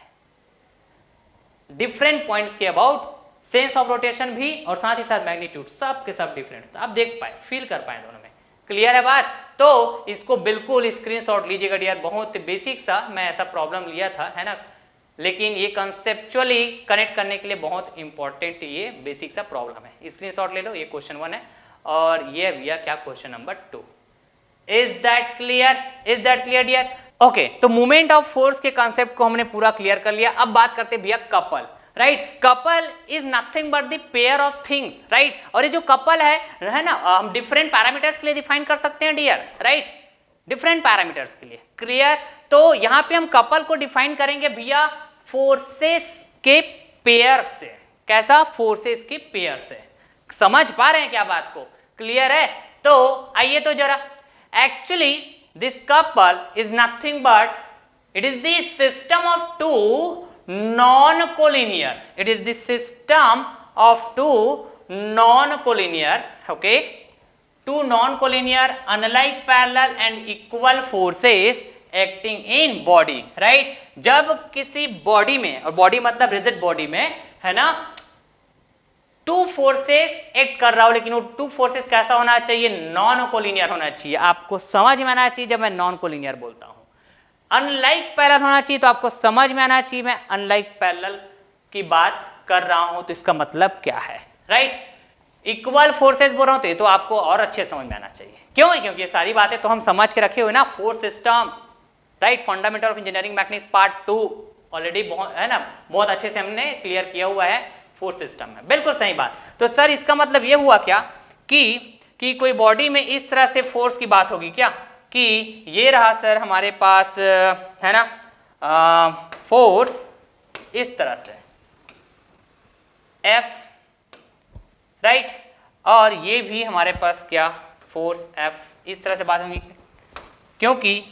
डिफरेंट पॉइंट्स के अबाउट सेंस ऑफ रोटेशन भी और साथ ही साथ मैग्नीट्यूड सब के सब डिफरेंट। आप देख पाए, फील कर पाए दोनों में। क्लियर है बात? तो इसको बिल्कुल स्क्रीनशॉट लीजिएगा डियर। बहुत बेसिक सा मैं ऐसा प्रॉब्लम लिया था, है ना, लेकिन ये कंसेप्चुअली कनेक्ट करने के लिए बहुत इंपॉर्टेंट ये बेसिक सा प्रॉब्लम है। स्क्रीनशॉट ले लो, ये क्वेश्चन 1 है और ये भैया क्या question number 2। Is that clear? Is that clear dear? Okay, तो मूवमेंट ऑफ फोर्स के कॉन्सेप्ट को हमने पूरा क्लियर कर लिया। अब बात करते हैं भैया couple, right. Couple is nothing but the pair of things, right. और ये जो कपल है ना, हम डिफरेंट पैरामीटर्स के लिए डिफाइन कर सकते हैं डियर, राइट, डिफरेंट पैरामीटर्स के लिए। क्लियर? तो यहां पे हम कपल को डिफाइन करेंगे भैया फोर्सेस के पेयर से। कैसा? फोर्सेस के पेयर से। समझ पा रहे हैं क्या बात को? क्लियर है? तो आइए तो जरा, actually this couple is nothing but it is the system of two non-collinear, it is the system of two non-collinear, okay, two non-collinear unlike parallel and equal forces acting in body, right। जब किसी body में, और body मतलब rigid body में, है ना, two forces act कर रहा हो, लेकिन वो टू फोर्सेस कैसा होना चाहिए? नॉन कोलिनियर होना चाहिए। आपको समझ में आना चाहिए जब मैं नॉन कोलिनियर बोलता हूं। अनलाइक पैरेलल होना चाहिए, तो आपको समझ में आना चाहिए मैं अनलाइक पैरेलल की बात कर रहा हूं तो इसका मतलब क्या है, राइट। इक्वल फोर्सेस बोल रहा हूं तो आपको और अच्छे समझ में आना चाहिए। क्यों? क्योंकि ये सारी बातें तो हम समझ के रखे हुए ना, force system, right, fundamental of engineering mechanics part 2 already बहुत, है ना, बहुत अच्छे से हमने क्लियर किया हुआ है फोर्स सिस्टम में। बिल्कुल सही बात। तो सर इसका मतलब ये हुआ क्या कि कोई बॉडी में इस तरह से फोर्स की बात होगी क्या, कि ये रहा सर हमारे पास, है ना, फोर्स इस तरह से F, राइट, और ये भी हमारे पास क्या, फोर्स F, इस तरह से बात होगी, क्योंकि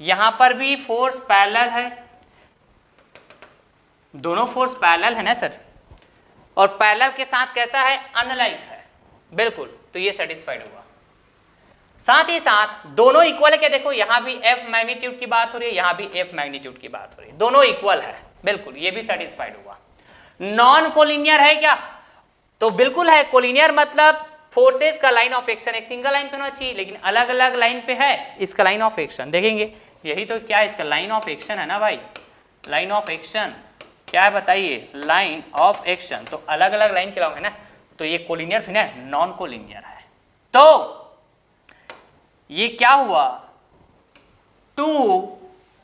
यहां पर भी फोर्स पैरेलल है, दोनों फोर्स पैरेलल है ना सर, और पैरेलल के साथ कैसा है? अनलाइक है। बिल्कुल, तो ये सेटिस्फाइड हुआ। साथ ही साथ दोनों इक्वल है क्या? देखो यहां भी F मैग्नीट्यूड की बात हो रही है, यहां भी F मैग्नीट्यूड की बात हो रही है, दोनों इक्वल है। बिल्कुल, ये भी सेटिस्फाइड हुआ। नॉन कोलिनियर है क्या? तो बिल्कुल है। कोलिनियर मतलब फोर्सेस का लाइन ऑफ एक्शन एक सिंगल लाइन पे होना चाहिए, लेकिन अलग अलग लाइन पे है इसका लाइन ऑफ एक्शन। देखेंगे यही तो क्या है, इसका लाइन ऑफ एक्शन है ना भाई। लाइन ऑफ एक्शन क्या है बताइए? Line of action. तो अलग अलग लाइन के है ना, तो ये कोलिनियर थी ना, नॉन कोलिनियर है। तो ये क्या हुआ? Two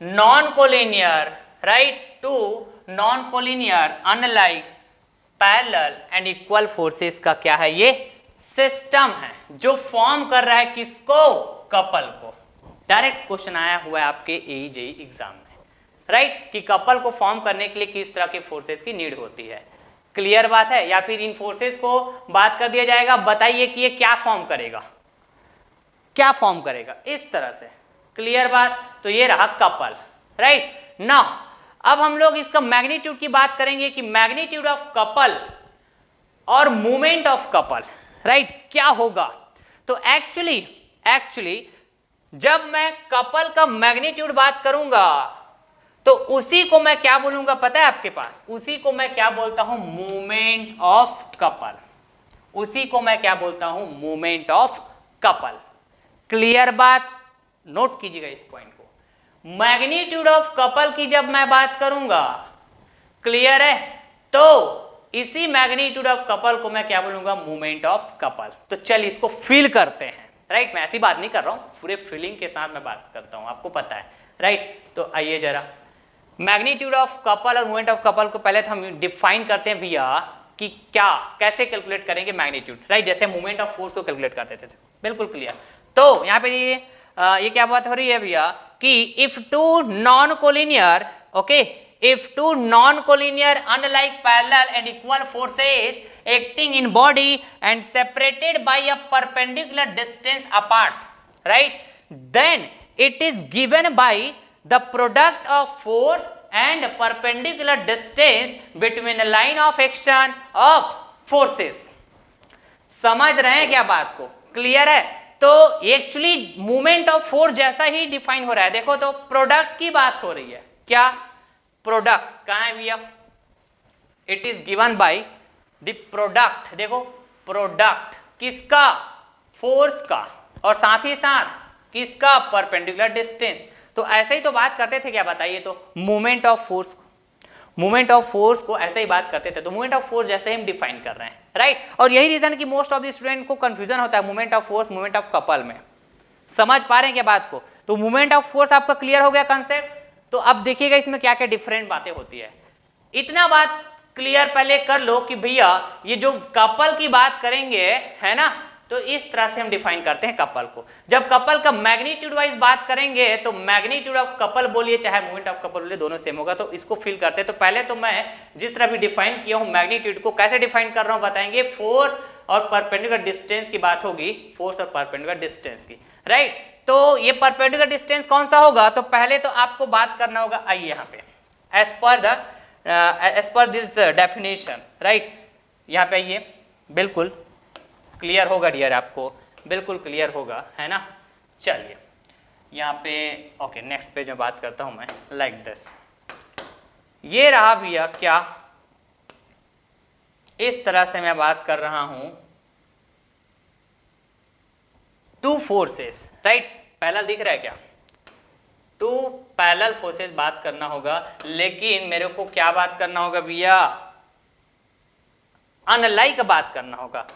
non collinear, right, two non collinear unlike parallel and equal forces का क्या है? ये सिस्टम है जो फॉर्म कर रहा है किसको, कपल को। डायरेक्ट क्वेश्चन आया हुआ है आपके AEJE एग्जाम में, राइट, कि कपल को फॉर्म करने के लिए किस तरह के फोर्सेस की नीड होती है। क्लियर बात है, या फिर इन फोर्सेस को बात कर दिया जाएगा, बताइए कि ये क्या फॉर्म करेगा, क्या फॉर्म करेगा, इस तरह से। क्लियर बात, तो ये रहा कपल, राइट। नाउ अब हम लोग इसका मैग्नीट्यूड की बात करेंगे कि मैग्नीट्यूड ऑफ कपल और मूवमेंट ऑफ कपल, राइट, क्या होगा। तो एक्चुअली जब मैं कपल का मैग्नीट्यूड बात करूंगा तो उसी को मैं क्या बोलूंगा पता है आपके पास, उसी को मैं क्या बोलता हूं, मूवमेंट ऑफ कपल। उसी को मैं क्या बोलता हूं, मूवमेंट ऑफ कपल। क्लियर बात, नोट कीजिएगा इस पॉइंट को। मैग्नीट्यूड ऑफ कपल की जब मैं बात करूंगा, क्लियर है, तो इसी मैग्नीट्यूड ऑफ कपल को मैं क्या बोलूंगा, मूवमेंट ऑफ कपल। तो चल इसको फील करते हैं, राइट। मैं ऐसी बात नहीं कर रहा हूं, पूरे फीलिंग के साथ मैं बात करता हूं, आपको पता है, राइट। तो आइए जरा मैग्नीट्यूड ऑफ कपल और मूवमेंट ऑफ कपल को पहले तो हम डिफाइन करते हैं भैया कि क्या, कैसे कैलकुलेट करेंगे मैग्नीट्यूड, राइट, जैसे मूवमेंट ऑफ फोर्स को कैलकुलेट करते थे। बिल्कुल क्लियर। तो यहाँ पे ये क्या बात हो रही है भैया कि if two non collinear, okay, if two non collinear unlike parallel and equal forces acting in body and separated by a perpendicular distance apart, right, then it is given by the product of force and perpendicular distance between a line of action of forces। समझ रहे हैं क्या बात को, clear है। तो actually movement of force जैसा ही define हो रहा है। देखो तो प्रोडक्ट की बात हो रही है, क्या प्रोडक्ट कहां है भैया, it is given by the product. देखो प्रोडक्ट किसका, फोर्स का, और साथ ही साथ किसका, परपेंडिकुलर डिस्टेंस। तो ऐसे ही तो बात करते थे क्या, बताइए तो, moment of force, movement of force को ऐसे ही बात करते थे। तो मूवमेंट ऑफ फोर्स जैसे ही हम डिफाइन कर रहे हैं, राइट। और यही रीजन कि मोस्ट ऑफ द स्टूडेंट को कंफ्यूजन होता है movement of force, movement of couple में। समझ पा रहे हैं क्या बात को। तो मूवमेंट ऑफ फोर्स आपका क्लियर हो गया कंसेप्ट। तो अब देखिएगा इसमें क्या क्या डिफरेंट बातें होती है। इतना बात क्लियर पहले कर लो कि भैया ये जो कपल की बात करेंगे, है ना, तो इस तरह से हम डिफाइन करते हैं कपल को। जब कपल का मैग्नीट्यूड वाइज बात करेंगे तो मैग्नीट्यूड ऑफ कपल बोलिए चाहे मूवमेंट ऑफ कपल बोलिए, दोनों सेम होगा। तो इसको फील करते हैं। तो पहले तो मैं जिस तरह भी डिफाइन किया हूं मैग्नीट्यूड को, कैसे डिफाइन कर रहा हूं बताएंगे। फोर्स और परपेंडिकुलर डिस्टेंस की बात होगी, फोर्स और परपेंडिकुलर डिस्टेंस की, राइट। तो ये परपेंडिकुलर डिस्टेंस कौन सा होगा, तो पहले तो आपको बात करना होगा, आइए यहाँ पे as per this definition, right. यहाँ पे आइए, बिल्कुल क्लियर होगा डियर, आपको बिल्कुल क्लियर होगा, है ना। चलिए यहाँ पे ओके, नेक्स्ट पेज में बात करता हूं मैं, लाइक दिस। ये रहा भैया क्या, इस तरह से मैं बात कर रहा हूं, टू फोर्सेस, राइट। पैरेलल दिख रहा है क्या, टू पैरेलल फोर्सेस बात करना होगा। लेकिन मेरे को क्या बात करना होगा भैया, अनलाइक बात करना होगा,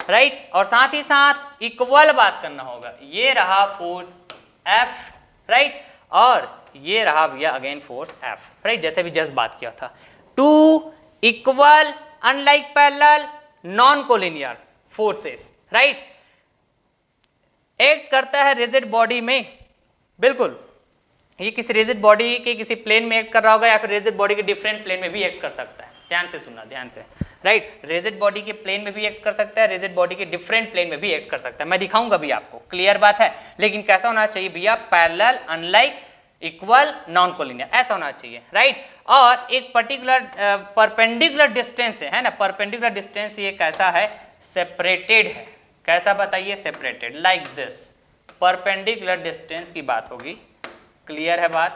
राइट। और साथ ही साथ इक्वल बात करना होगा। ये रहा फोर्स F, राइट, और ये रहा भैया अगेन फोर्स F, राइट, जैसे भी जस्ट बात किया था। Two equal unlike parallel non collinear forces, right, act करता है रिजिड बॉडी में। बिल्कुल, ये किसी रिजिड बॉडी के किसी प्लेन में एक्ट कर रहा होगा या फिर रिजिड बॉडी के डिफरेंट प्लेन में भी एक्ट कर सकता है। ध्यान से सुनना, ध्यान से, राइट। रिजिड बॉडी के प्लेन में भी एक्ट कर सकता है, रिजिड बॉडी के डिफरेंट प्लेन में भी एक्ट कर सकता है। मैं दिखाऊंगा भी आपको, क्लियर बात है। लेकिन कैसा होना चाहिए भैया, parallel, unlike, equal, non collinear, ऐसा होना चाहिए, राइट। और एक पर्टिकुलर परपेंडिकुलर डिस्टेंस है ना, परपेंडिकुलर डिस्टेंस ये कैसा है, सेपरेटेड है। कैसा बताइए, separated, like this. Perpendicular distance की बात होगी, क्लियर है बात।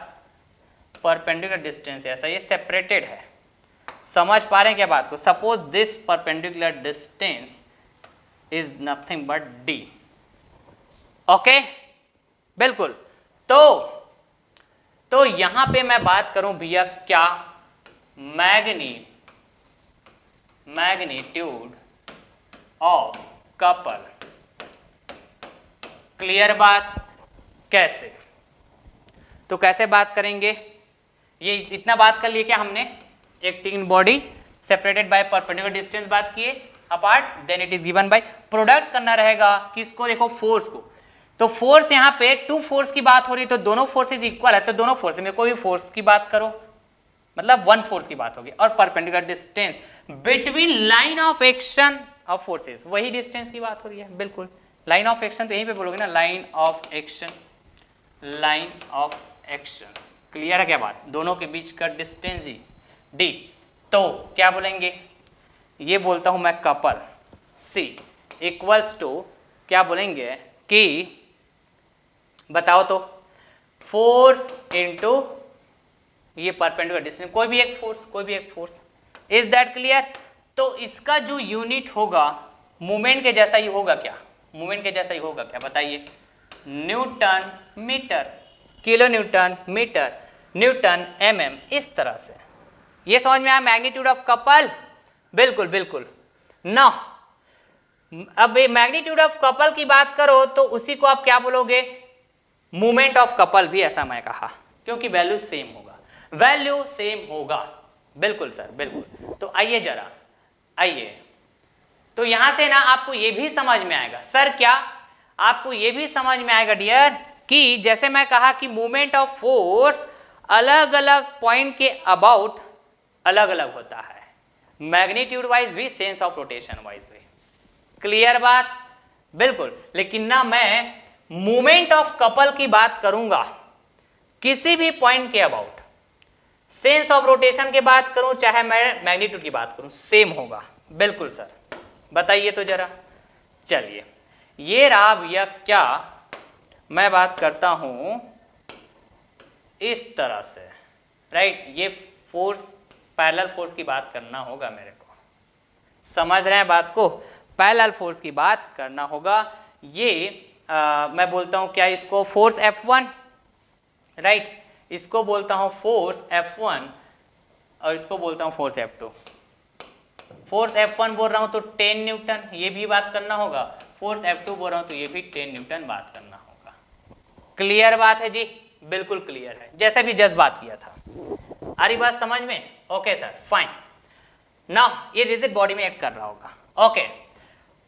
परपेंडिकुलर डिस्टेंस ऐसा, ये सेपरेटेड है। समझ पा रहे हैं क्या बात को। Suppose this perpendicular distance is nothing but d, okay, बिल्कुल। तो यहां पे मैं बात करूं भैया क्या, मैग्नीट्यूड ऑफ कपल, क्लियर बात। कैसे, तो कैसे बात करेंगे, ये इतना बात कर लिए क्या हमने, acting in body separated by perpendicular distance बात किए, apart then it is given by, product करना रहेगा किसको, देखो फोर्स को। तो फोर्स यहाँ पे टू फोर्स की बात हो रही है, तो दोनों फोर्सेज इक्वल है, तो दोनों फोर्स में कोई भी फोर्स की बात करो, मतलब वन फोर्स की बात होगी। और perpendicular distance between line of action of forces, वही डिस्टेंस की बात हो रही है, बिल्कुल। लाइन ऑफ एक्शन तो यहीं पे बोलोगे ना, line of action, line of action, clear है क्या बात, दोनों के बीच का डिस्टेंस ही डी। तो क्या बोलेंगे, ये बोलता हूं मैं कपल सी इक्वल्स टू, क्या बोलेंगे कि बताओ तो, फोर्स इनटू ये परपेंडिकुलर डिस्टेंस, कोई भी एक फोर्स, कोई भी एक फोर्स, इज दैट क्लियर। तो इसका जो यूनिट होगा मूवमेंट के जैसा ही होगा क्या, मूवमेंट के जैसा ही होगा क्या, बताइए, newton metre, kilo newton metre, newton mm, इस तरह से। ये समझ में आया मैग्नीट्यूड ऑफ कपल, बिल्कुल बिल्कुल ना। अब मैग्नीट्यूड ऑफ कपल की बात करो तो उसी को आप क्या बोलोगे, मूवमेंट ऑफ कपल भी, ऐसा मैं कहा, क्योंकि वैल्यू सेम होगा, वैल्यू सेम होगा, बिल्कुल सर बिल्कुल। तो आइए जरा, आइए, तो यहां से ना आपको ये भी समझ में आएगा, सर क्या आपको ये भी समझ में आएगा डियर, कि जैसे मैं कहा कि मूवमेंट ऑफ फोर्स अलग अलग पॉइंट के अबाउट अलग अलग होता है, मैग्नीट्यूड वाइज भी, सेंस ऑफ रोटेशन वाइज भी, क्लियर बात, बिल्कुल। लेकिन ना मैं मूवमेंट ऑफ कपल की बात करूंगा किसी भी पॉइंट के अबाउट, सेंस ऑफ रोटेशन की बात करूं चाहे मैं मैग्नीट्यूड की बात करूं, सेम होगा, बिल्कुल सर। बताइए तो जरा, चलिए ये रहा भैया, क्या मैं बात करता हूं इस तरह से, राइट, ये फोर्स, पैरेलल फोर्स की बात करना होगा मेरे को, समझ रहे हैं बात को, पैरेलल फोर्स की बात करना होगा। ये मैं बोलता हूं क्या, इसको फोर्स F1, राइट, इसको बोलता हूं फोर्स F1 और इसको बोलता हूं फोर्स F2। फोर्स F1 बोल रहा हूं तो 10 न्यूटन, ये भी बात करना होगा, फोर्स F2 बोल रहा हूं तो ये भी 10 न्यूटन बात करना होगा, क्लियर बात है जी, बिल्कुल क्लियर है, जैसे भी जस्ट बात किया था। आ रही बात समझ में, ओके सर, फाइन। नाउ ये रिजिड बॉडी में एक्ट कर रहा होगा, ओके।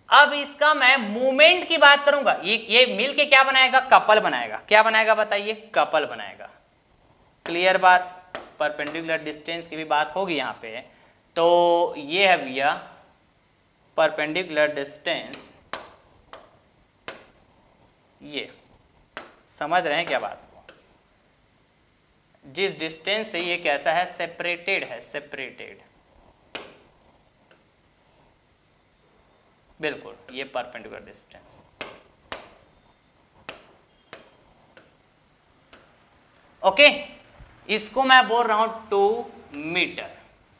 अब इसका मैं मूवमेंट की बात करूंगा, ये मिल के क्या बनाएगा, कपल बनाएगा, क्या बनाएगा बताइए, कपल बनाएगा, क्लियर बात। परपेंडिकुलर डिस्टेंस की भी बात होगी यहाँ पे, तो ये है भैया परपेंडिकुलर डिस्टेंस, ये समझ रहे हैं क्या बात को, जिस डिस्टेंस से ये कैसा है, सेपरेटेड है, सेपरेटेड, बिल्कुल, ये परपेंडिकुलर डिस्टेंस, ओके। इसको मैं बोल रहा हूं 2 metre,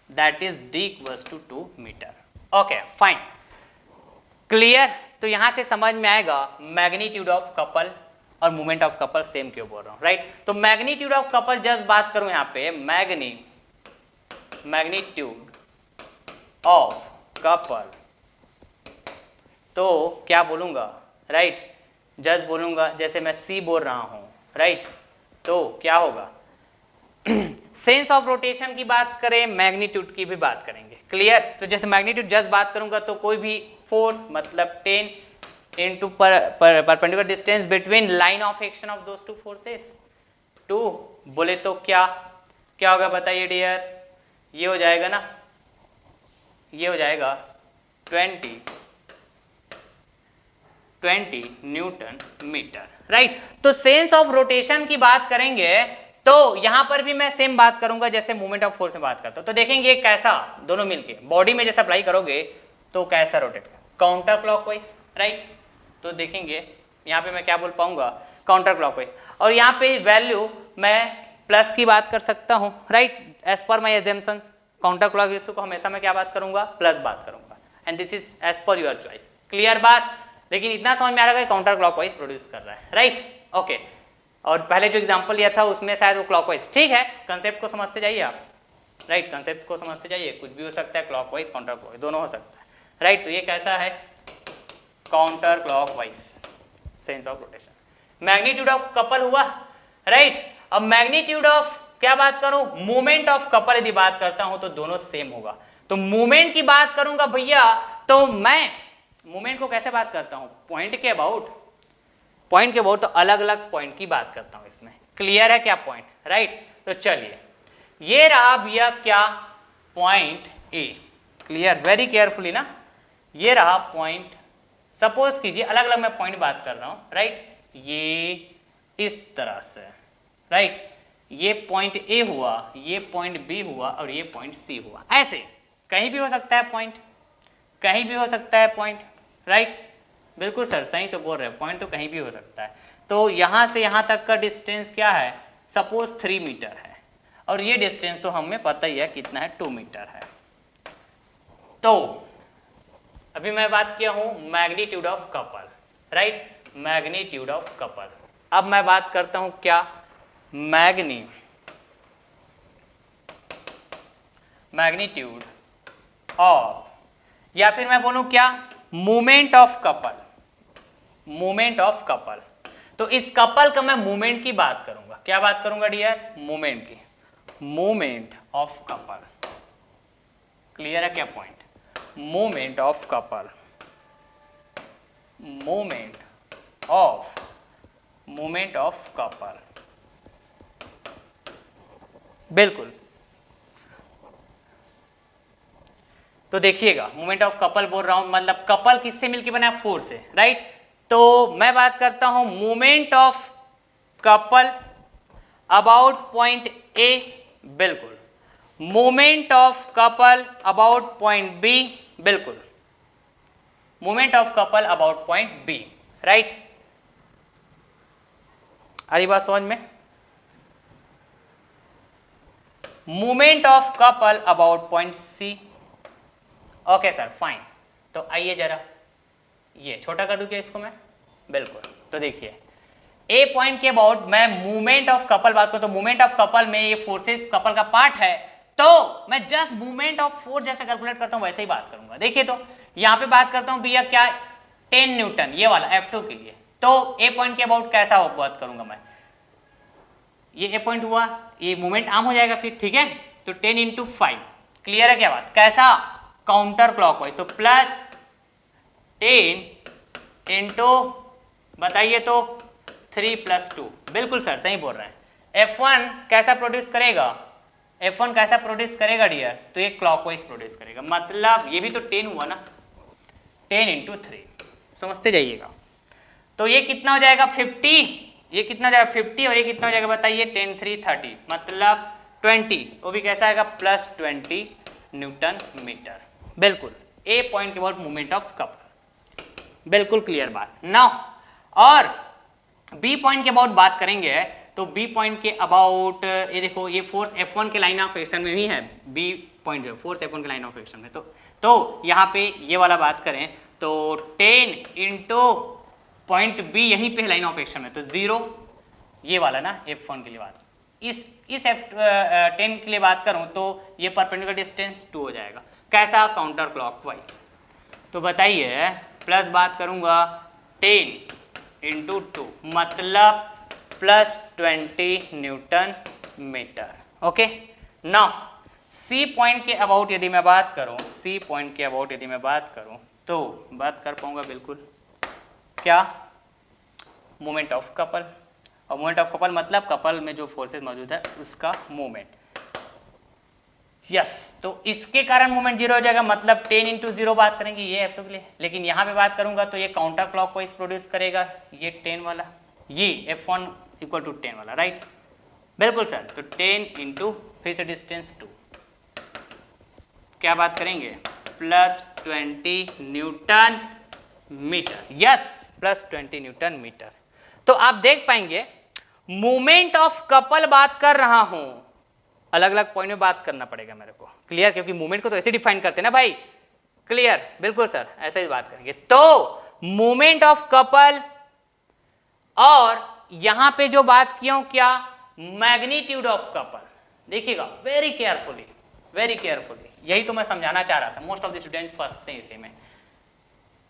that is d equals to 2 metre, okay fine, clear. तो यहां से समझ में आएगा मैग्नीट्यूड ऑफ कपल और मूवमेंट ऑफ कपल सेम क्यों बोल रहा हूं, राइट। तो मैग्नीट्यूड ऑफ कपल जस्ट बात करूं यहां पे, मैग्नीट्यूड ऑफ कपल, तो क्या बोलूंगा, राइट, जस्ट बोलूंगा, जैसे मैं C बोल रहा हूं, राइट, तो क्या होगा, सेंस ऑफ रोटेशन की बात करें, मैग्नीट्यूड की भी बात करेंगे, क्लियर। तो जैसे मैग्नीट्यूड जस्ट बात करूंगा तो कोई भी फोर्स, मतलब 10 into perpendicular distance between line of action of those two forces, 2 बोले तो क्या होगा बताइए डियर, ये हो जाएगा ना, ये हो जाएगा 20 न्यूटन मीटर, राइट। तो सेंस ऑफ रोटेशन की बात करेंगे तो यहां पर भी मैं सेम बात करूंगा जैसे मूवमेंट ऑफ फोर्स में बात करता हूं। तो देखेंगे कैसा, दोनों मिलके बॉडी में जैसे अप्लाई करोगे तो कैसा रोटेट, काउंटर क्लॉकवाइज, राइट। तो देखेंगे यहां पे मैं क्या बोल पाऊंगा, काउंटर क्लॉकवाइज, और यहां पे वैल्यू मैं प्लस की बात कर सकता हूं, राइट, एज पर माई एजम्पशंस। काउंटर क्लॉकवाइज को हमेशा मैं क्या बात करूंगा, प्लस बात करूंगा, and this is as per your choice, clear बात। लेकिन इतना समझ में आ रहा है काउंटर क्लॉकवाइज प्रोड्यूस कर रहा है, राइट, ओके। और पहले जो एग्जांपल लिया था उसमें शायद वो क्लॉकवाइज, ठीक है, कंसेप्ट को समझते जाइए आप, राइट, कंसेप्ट को समझते जाइए, कुछ भी हो सकता है, क्लॉकवाइज काउंटर क्लॉकवाइज दोनों हो सकता है, राइट। तो ये कैसा है, counter clockwise, sense of rotation. Magnitude of couple हुआ, राइट। अब मैग्नीट्यूड ऑफ क्या बात करूं, मूवमेंट ऑफ कपल यदि बात करता हूं तो दोनों सेम होगा। तो मूवमेंट की बात करूंगा भैया तो मैं मोमेंट को कैसे बात करता हूं, पॉइंट के अबाउट तो अलग अलग पॉइंट की बात करता हूं इसमें। क्लियर है क्या पॉइंट, राइट। तो चलिए ये रहा भैया क्या, point A. Clear, very carefully ना, ये रहा पॉइंट। सपोज कीजिए अलग अलग मैं पॉइंट बात कर रहा हूं, राइट। ये इस तरह से, राइट, ये पॉइंट ए हुआ, ये पॉइंट बी हुआ और ये पॉइंट सी हुआ। ऐसे कहीं भी हो सकता है पॉइंट, कहीं भी हो सकता है पॉइंट, राइट। बिल्कुल सर, सही तो बोल रहे हैं, पॉइंट तो कहीं भी हो सकता है। तो यहां से यहां तक का डिस्टेंस क्या है, सपोज 3 मीटर है और ये डिस्टेंस तो हमें पता ही है कितना है, 2 मीटर है। तो अभी मैं बात किया हूं magnitude of couple, right, magnitude of couple. अब मैं बात करता हूं क्या, मैग्नीट्यूड ऑफ, या फिर मैं बोलूं क्या, movement of couple, movement of couple. तो इस कपल का मैं मूवमेंट की बात करूंगा, क्या बात करूंगा डियर, मूवमेंट की, मूवमेंट ऑफ कपल। क्लियर है क्या point, movement of couple, movement of couple, बिल्कुल। तो देखिएगा मूवमेंट ऑफ कपल बोल रहा हूं, मतलब कपल किससे मिलके बना है, फोर्स से, राइट। तो मैं बात करता हूं movement of couple about point A, बिल्कुल, movement of couple about point B, बिल्कुल, movement of couple about point B, right. आ रही बात समझ में, movement of couple about point C. Okay sir, fine. तो आइए जरा ये छोटा कर दूं क्या इसको मैं, बिल्कुल। तो देखिए ए पॉइंट के अबाउट मैं मूवमेंट ऑफ कपल बात करूं, तो मूवमेंट ऑफ कपल में ये फोर्सेस कपल का पार्ट है, तो मैं जस्ट मूवमेंट ऑफ फोर्स जैसे कैलकुलेट करता हूं वैसे ही बात करूंगा। देखिए तो यहां पे बात करता हूं भैया क्या, 10 न्यूटन, ये वाला F2 के लिए। तो ए पॉइंट के अबाउट कैसा बात करूंगा मैं, ये ए पॉइंट हुआ, ये मूवमेंट आम हो जाएगा फिर, ठीक है। तो 10 × 5, क्लियर है क्या बात, कैसा, काउंटर क्लॉकवाइज। तो प्लस 10 इंटू बताइए तो 3 + 2, बिल्कुल सर सही बोल रहे हैं। F1 कैसा प्रोड्यूस करेगा, F1 कैसा प्रोड्यूस करेगा डियर, तो ये क्लॉकवाइज प्रोड्यूस करेगा, मतलब ये भी तो 10 हुआ ना, 10 × 3, समझते जाइएगा। तो ये कितना हो जाएगा 50, ये कितना हो जाएगा 50 और ये कितना हो जाएगा बताइए 10 × 3 30, मतलब 20, वो भी कैसा आएगा +20 न्यूटन मीटर, बिल्कुल। ए पॉइंट के अबाउट मूवमेंट ऑफ कपल, बिल्कुल क्लियर बात। नाउ और बी पॉइंट के अबाउट बात करेंगे, तो बी पॉइंट के अबाउट ये देखो, ये फोर्स F1 के लाइन ऑफ एक्शन में भी है, बी पॉइंट जो फोर्स F1 के लाइन ऑफ एक्शन में। तो यहाँ पे ये वाला बात करें तो 10 × पॉइंट बी यहीं पे लाइन ऑफ एक्शन में, तो 0, ये वाला ना F1 के लिए बात। इस F10 के लिए बात करूं तो ये परपेंडिकुलर डिस्टेंस 2 हो जाएगा, कैसा, काउंटर क्लॉकवाइज। तो बताइए प्लस बात करूंगा 10 × 2, मतलब +20 newton metre, okay. Now C point के अबाउट यदि मैं बात करूं, सी पॉइंट के अबाउट यदि मैं बात करूं तो बात कर पाऊंगा बिल्कुल क्या, मोमेंट ऑफ कपल। और मोमेंट ऑफ कपल मतलब कपल में जो फोर्सेस मौजूद है उसका मूवमेंट, यस। तो इसके कारण मूवमेंट 0 हो जाएगा, मतलब 10 × 0 बात करेंगे ये F2 के लिए। लेकिन यहाँ पे बात करूंगा तो ये काउंटर क्लॉकवाइज प्रोड्यूस करेगा, ये 10 वाला, ये F1 = 10 वाला, राइट, बिल्कुल सर। तो 10 × फिर से डिस्टेंस 2, क्या बात करेंगे, +20 newton metre, yes, +20 newton metre. तो आप देख पाएंगे मूवमेंट ऑफ कपल बात कर रहा हूं, अलग अलग पॉइंट में बात करना पड़ेगा मेरे को, क्लियर, क्योंकि मूवमेंट को तो ऐसे डिफाइन करते हैं ना भाई, क्लियर, बिल्कुल सर ऐसे ही बात करेंगे। तो मूवमेंट ऑफ कपल, और यहां पे जो बात किया हूं क्या, मैग्नीट्यूड ऑफ कपल। देखिएगा वेरी केयरफुली, वेरी केयरफुली, यही तो मैं समझाना चाह रहा था, मोस्ट ऑफ द स्टूडेंट फंसते हैं इसी में,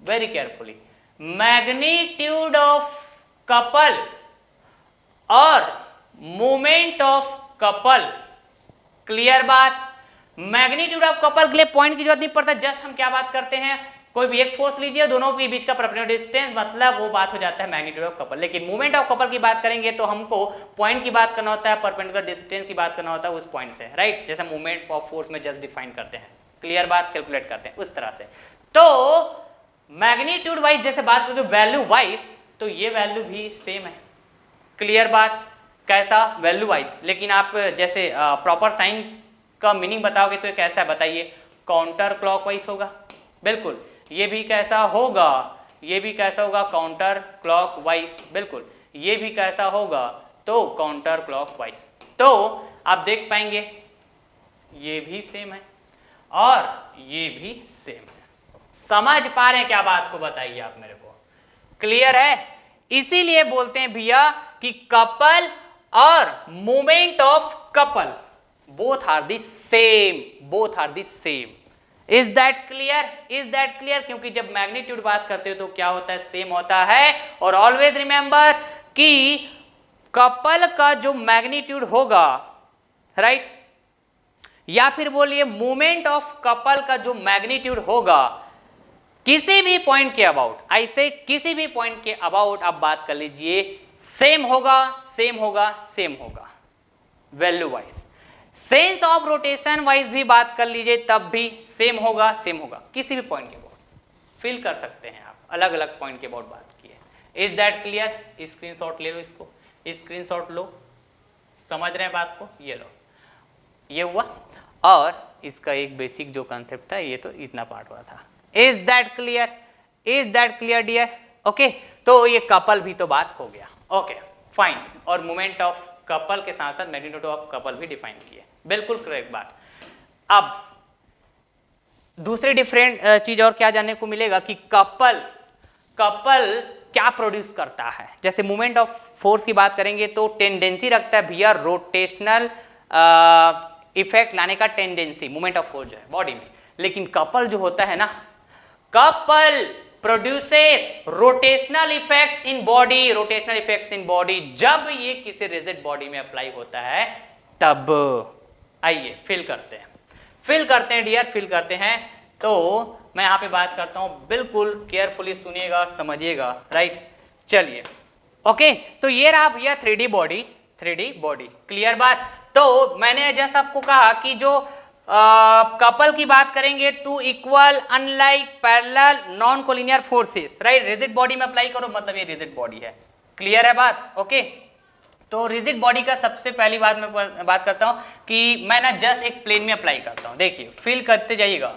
very carefully. Magnitude of couple और मूवमेंट ऑफ कपल, क्लियर बात। मैग्नीट्यूड ऑफ कपल के लिए पॉइंट की जरूरत नहीं पड़ता, जस्ट हम क्या बात करते हैं, कोई भी एक फोर्स लीजिए, दोनों के बीच का परपेंडिकुलर डिस्टेंस, मतलब वो बात हो जाता है मैग्नीट्यूड ऑफ कपल। लेकिन मोमेंट ऑफ कपल की बात करेंगे तो हमको पॉइंट की बात करना होता है, परपेंडिकुलर डिस्टेंस की बात करना होता है उस पॉइंट से, राइट। जैसे मोमेंट ऑफ फोर्स में जस्ट डिफाइन करते हैं, क्लियर बात, कैलकुलेट करते हैं उस तरह से। तो मैग्नीट्यूड वाइज जैसे बात करेंगे वैल्यू वाइज, तो ये वैल्यू भी सेम है, क्लियर बात। कैसा? Value wise. लेकिन आप जैसे प्रॉपर साइन का मीनिंग बताओगे तो ये कैसा है बताइए? काउंटर क्लॉकवाइज होगा, बिल्कुल। ये भी कैसा होगा? ये भी कैसा होगा? काउंटर क्लॉकवाइज, बिल्कुल। ये भी कैसा होगा? तो काउंटर क्लॉकवाइज। तो आप देख पाएंगे ये भी सेम है और ये भी सेम है। समझ पा रहे हैं क्या बात को? बताइए आप मेरे को, क्लियर है? इसीलिए बोलते हैं भैया कि कपल और moment of couple both are the same, both are the same. Is that clear? Is that clear? क्योंकि जब मैग्नीट्यूड बात करते हो तो क्या होता है? सेम होता है। और ऑलवेज रिमेंबर कि कपल का जो मैग्नीट्यूड होगा, राइट, या फिर बोलिए मोमेंट ऑफ कपल का जो मैग्नीट्यूड होगा किसी भी पॉइंट के अबाउट, ऐसे किसी भी पॉइंट के अबाउट आप बात कर लीजिए, सेम होगा, सेम होगा, सेम होगा value wise. Sense of rotation wise भी बात कर लीजिए तब भी सेम होगा, सेम होगा किसी भी पॉइंट के अबाउट। फील कर सकते हैं आप, अलग अलग पॉइंट के अबाउट बात की है। Is that clear? स्क्रीनशॉट ले लो, इसको स्क्रीनशॉट लो, समझ रहे हैं बात को? ये लो, ये हुआ। और इसका एक बेसिक जो कंसेप्ट था ये तो इतना पार्ट हुआ था। Is that clear? Is that clear dear? Okay, तो ये कपल भी तो बात हो गया, ओके फाइन। और मोमेंट ऑफ कपल के साथ साथ मैग्नीट्यूड ऑफ कपल भी डिफाइन किए, बिल्कुल करेक्ट बात। अब दूसरी डिफरेंट चीज और क्या जानने को मिलेगा कि कपल क्या प्रोड्यूस करता है। जैसे मोमेंट ऑफ फोर्स की बात करेंगे तो टेंडेंसी रखता है भैया रोटेशनल इफेक्ट लाने का, टेंडेंसी मोमेंट ऑफ फोर्स जो है बॉडी में। लेकिन कपल जो होता है ना, couple produces rotational effects in body, rotational effects in body जब ये किसी रिजिड बॉडी में अप्लाई होता है तब। आइए फिल करते हैं, फिल करते हैं डियर, फिल करते हैं। तो मैं यहाँ पे बात करता हूँ, बिल्कुल केयरफुली सुनिएगा, समझिएगा, राइट। चलिए ओके, तो ये रहा भैया 3D body, 3D body, clear बात। तो मैंने जैसा आपको कहा कि जो कपल की बात करेंगे two equal unlike parallel non collinear forces, right. Rigid body में अप्लाई करो मतलब ये रिजिड बॉडी है, क्लियर है बात? ओके, तो रिजिड बॉडी का सबसे पहली बात मैं बात करता हूं कि मैं ना जस्ट एक प्लेन में अप्लाई करता हूं। देखिए फील करते जाइएगा,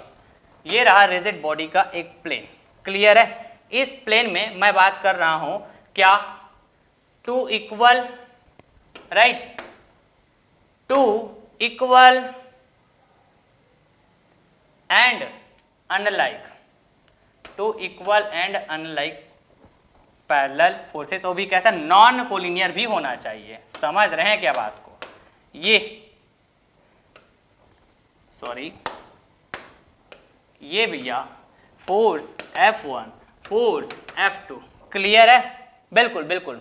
ये रहा रिजिड बॉडी का एक प्लेन, क्लियर है। इस प्लेन में मैं बात कर रहा हूं क्या? Two equal, right, two equal and unlike, two equal and unlike parallel forces, और भी कैसा? नॉन कोलिनियर भी होना चाहिए। समझ रहे हैं क्या बात को? ये सॉरी, ये भैया force F1, force F2, clear है? बिल्कुल बिल्कुल।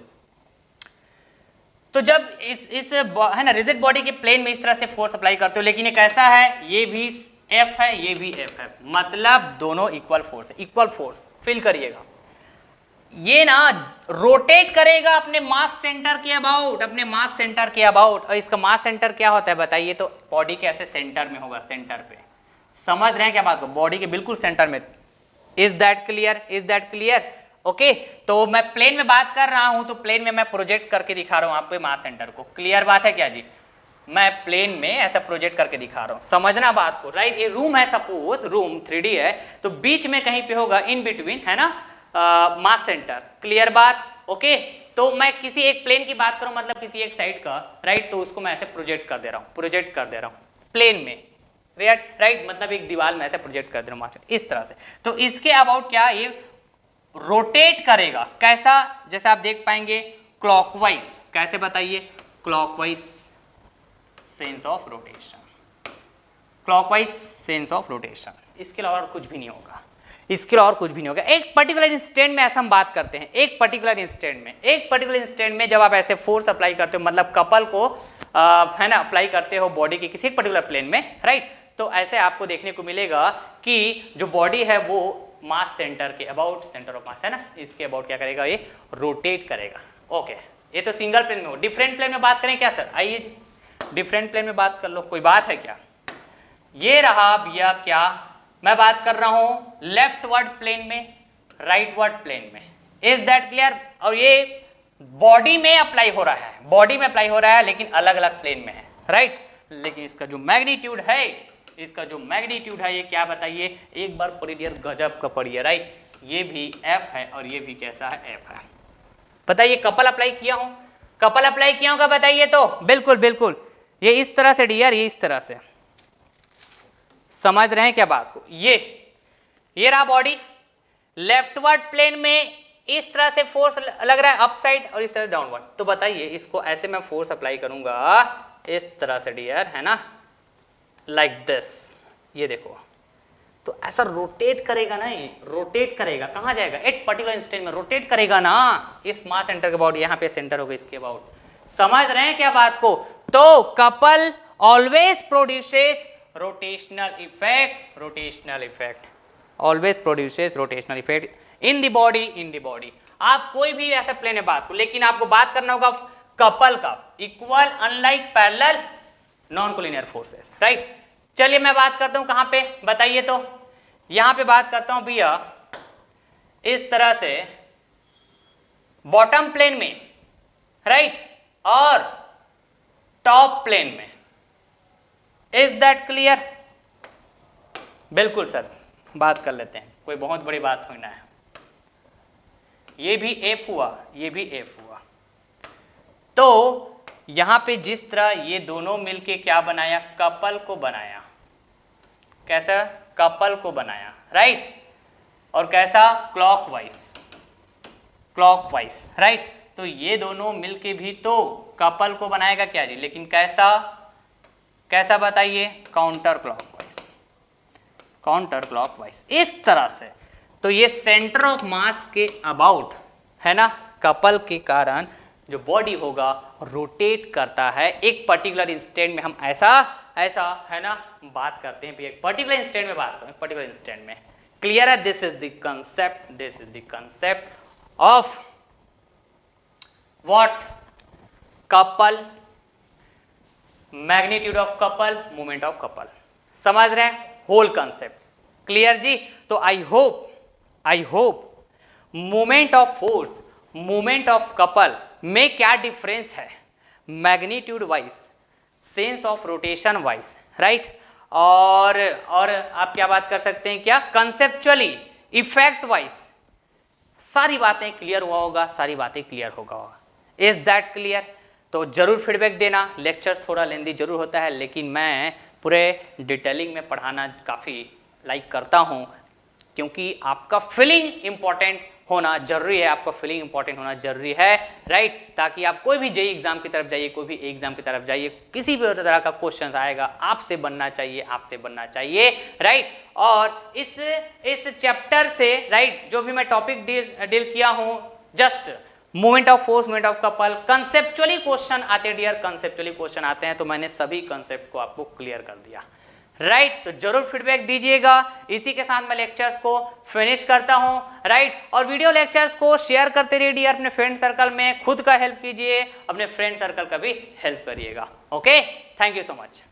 तो जब इस है ना रिजिड बॉडी के प्लेन में इस तरह से फोर्स अप्लाई करते हो, लेकिन ये कैसा है? ये भी F है, ये भी F है, मतलब दोनों इक्वल फोर्स है, इक्वल फोर्स। फील करिएगा, ये ना रोटेट करेगा अपने मास सेंटर के अबाउट, अपने मास सेंटर के अबाउट। और इसका मास सेंटर क्या होता है बताइए? तो बॉडी के ऐसे सेंटर में होगा, सेंटर पे। समझ रहे हैं क्या बात को? बॉडी के बिल्कुल सेंटर में। Is that clear? Is that clear? Okay, तो मैं प्लेन में बात कर रहा हूं तो प्लेन में मैं प्रोजेक्ट करके दिखा रहा हूं आपको मास सेंटर को, क्लियर बात है क्या जी? मैं प्लेन में ऐसा प्रोजेक्ट करके दिखा रहा हूं, समझना बात को, राइट। ये रूम है, सपोज रूम 3D है, तो बीच में कहीं पे होगा इन बिटवीन, है ना, मास सेंटर, क्लियर बात? ओके, तो मैं किसी एक प्लेन की बात करूं मतलब किसी एक साइड का, राइट, तो उसको मैं ऐसे प्रोजेक्ट कर दे रहा हूं, प्रोजेक्ट कर दे रहा हूं प्लेन में, राइट, मतलब एक दीवार में ऐसे प्रोजेक्ट कर दे रहा हूं इस तरह से। तो इसके अबाउट क्या ये रोटेट करेगा, कैसा? जैसे आप देख पाएंगे क्लॉकवाइज, कैसे बताइए? Clockwise sense of rotation, clockwise sense of rotation, इसके अलावा और कुछ भी नहीं होगा, इसके अलावा और कुछ भी नहीं होगा। एक पर्टिकुलर इंस्टेंट में ऐसा हम बात करते हैं, एक पर्टिकुलर इंस्टेंट में जब आप ऐसे फोर्स अप्लाई करते हो, मतलब कपल को है ना अप्लाई करते हो बॉडी के किसी एक पर्टिकुलर प्लेन में, राइट, तो ऐसे आपको देखने को मिलेगा कि जो बॉडी है वो मास सेंटर के अबाउट, सेंटर ऑफ मास है ना, इसके अबाउट क्या करेगा, ये रोटेट करेगा। ओके, ये तो सिंगल प्लेन में हो। डिफरेंट प्लेन में बात करें क्या सर, आइए डिफरेंट प्लेन में बात कर लो, कोई बात है क्या। ये रहा भैया क्या, मैं बात कर रहा हूं लेफ्ट वर्ड प्लेन में, राइट वर्ड प्लेन में, इज दैट क्लियर। और ये बॉडी में अप्लाई हो रहा है, बॉडी में अप्लाई हो रहा है, लेकिन अलग अलग प्लेन में है, राइट। लेकिन इसका जो मैग्नीट्यूड है, इसका जो मैग्नीट्यूड है, ये क्या बताइए, एक बार पढ़िए डियर, गजब का पढ़िए, राइट। ये भी एफ है और ये भी कैसा है, एफ है। बताइए कपल अप्लाई किया हूं, कपल अप्लाई किया होगा बताइए तो, बिल्कुल बिल्कुल, ये इस तरह से डियर, ये इस तरह से, समझ रहे हैं क्या बात को। ये रहा बॉडी, लेफ्टवर्ड प्लेन में इस तरह से फोर्स लग रहा है अपसाइड और इस तरह डाउनवर्ड। तो बताइए इसको ऐसे मैं फोर्स अप्लाई करूंगा इस तरह से डियर, है ना, लाइक दिस, ये देखो, तो ऐसा रोटेट करेगा ना, ये रोटेट करेगा, कहां जाएगा, एट पर्टिकुलर इंस्टेंट में रोटेट करेगा ना, इस मास सेंटर के अबाउट, यहां पे सेंटर होगा इसके अबाउट। समझ रहे हैं क्या बात को। तो couple always produces rotational effect, rotational effect always produces rotational effect in the body. आप कोई भी ऐसा प्लेन में बात को, लेकिन आपको बात करना होगा कपल का, equal unlike parallel non collinear forces, right. चलिए मैं बात करता हूं कहां पे बताइए तो, यहां पे बात करता हूं भैया इस तरह से बॉटम प्लेन में, राइट, और टॉप प्लेन में। Is that clear. बिल्कुल सर, बात कर लेते हैं, कोई बहुत बड़ी बात होना है। ये भी एफ हुआ, ये भी एफ हुआ, तो यहां पे जिस तरह ये दोनों मिलके क्या बनाया, कपल को बनाया, कैसा, कपल को बनाया, राइट। और कैसा, क्लॉकवाइज, क्लॉकवाइज, राइट। तो ये दोनों मिलके भी तो कपल को बनाएगा क्या जी, लेकिन कैसा, कैसा बताइए, काउंटर क्लॉकवाइज, काउंटर क्लॉकवाइज, इस तरह से। तो ये सेंटर ऑफ मास के अबाउट, है ना, कपल के कारण जो बॉडी होगा रोटेट करता है एक पर्टिकुलर इंस्टेंट में। हम ऐसा ऐसा, है ना, बात करते हैं, एक पर्टिकुलर इंस्टेंट में बात करें, पर्टिकुलर इंस्टेंट में। क्लियर है, this is the concept, this is the concept of what, couple, magnitude of couple, movement of couple. समझ रहे हैं होल कंसेप्ट, क्लियर जी। तो I hope movement of force, movement of couple में क्या difference है, magnitude wise, sense of rotation wise, right. और आप क्या बात कर सकते हैं, क्या कंसेप्चुअली, इफेक्ट वाइज, सारी बातें क्लियर हुआ होगा, सारी बातें क्लियर होगा। Is that clear. तो जरूर फीडबैक देना, लेक्चर थोड़ा लेंदी जरूर होता है, लेकिन मैं पूरे डिटेलिंग में पढ़ाना काफ़ी लाइक करता हूँ, क्योंकि आपका फीलिंग इंपॉर्टेंट होना जरूरी है, आपका फीलिंग इंपॉर्टेंट होना जरूरी है, राइट। ताकि आप कोई भी जेईई एग्जाम की तरफ जाइए, कोई भी एग्जाम की तरफ जाइए, किसी भी तरह का क्वेश्चन आएगा, आपसे बनना चाहिए, आपसे बनना चाहिए, राइट। और इस चैप्टर से, राइट, जो भी मैं टॉपिक डील किया हूँ, just movement of force, movement of couple, conceptually question आते हैं डियर, कंसेप्चुअली क्वेश्चन आते हैं, तो मैंने सभी कंसेप्ट को आपको क्लियर कर दिया, राइट। तो जरूर फीडबैक दीजिएगा। इसी के साथ मैं लेक्चर्स को फिनिश करता हूं, राइट। और वीडियो लेक्चर्स को शेयर करते रहिए डियर अपने फ्रेंड सर्कल में, खुद का हेल्प कीजिए, अपने फ्रेंड सर्कल का भी हेल्प करिएगा। Okay, thank you so much.